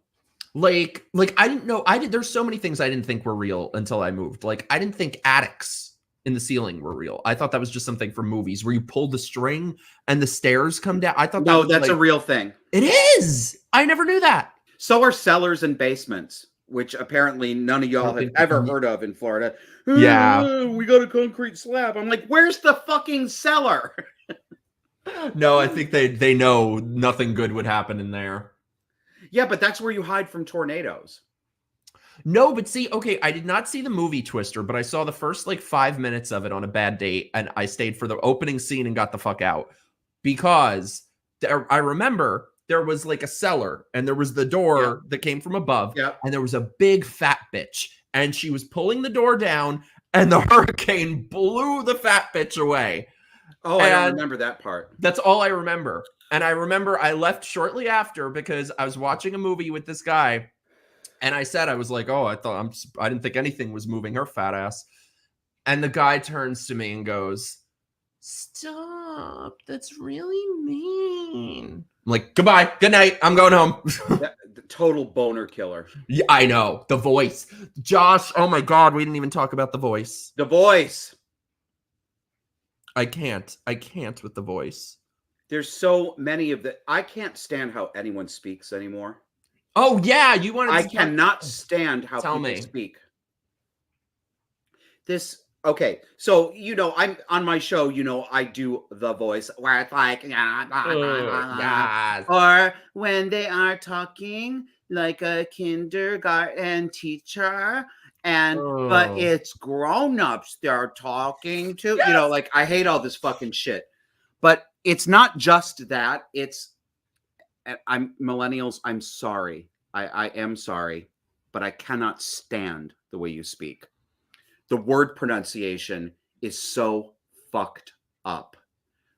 Like I didn't know. There's so many things I didn't think were real until I moved. Like I didn't think attics in the ceiling were real. I thought that was just something from movies where you pull the string and the stairs come down. I thought that's a real thing. It is. I never knew that. So are cellars and basements, which apparently none of y'all have ever heard of in Florida. Yeah. We got a concrete slab. I'm like, where's the fucking cellar? No, I think they know nothing good would happen in there. Yeah, but that's where you hide from tornadoes. No, but see, okay, I did not see the movie Twister, but I saw the first like 5 minutes of it on a bad date, and I stayed for the opening scene and got the fuck out because I remember there was like a cellar and there was the door that came from above, and there was a big fat bitch, and she was pulling the door down, and the hurricane blew the fat bitch away. Oh, I don't remember that part. That's all I remember. And I remember I left shortly after because I was watching a movie with this guy. And I said, I was like, oh, I didn't think anything was moving her fat ass. And the guy turns to me and goes, stop. That's really mean. I'm like, goodbye. Good night. I'm going home. The total boner killer. Yeah, I know. The Voice. Josh, oh my God. We didn't even talk about The Voice. The Voice. I can't with The Voice. There's so many of the. I can't stand how anyone speaks anymore. Oh yeah, you wanted. I cannot stand how people speak. Okay, so I'm on my show. I do The Voice where it's like, or when they are talking like a kindergarten teacher, but it's grown-ups they're talking to. Yes! Like I hate all this fucking shit. But it's not just that. I'm millennials. I'm sorry. I am sorry, but I cannot stand the way you speak. The word pronunciation is so fucked up.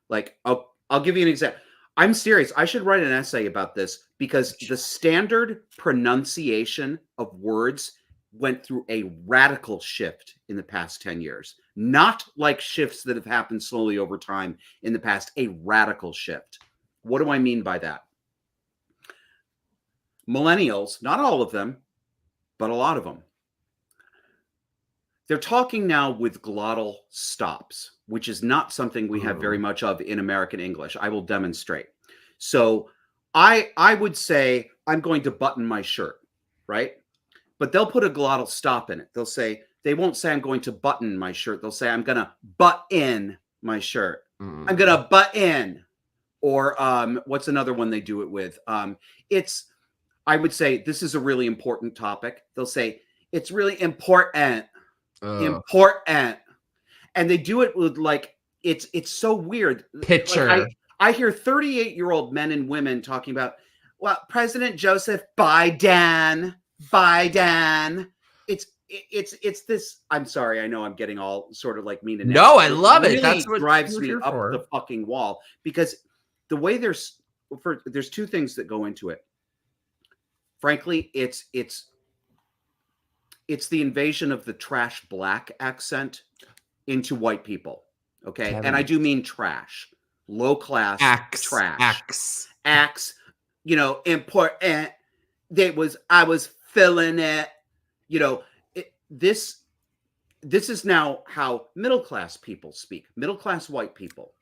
Like, I'll give you an example. I'm serious. I should write an essay about this because the standard pronunciation of words went through a radical shift in the past 10 years. Not like shifts that have happened slowly over time in the past, a radical shift. What do I mean by that? Millennials, not all of them, but a lot of them, they're talking now with glottal stops, which is not something we have very much of in American English. I will demonstrate. So I would say, I'm going to button my shirt, right? But they'll put a glottal stop in it. They won't say I'm going to button my shirt. They'll say I'm going to butt in my shirt. I'm going to butt in. Or what's another one they do it with? I would say this is a really important topic. They'll say it's really important. Important. And they do it with like, it's so weird. Picture. Like I hear 38-year-old men and women talking about, well, President Joseph Biden. It's this. I'm sorry. I know I'm getting all sort of like mean. And no, I love it. Really That's what drives me up the fucking wall because the way there's two things that go into it. Frankly, it's the invasion of the trash black accent into white people. Okay, and I do mean trash, low class trash. Axe. Important. I was feeling it. This is now how middle class people speak. Middle class white people.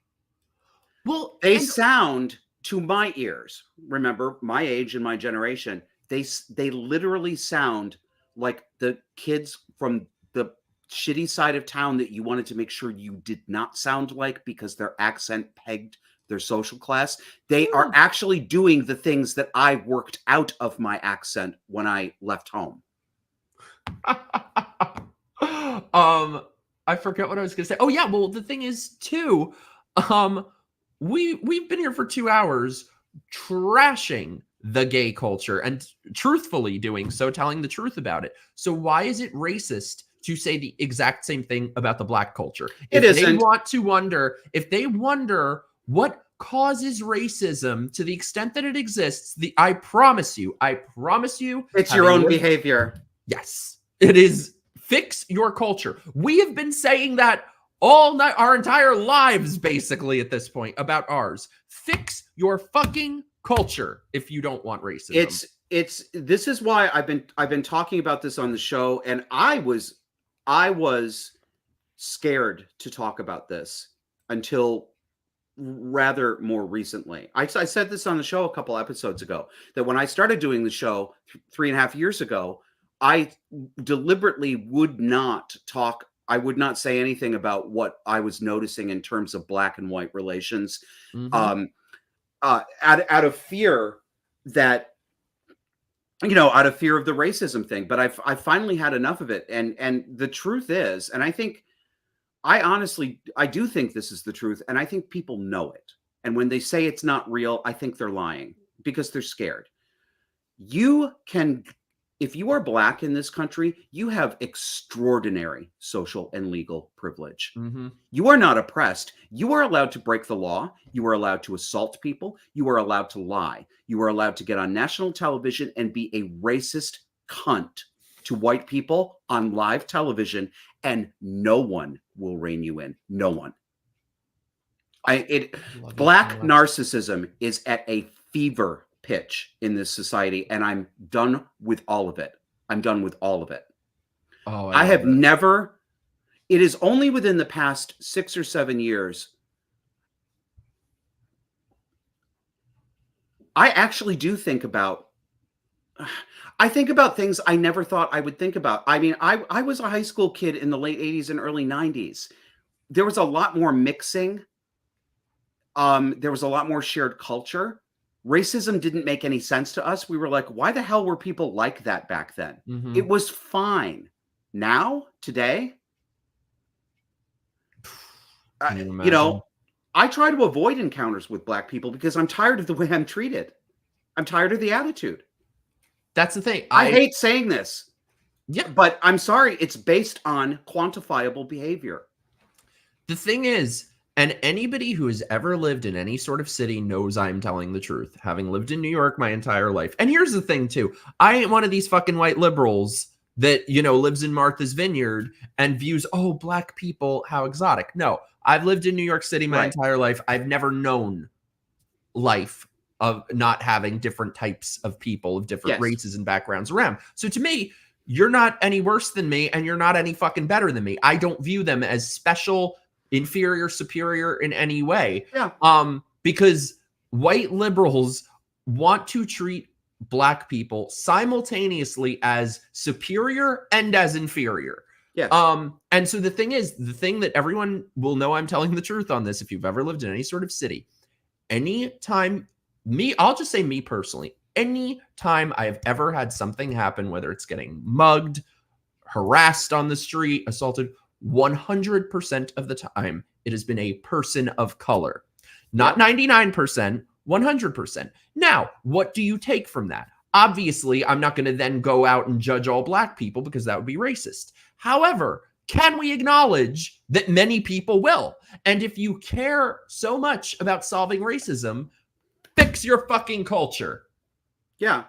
Well, they sound to my ears. Remember, my age and my generation. They literally sound like the kids from the shitty side of town that you wanted to make sure you did not sound like because their accent pegged their social class. They are actually doing the things that I worked out of my accent when I left home. I forget what I was gonna say. Oh yeah, well the thing is too, we've been here for 2 hours trashing the gay culture and truthfully doing so, telling the truth about it. So why is it racist to say the exact same thing about the black culture? It If they isn't. want to wonder, if they wonder what causes racism to the extent that it exists, I promise you, It's your having own lived- behavior. Yes, it is. Fix your culture. We have been saying that all night, our entire lives, basically, at this point, about ours. Fix your fucking culture if you don't want racism. This is why I've been talking about this on the show, and I was scared to talk about this until rather more recently. I said this on the show a couple episodes ago, that when I started doing the show 3.5 years ago, I deliberately would not talk. I would not say anything about what I was noticing in terms of black and white relations, out of fear that, out of fear of the racism thing. But I finally had enough of it. And the truth is, and I do think this is the truth, and I think people know it. And when they say it's not real, I think they're lying because they're scared. If you are black in this country, you have extraordinary social and legal privilege. You are not oppressed. You are allowed to break the law. You are allowed to assault people. You are allowed to lie. You are allowed to get on national television and be a racist cunt to white people on live television, and no one will rein you in. No one. Black narcissism is at a fever pitch in this society, and I'm done with all of it. I'm done with all of it. Oh, I have never. It is only within the past 6 or 7 years I actually do think about. I think about things I never thought I would think about. I mean, I was a high school kid in the late 80s and early 90s. There was a lot more mixing. There was a lot more shared culture. Racism didn't make any sense to us. We were like, why the hell were people like that back then? It was fine. Now, today, I try to avoid encounters with black people because I'm tired of the way I'm treated. I'm tired of the attitude. That's the thing. I hate saying this. Yeah. But I'm sorry. It's based on quantifiable behavior. The thing is, and anybody who has ever lived in any sort of city knows I'm telling the truth, having lived in New York my entire life. And here's the thing, too. I ain't one of these fucking white liberals that, lives in Martha's Vineyard and views, oh, black people, how exotic. No, I've lived in New York City my entire life. I've never known life of not having different types of people of different races and backgrounds around. So to me, you're not any worse than me and you're not any fucking better than me. I don't view them as special, inferior, superior in any way. Yeah. Because white liberals want to treat black people simultaneously as superior and as inferior. Yeah. And so the thing is, the thing that everyone will know I'm telling the truth on this, if you've ever lived in any sort of city, anytime I'll just say me personally, any time I have ever had something happen, whether it's getting mugged, harassed on the street, assaulted, 100% of the time, it has been a person of color. Not 99%, 100%. Now, what do you take from that? Obviously, I'm not going to then go out and judge all black people because that would be racist. However, can we acknowledge that many people will? And if you care so much about solving racism, fix your fucking culture. Yeah.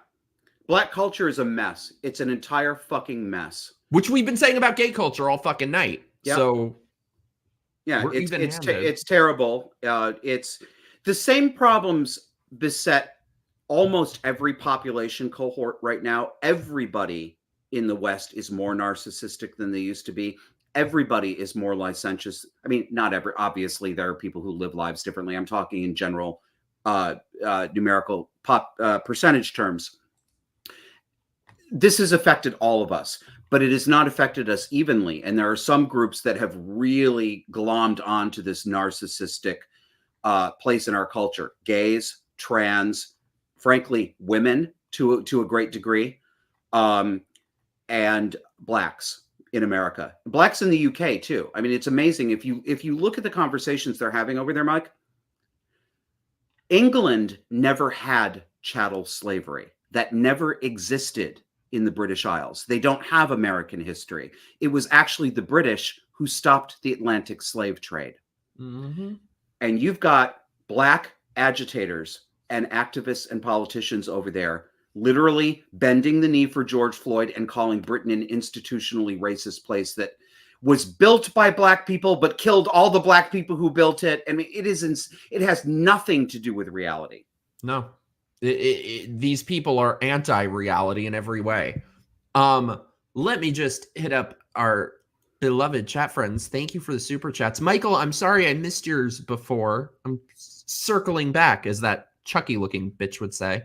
Black culture is a mess. It's an entire fucking mess. Which we've been saying about gay culture all fucking night. Yep. So yeah, it's terrible. It's the same problems beset almost every population cohort right now. Everybody in the West is more narcissistic than they used to be. Everybody is more licentious. I mean, not every, obviously there are people who live lives differently. I'm talking in general, numerical percentage terms. This has affected all of us. but it has not affected us evenly. And there are some groups that have really glommed onto this narcissistic place in our culture. Gays, trans, frankly, women to a great degree, and blacks in America. Blacks in the UK too. I mean, it's amazing. If you look at the conversations they're having over there, Mike, England never had chattel slavery. That never existed in the British Isles. They don't have American history. It was actually the British who stopped the Atlantic slave trade. Mm-hmm. And you've got black agitators and activists and politicians over there literally bending the knee for George Floyd and calling Britain an institutionally racist place that was built by black people but killed all the black people who built it. I mean, it has nothing to do with reality. No. These people are anti-reality in every way. Let me just hit up our beloved chat friends. Thank you for the super chats. Michael, I'm sorry I missed yours before. I'm circling back, as that Chucky looking bitch would say.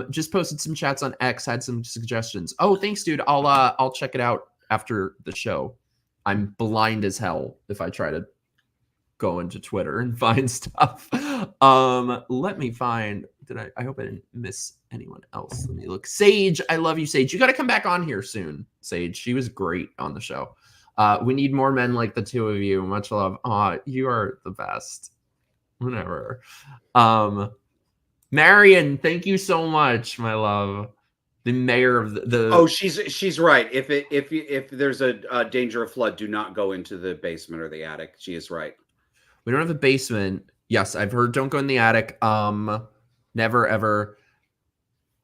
Just posted some chats on X, had some suggestions. Oh, thanks, dude. I'll check it out after the show. I'm blind as hell if I try to go into Twitter and find stuff. Let me find, I hope I didn't miss anyone else. Let me look. Sage, I love you, Sage. You got to come back on here soon, Sage. She was great on the show. We need more men like the two of you. Much love. You are the best. Whatever. Marion, thank you so much, my love. The mayor of the Oh, she's right. If there's a danger of flood, do not go into the basement or the attic. She is right. We don't have a basement. Yes, I've heard don't go in the attic. Never ever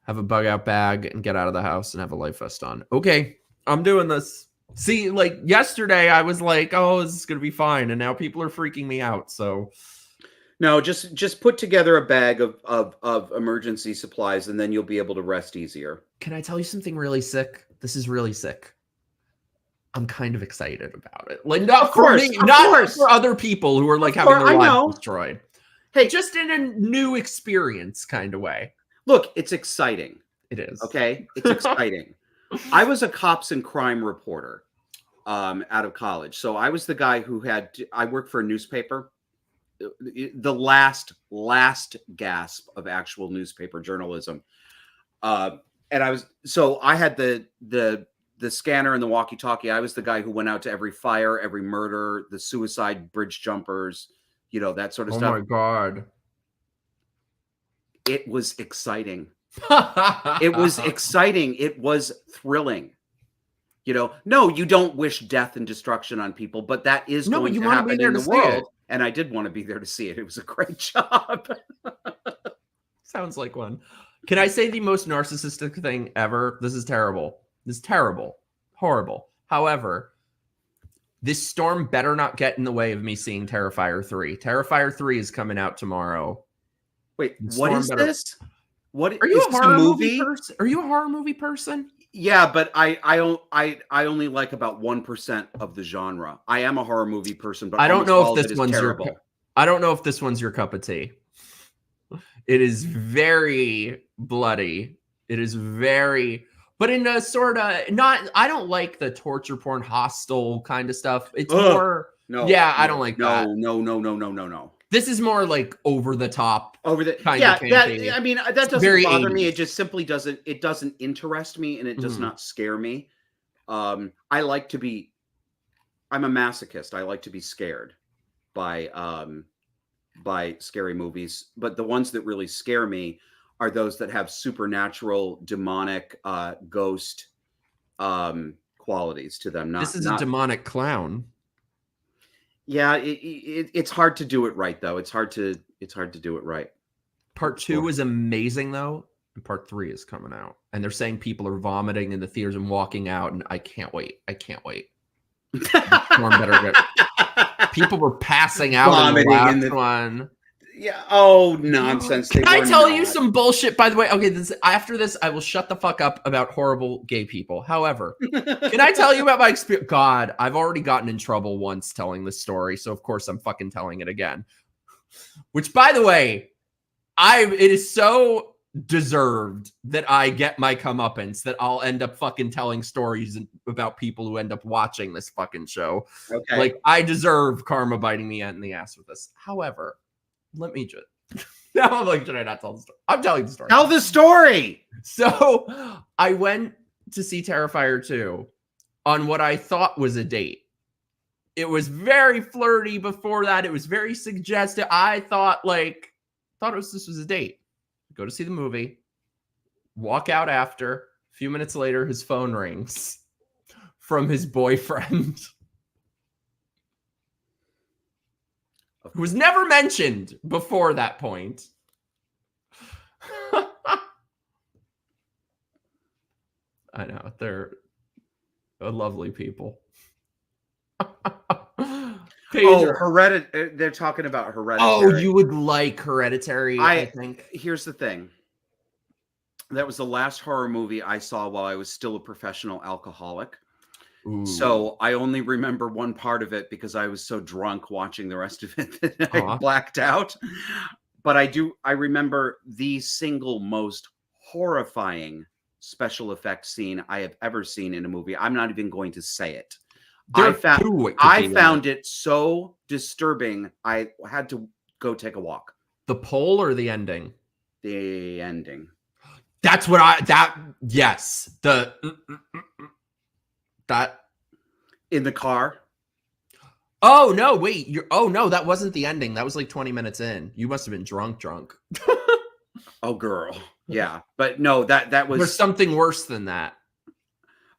have a bug out bag and get out of the house and have a life vest on. Okay, I'm doing this. See, like yesterday I was like, oh, this is gonna be fine, and now people are freaking me out. So no, just put together a bag of emergency supplies, and then you'll be able to rest easier. Can I tell you something really sick? This is really sick. I'm kind of excited about it. Like, not for me, not for other people who are like having their lives destroyed. Hey, just in a new experience kind of way. Look, it's exciting. It is. Okay, it's exciting. I was a cops and crime reporter out of college. So I was the guy who I worked for a newspaper. The last gasp of actual newspaper journalism. And I had the scanner and the walkie-talkie. I was the guy who went out to every fire, every murder, the suicide bridge jumpers, that sort of stuff. Oh my God. It was exciting. It was exciting. It was thrilling. No, you don't wish death and destruction on people, but that is going to happen in the world. And I did want to be there to see it. It was a great job. Sounds like one. Can I say the most narcissistic thing ever? This is terrible. This is terrible. Horrible. However, this storm better not get in the way of me seeing Terrifier 3. Terrifier 3 is coming out tomorrow. Wait, what is this? What are you a horror movie person? Are you a horror movie person? Yeah, but I only like about 1% of the genre. I am a horror movie person, but I don't know if this one's terrible. I don't know if this one's your cup of tea. It is very bloody. It is very, but in a sort of not. I don't like the torture porn, hostile kind of stuff. It's more. No. Yeah, I don't like that. No. This is more like over the top. Kind of campy. I mean, that doesn't bother 80s. Me. It just simply doesn't. It doesn't interest me, and it does not scare me. I'm a masochist. I like to be scared by scary movies, but the ones that really scare me are those that have supernatural, demonic, ghost qualities to them. This is a demonic clown. Yeah, it's hard to do it right, though. It's hard to do it right. Part 2 is amazing, though, and part 3 is coming out, and they're saying people are vomiting in the theaters and walking out, and I can't wait. People were passing out vomiting in the last one. Yeah. Oh, nonsense. Can I tell you some bullshit, by the way? Okay, after this, I will shut the fuck up about horrible gay people. However, can I tell you about my experience? God, I've already gotten in trouble once telling this story, so of course I'm fucking telling it again. Which, by the way, it is so deserved that I get my comeuppance, that I'll end up fucking telling stories about people who end up watching this fucking show. Okay. Like, I deserve karma biting me in the ass with this. However, let me just... Now I'm like, should I not tell the story? I'm telling the story. Tell the story. So I went to see Terrifier 2 on what I thought was a date. It was very flirty before that. It was very suggestive. I thought this was a date. Go to see the movie, walk out after. A few minutes later, his phone rings from his boyfriend, who was never mentioned before that point. I know, they're lovely people. They're talking about Hereditary. Oh, you would like Hereditary, I think. Here's the thing. That was the last horror movie I saw while I was still a professional alcoholic. Ooh. So I only remember one part of it because I was so drunk watching the rest of it that I blacked out. But I remember the single most horrifying special effects scene I have ever seen in a movie. I'm not even going to say it. I found it so disturbing. I had to go take a walk. The pole or the ending? The ending. That's what yes. That in the car. Oh no, wait. No, that wasn't the ending. That was like 20 minutes in. You must have been drunk. Oh girl. Yeah. But no, that was There's something worse than that.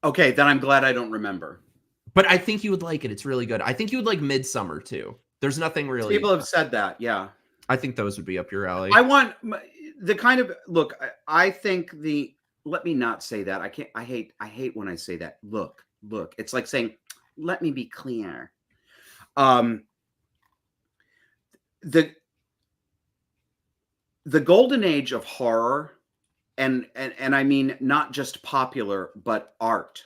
Okay, then I'm glad I don't remember. But I think you would like it. It's really good. I think you would like Midsummer too. There's nothing really. People have said that. Yeah. I think those would be up your alley. I want the kind of look. I think let me not say that. I can't. I hate when I say that. Look. It's like saying, let me be clear. The golden age of horror, and I mean not just popular, but art.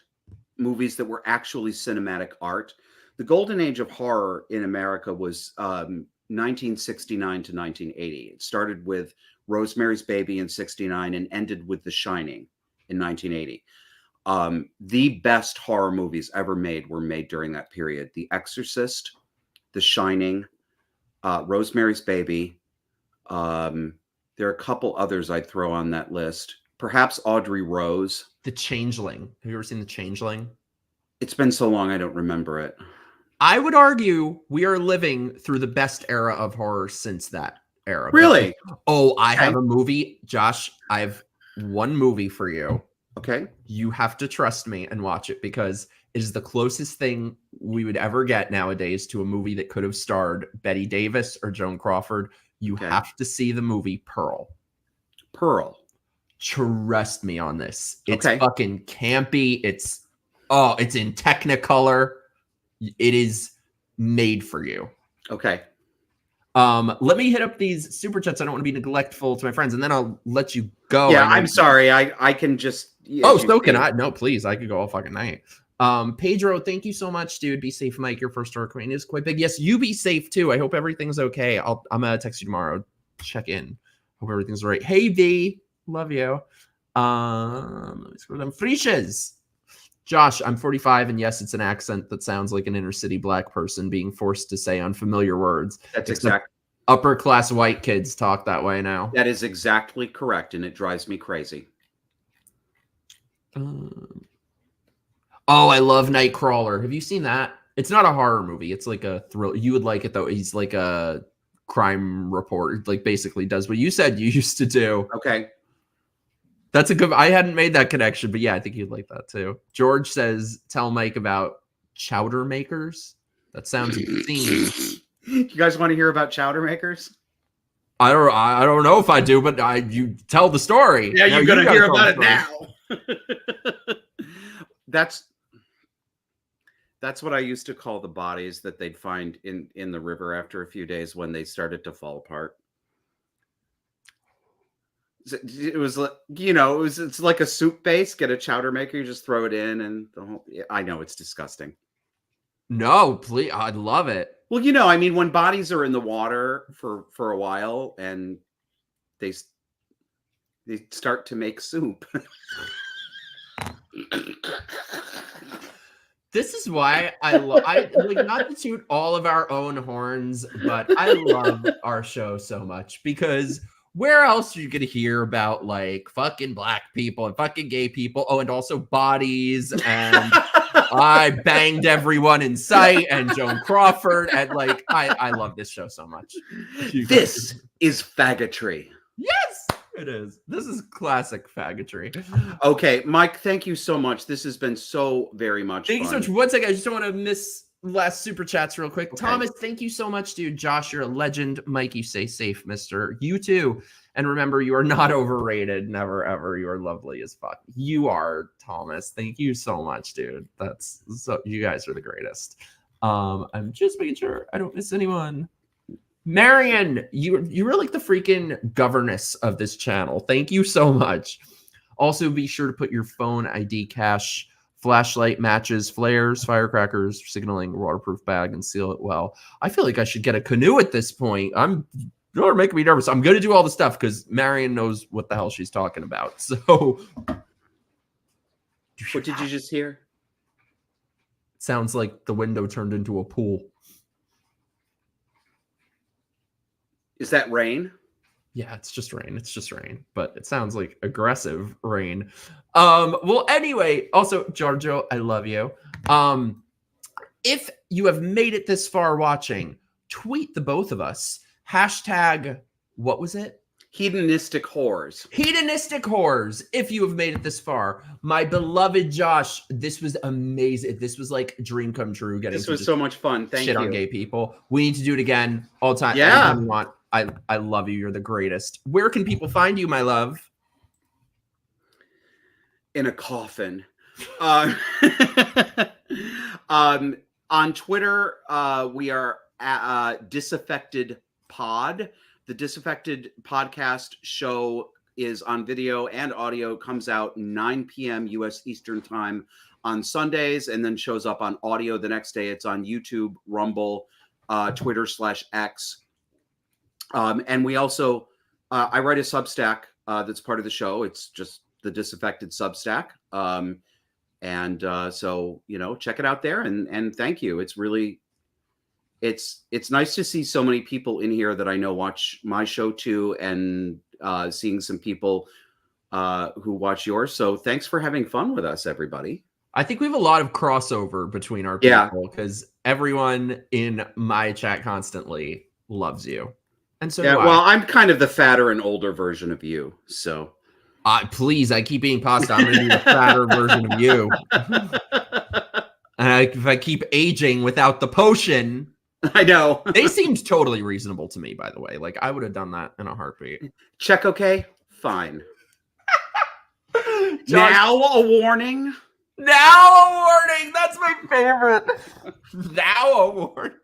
Movies that were actually cinematic art. The golden age of horror in America was 1969 to 1980. It started with Rosemary's Baby in 69 and ended with The Shining in 1980. The best horror movies ever made were made during that period. The Exorcist, The Shining, Rosemary's Baby. There are a couple others I'd throw on that list. Perhaps Audrey Rose. The Changeling. Have you ever seen The Changeling? It's been so long, I don't remember it. I would argue we are living through the best era of horror since that era. Really? I have a movie. Josh, I have one movie for you. Okay. You have to trust me and watch it because it is the closest thing we would ever get nowadays to a movie that could have starred Bette Davis or Joan Crawford. You have to see the movie Pearl. Trust me on this. It's fucking campy. It's in Technicolor. It is made for you. Okay. Let me hit up these super chats. I don't want to be neglectful to my friends, and then I'll let you go. Yeah, I'm sorry. I can just. So can I? No, please. I could go all fucking night. Pedro, thank you so much, dude. Be safe, Mike. Your first store coin is quite big. Yes, you be safe too. I hope everything's okay. I'm gonna text you tomorrow. Check in. Hope everything's all right. Hey V, love you. Let me scroll them. Friches. Josh, I'm 45, and yes, it's an accent that sounds like an inner city black person being forced to say unfamiliar words. That's exactly. Upper class white kids talk that way now. That is exactly correct, and it drives me crazy. I love Nightcrawler. Have you seen that? It's not a horror movie. It's like a thrill. You would like it though. He's like a crime reporter. Like basically does what you said you used to do. Okay. That's a good. I hadn't made that connection, but yeah, I think you'd like that too. George says, "Tell Mike about chowder makers." That sounds obscene. You guys want to hear about chowder makers? I don't know if I do, but you tell the story. Yeah, you're gonna hear about it now. That's what I used to call the bodies that they'd find in the river after a few days when they started to fall apart. It was like, it's like a soup base. Get a chowder maker, you just throw it in, and the whole. I know it's disgusting. No, please, I'd love it. Well, I mean, when bodies are in the water for a while and They start to make soup. This is why I like, not to toot all of our own horns, but I love our show so much, because where else are you gonna hear about like fucking black people and fucking gay people? Oh, and also bodies, and I banged everyone in sight, and Joan Crawford, and like I love this show so much. This is faggotry. Yes, it is. This is classic faggotry. Okay, Mike, thank you so much. This has been so very much Thank fun. you so much. One second, I just don't want to miss last super chats real quick. Okay. Thomas, thank you so much, dude. Josh, you're a legend. Mike, you stay safe, mister. You too. And remember, you are not overrated. Never, ever. You are lovely as fuck. You are, Thomas. Thank you so much, dude. That's so, you guys are the greatest. I'm just making sure I don't miss anyone. Marion, you're like the freaking governess of this channel. Thank you so much. Also, be sure to put your phone ID, cache, flashlight, matches, flares, firecrackers, signaling, waterproof bag, and seal it well. I feel like I should get a canoe at this point. You're making me nervous. I'm going to do all the stuff because Marion knows what the hell she's talking about. So, what did you just hear? Sounds like the window turned into a pool. Is that rain? Yeah, it's just rain. It's just rain, but it sounds like aggressive rain. Well, anyway, also, Giorgio, I love you. If you have made it this far watching, tweet the both of us. Hashtag, what was it? Hedonistic whores. Hedonistic whores. If you have made it this far, my beloved Josh, this was amazing. This was like a dream come true. Getting This was so much fun. Thank shit you. on gay people. We need to do it again all the time. Yeah. Anytime you want. I love you. You're the greatest. Where can people find you, my love? In a coffin. On Twitter, we are Disaffected Pod. The Disaffected podcast show is on video and audio, comes out 9 p.m. U.S. Eastern Time on Sundays, and then shows up on audio the next day. It's on YouTube, Rumble, Twitter/X. And we also, I write a Substack that's part of the show. It's just the Disaffected Substack. So, you know, check it out there, and thank you. It's really, it's nice to see so many people in here that I know watch my show too, and seeing some people who watch yours. So thanks for having fun with us, everybody. I think we have a lot of crossover between our people, because everyone in my chat constantly loves you. And so well, I'm kind of the fatter and older version of you. So please, I keep eating pasta. I'm going to be the fatter version of you. And if I keep aging without the potion, I know. They seemed totally reasonable to me, by the way. Like, I would have done that in a heartbeat. Check okay? Fine. Josh, now a warning. Now a warning. That's my favorite. Now a warning.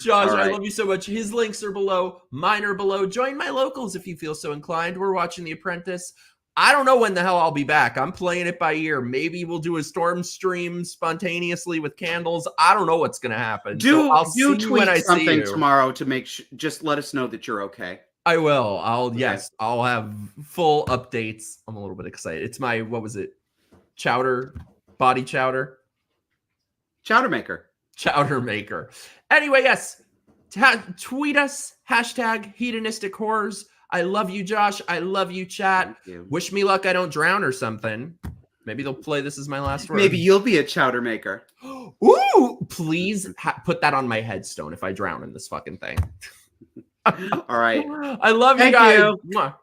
Josh, Right. I love you so much. His links are below. Mine are below. Join my locals if you feel so inclined. We're watching The Apprentice. I don't know when the hell I'll be back. I'm playing it by ear. Maybe we'll do a storm stream spontaneously with candles. I don't know what's going to happen. Do tweet tweet something tomorrow to make just let us know that you're okay. I will. I'll have full updates. I'm a little bit excited. It's my, what was it? Body chowder maker. Anyway, yes. Tweet us, hashtag hedonistic horrors. I love you, Josh. I love you, chat. You. Wish me luck I don't drown or something. Maybe they'll play this as my last word. Maybe you'll be a chowder maker. Ooh, please put that on my headstone if I drown in this fucking thing. All right. I love you Thank guys. you. Mwah.